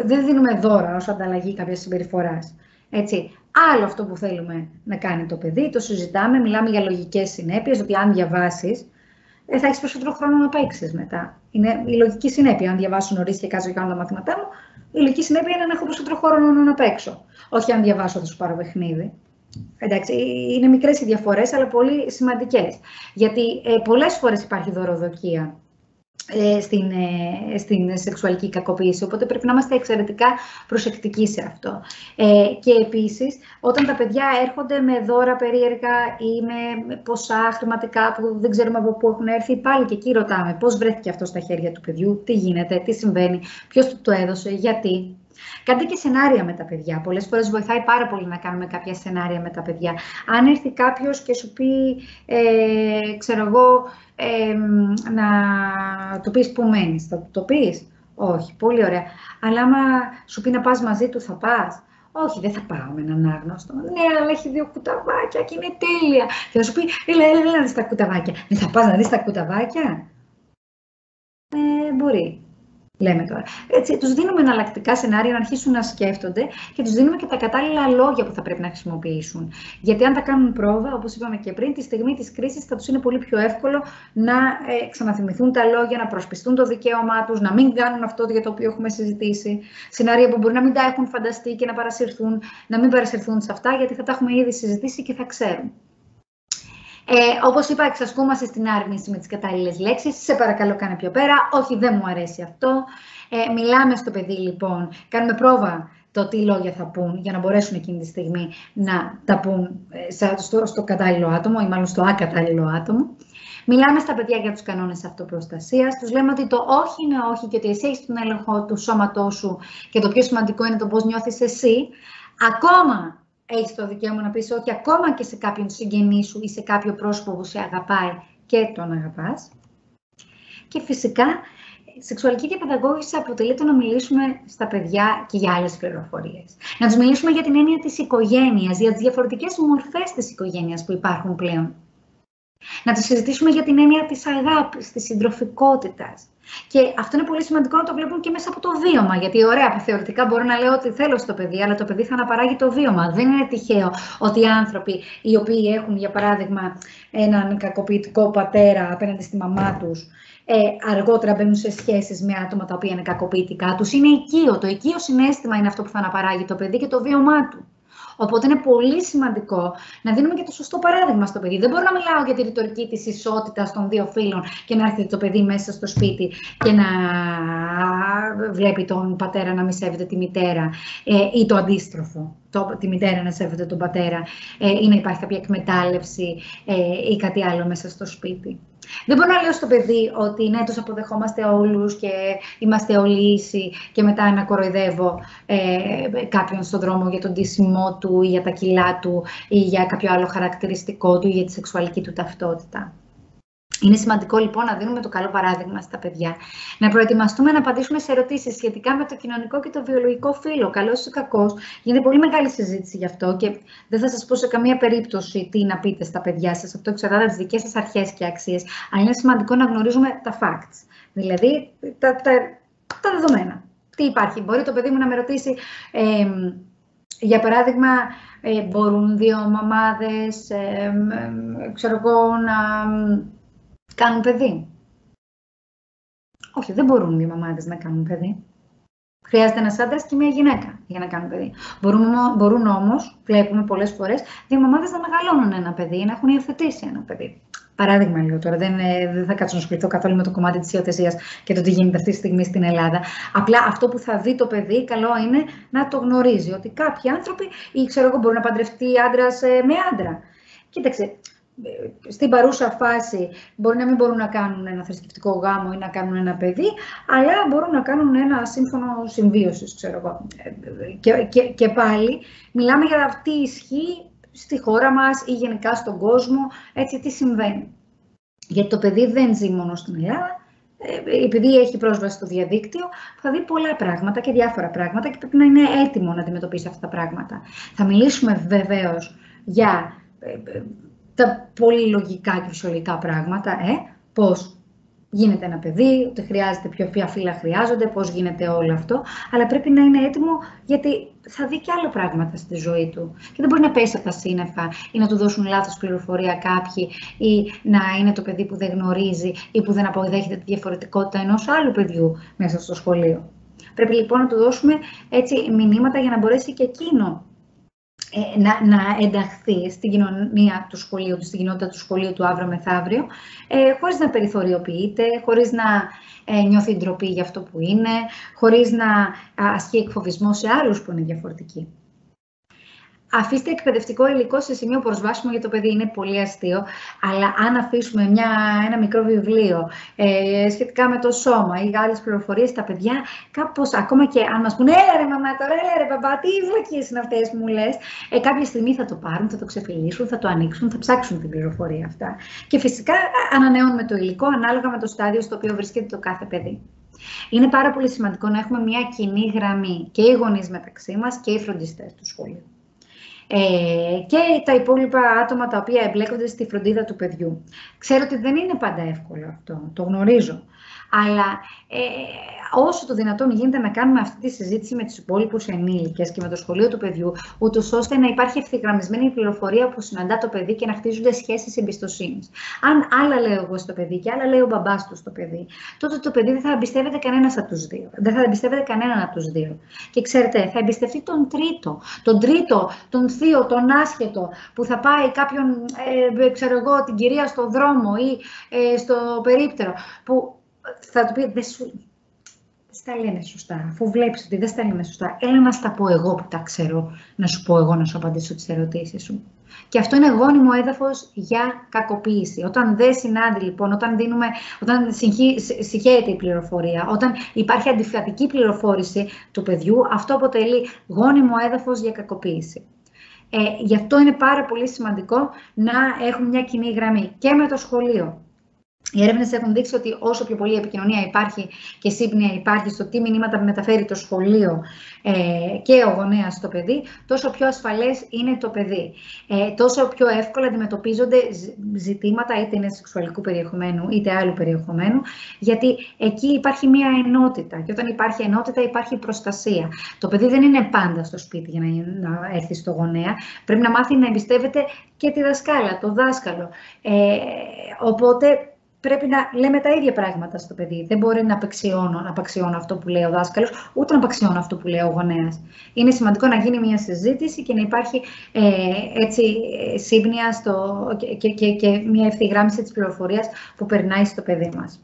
δεν δίνουμε δώρα ως ανταλλαγή κάποιας συμπεριφοράς. Έτσι. Άλλο αυτό που θέλουμε να κάνει το παιδί, το συζητάμε, μιλάμε για λογικές συνέπειες, ότι αν διαβάσεις, θα έχεις περισσότερο χρόνο να παίξεις μετά. Είναι η λογική συνέπεια. Αν διαβάσω νωρίς και κάτσω και κάνω τα μαθήματά μου, η λογική συνέπεια είναι να έχω περισσότερο χρόνο να παίξω. Όχι αν διαβάσω, θα σου πάρω παιχνίδι. Εντάξει, είναι μικρές οι διαφορές, αλλά πολύ σημαντικές. Γιατί πολλές φορές υπάρχει δωροδοκία στην σεξουαλική κακοποίηση, οπότε πρέπει να είμαστε εξαιρετικά προσεκτικοί σε αυτό. Και επίσης, όταν τα παιδιά έρχονται με δώρα περίεργα ή με ποσά χρηματικά που δεν ξέρουμε από πού έχουν έρθει, πάλι και εκεί ρωτάμε πώς βρέθηκε αυτό στα χέρια του παιδιού, τι γίνεται, τι συμβαίνει, ποιος του το έδωσε, γιατί. Κάντε και σενάρια με τα παιδιά. Πολλές φορές βοηθάει πάρα πολύ να κάνουμε κάποια σενάρια με τα παιδιά. Αν έρθει κάποιος και σου πει, ξέρω εγώ, να του πεις που μένεις, θα το πεις? Όχι, πολύ ωραία. Αλλά άμα σου πει να πας μαζί του, θα πας? Όχι, δεν θα πάω με έναν άγνωστο. Ναι, αλλά έχει 2 κουταβάκια και είναι τέλεια. Και θα σου πει, έλα να δεις τα κουταβάκια. Δεν θα πας να δεις τα κουταβάκια? Μπορεί. Λέμε τώρα. Έτσι, τους δίνουμε εναλλακτικά σενάρια να αρχίσουν να σκέφτονται και τους δίνουμε και τα κατάλληλα λόγια που θα πρέπει να χρησιμοποιήσουν. Γιατί αν τα κάνουν πρόβα, όπως είπαμε και πριν, τη στιγμή της κρίσης θα τους είναι πολύ πιο εύκολο να ξαναθυμηθούν τα λόγια, να προσπιστούν το δικαίωμά τους, να μην κάνουν αυτό για το οποίο έχουμε συζητήσει. Σενάρια που μπορεί να μην τα έχουν φανταστεί και να μην παρασυρθούν σε αυτά, γιατί θα τα έχουμε ήδη συζητήσει και θα ξέρουν. Όπως είπα, εξασκούμαστε στην άρνηση με τις κατάλληλες λέξεις. Σε παρακαλώ, κάνε πιο πέρα. Όχι, δεν μου αρέσει αυτό. Μιλάμε στο παιδί, λοιπόν. Κάνουμε πρόβα το τι λόγια θα πούν για να μπορέσουν εκείνη τη στιγμή να τα πούν στο κατάλληλο άτομο ή μάλλον στο ακατάλληλο άτομο. Μιλάμε στα παιδιά για τους κανόνες αυτοπροστασίας. Τους λέμε ότι το όχι είναι όχι και ότι εσύ έχεις τον έλεγχο του σώματός σου και το πιο σημαντικό είναι το πώς νιώθεις εσύ. Ακόμα έχεις το δικαίωμα να πεις όχι, ακόμα και σε κάποιον συγγενή σου ή σε κάποιο πρόσωπο που σε αγαπάει και τον αγαπάς. Και φυσικά, σεξουαλική διαπαιδαγώγηση αποτελεί το να μιλήσουμε στα παιδιά και για άλλες πληροφορίες. Να τους μιλήσουμε για την έννοια της οικογένειας, για τις διαφορετικές μορφές της οικογένειας που υπάρχουν πλέον. Να τους συζητήσουμε για την έννοια της αγάπης, της συντροφικότητας. Και αυτό είναι πολύ σημαντικό να το βλέπουν και μέσα από το βίωμα. Γιατί, ωραία, θεωρητικά μπορώ να λέω ότι θέλω στο παιδί, αλλά το παιδί θα αναπαράγει το βίωμα. Δεν είναι τυχαίο ότι οι άνθρωποι οι οποίοι έχουν, για παράδειγμα, έναν κακοποιητικό πατέρα απέναντι στη μαμά τους, αργότερα μπαίνουν σε σχέσεις με άτομα τα οποία είναι κακοποιητικά τους. Είναι οικείο. Το οικείο συναίσθημα είναι αυτό που θα αναπαράγει το παιδί και το βίωμά του. Οπότε είναι πολύ σημαντικό να δίνουμε και το σωστό παράδειγμα στο παιδί. Δεν μπορώ να μιλάω για τη ρητορική της ισότητας των δύο φύλων και να έρθει το παιδί μέσα στο σπίτι και να βλέπει τον πατέρα να μη σέβεται τη μητέρα ή το αντίστροφο. Τη μητέρα να σέβεται τον πατέρα ή να υπάρχει κάποια εκμετάλλευση ή κάτι άλλο μέσα στο σπίτι. Δεν μπορώ να λέω στο παιδί ότι ναι, τους αποδεχόμαστε όλους και είμαστε όλοι ίσοι και μετά να κοροϊδεύω κάποιον στον δρόμο για τον ντύσιμό του ή για τα κιλά του ή για κάποιο άλλο χαρακτηριστικό του ή για τη σεξουαλική του ταυτότητα. Είναι σημαντικό λοιπόν να δίνουμε το καλό παράδειγμα στα παιδιά. Να προετοιμαστούμε να απαντήσουμε σε ερωτήσεις σχετικά με το κοινωνικό και το βιολογικό φύλο. Καλός ή κακός. Γίνεται πολύ μεγάλη συζήτηση γι' αυτό και δεν θα σας πω σε καμία περίπτωση τι να πείτε στα παιδιά σας. Αυτό εξαρτάται από τις δικές σας αρχές και αξίες. Αλλά είναι σημαντικό να γνωρίζουμε τα facts. Δηλαδή τα δεδομένα. Τι υπάρχει. Μπορεί το παιδί μου να με ρωτήσει, για παράδειγμα, μπορούν δύο μαμάδες, ξέρω εγώ, να κάνουν παιδί. Όχι, δεν μπορούν δύο μαμάδες να κάνουν παιδί. Χρειάζεται ένας άντρας και μια γυναίκα για να κάνουν παιδί. Μπορούν όμως, βλέπουμε πολλές φορές, δύο μαμάδες να μεγαλώνουν ένα παιδί ή να έχουν υιοθετήσει ένα παιδί. Παράδειγμα λέω τώρα, δεν θα κάτσω να ασχοληθώ καθόλου με το κομμάτι της υιοθεσίας και το τι γίνεται αυτή τη στιγμή στην Ελλάδα. Απλά αυτό που θα δει το παιδί, καλό είναι να το γνωρίζει. Ότι κάποιοι άνθρωποι, ή ξέρω εγώ, μπορούν να παντρευτεί άντρας με άντρα. Κοίταξε. Στην παρούσα φάση μπορεί να μην μπορούν να κάνουν ένα θρησκευτικό γάμο ή να κάνουν ένα παιδί, αλλά μπορούν να κάνουν ένα σύμφωνο συμβίωσης, ξέρω εγώ. Και πάλι μιλάμε για αυτή η ισχύ στη χώρα μας ή γενικά στον κόσμο, έτσι τι συμβαίνει. Γιατί το παιδί δεν ζει μόνο στην Ελλάδα, επειδή έχει πρόσβαση στο διαδίκτυο, θα δει πολλά πράγματα και διάφορα πράγματα και πρέπει να είναι έτοιμο να αντιμετωπίσει αυτά τα πράγματα. Θα μιλήσουμε βεβαίως για τα πολύ λογικά και φυσιολογικά πράγματα, πώς γίνεται ένα παιδί, ότι χρειάζεται ποια φύλλα χρειάζονται, πώς γίνεται όλο αυτό, αλλά πρέπει να είναι έτοιμο γιατί θα δει και άλλα πράγματα στη ζωή του. Και δεν μπορεί να πέσει από τα σύννεφα ή να του δώσουν λάθος πληροφορία κάποιοι ή να είναι το παιδί που δεν γνωρίζει ή που δεν αποδέχεται τη διαφορετικότητα ενός άλλου παιδιού μέσα στο σχολείο. Πρέπει λοιπόν να του δώσουμε έτσι μηνύματα για να μπορέσει και εκείνο να ενταχθεί στην κοινωνία του σχολείου του, στην κοινότητα του σχολείου του αύριο μεθαύριο, χωρίς να περιθωριοποιείται, χωρίς να νιώθει ντροπή για αυτό που είναι, χωρίς να ασκεί εκφοβισμό σε άλλους που είναι διαφορετικοί. Αφήστε εκπαιδευτικό υλικό σε σημείο προσβάσιμο για το παιδί, είναι πολύ αστείο, αλλά αν αφήσουμε ένα μικρό βιβλίο σχετικά με το σώμα ή άλλες πληροφορίες στα παιδιά, κάπως ακόμα και αν μας πούνε «Έλα ρε μαμά τώρα, έλα ρε παπά, τι βλακίες είναι αυτές που μου λες», κάποια στιγμή θα το πάρουν, θα το ξεφυλίσουν, θα το ανοίξουν, θα ψάξουν την πληροφορία αυτά. Και φυσικά ανανεώνουμε το υλικό ανάλογα με το στάδιο στο οποίο βρίσκεται το κάθε παιδί. Είναι πάρα πολύ σημαντικό να έχουμε μια κοινή γραμμή και οι γονείς μεταξύ μας και οι φροντιστές του σχολείου. και τα υπόλοιπα άτομα τα οποία εμπλέκονται στη φροντίδα του παιδιού. Ξέρω ότι δεν είναι πάντα εύκολο αυτό, το γνωρίζω. Αλλά όσο το δυνατόν γίνεται να κάνουμε αυτή τη συζήτηση με τους υπόλοιπους ενήλικες και με το σχολείο του παιδιού, ούτως ώστε να υπάρχει ευθυγραμμισμένη πληροφορία που συναντά το παιδί και να χτίζονται σχέσεις εμπιστοσύνης. Αν άλλα λέω εγώ στο παιδί και άλλα λέει ο μπαμπάς του στο παιδί, τότε το παιδί δεν θα εμπιστεύεται κανένας από τους δύο. Δεν θα εμπιστεύεται κανέναν από τους δύο. Και ξέρετε, θα εμπιστευτεί τον τρίτο. Τον τρίτο, τον θείο, τον άσχετο, που θα πάει κάποιον, ξέρω εγώ, την κυρία στο δρόμο ή στο περίπτερο, που θα του πει, δεν στα λένε σωστά, αφού βλέπεις ότι δεν στα λένε σωστά, έλα να στα πω εγώ που τα ξέρω, να σου πω εγώ να σου απαντήσω τις ερωτήσεις σου. Και αυτό είναι γόνιμο έδαφος για κακοποίηση. Όταν δεν συνάδει, λοιπόν, όταν συγχέεται η πληροφορία, όταν υπάρχει αντιφατική πληροφόρηση του παιδιού, αυτό αποτελεί γόνιμο έδαφος για κακοποίηση. Γι' αυτό είναι πάρα πολύ σημαντικό να έχουμε μια κοινή γραμμή και με το σχολείο. Οι έρευνες έχουν δείξει ότι όσο πιο πολλή επικοινωνία υπάρχει και σύμπνοια υπάρχει στο τι μηνύματα μεταφέρει το σχολείο και ο γονέας στο παιδί, τόσο πιο ασφαλές είναι το παιδί. Τόσο πιο εύκολα αντιμετωπίζονται ζητήματα, είτε είναι σεξουαλικού περιεχομένου είτε άλλου περιεχομένου, γιατί εκεί υπάρχει μία ενότητα. Και όταν υπάρχει ενότητα, υπάρχει προστασία. Το παιδί δεν είναι πάντα στο σπίτι για να έρθει στο γονέα. Πρέπει να μάθει να εμπιστεύεται και τη δασκάλα, το δάσκαλο. Οπότε πρέπει να λέμε τα ίδια πράγματα στο παιδί. Δεν μπορεί να απαξιώνω αυτό που λέει ο δάσκαλος, ούτε να απαξιώνω αυτό που λέει ο γονέας. Είναι σημαντικό να γίνει μια συζήτηση και να υπάρχει σύμπνοια και μια ευθυγράμμιση της πληροφορίας που περνάει στο παιδί μας.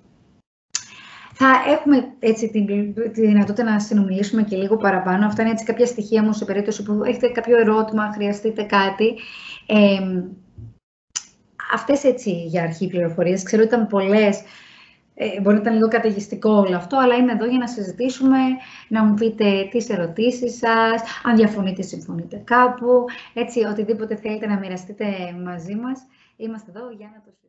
Θα έχουμε έτσι τη δυνατότητα να συνομιλήσουμε και λίγο παραπάνω. Αυτά είναι έτσι κάποια στοιχεία μου σε περίπτωση που έχετε κάποιο ερώτημα, χρειαστείτε κάτι. Αυτές έτσι για αρχή πληροφορίες. Ξέρω ότι ήταν πολλές, μπορεί να ήταν λίγο καταιγιστικό όλο αυτό, αλλά είμαι εδώ για να συζητήσουμε, να μου πείτε τις ερωτήσεις σας, αν διαφωνείτε, συμφωνείτε κάπου, έτσι, οτιδήποτε θέλετε να μοιραστείτε μαζί μας. Είμαστε εδώ για να το συζητήσουμε.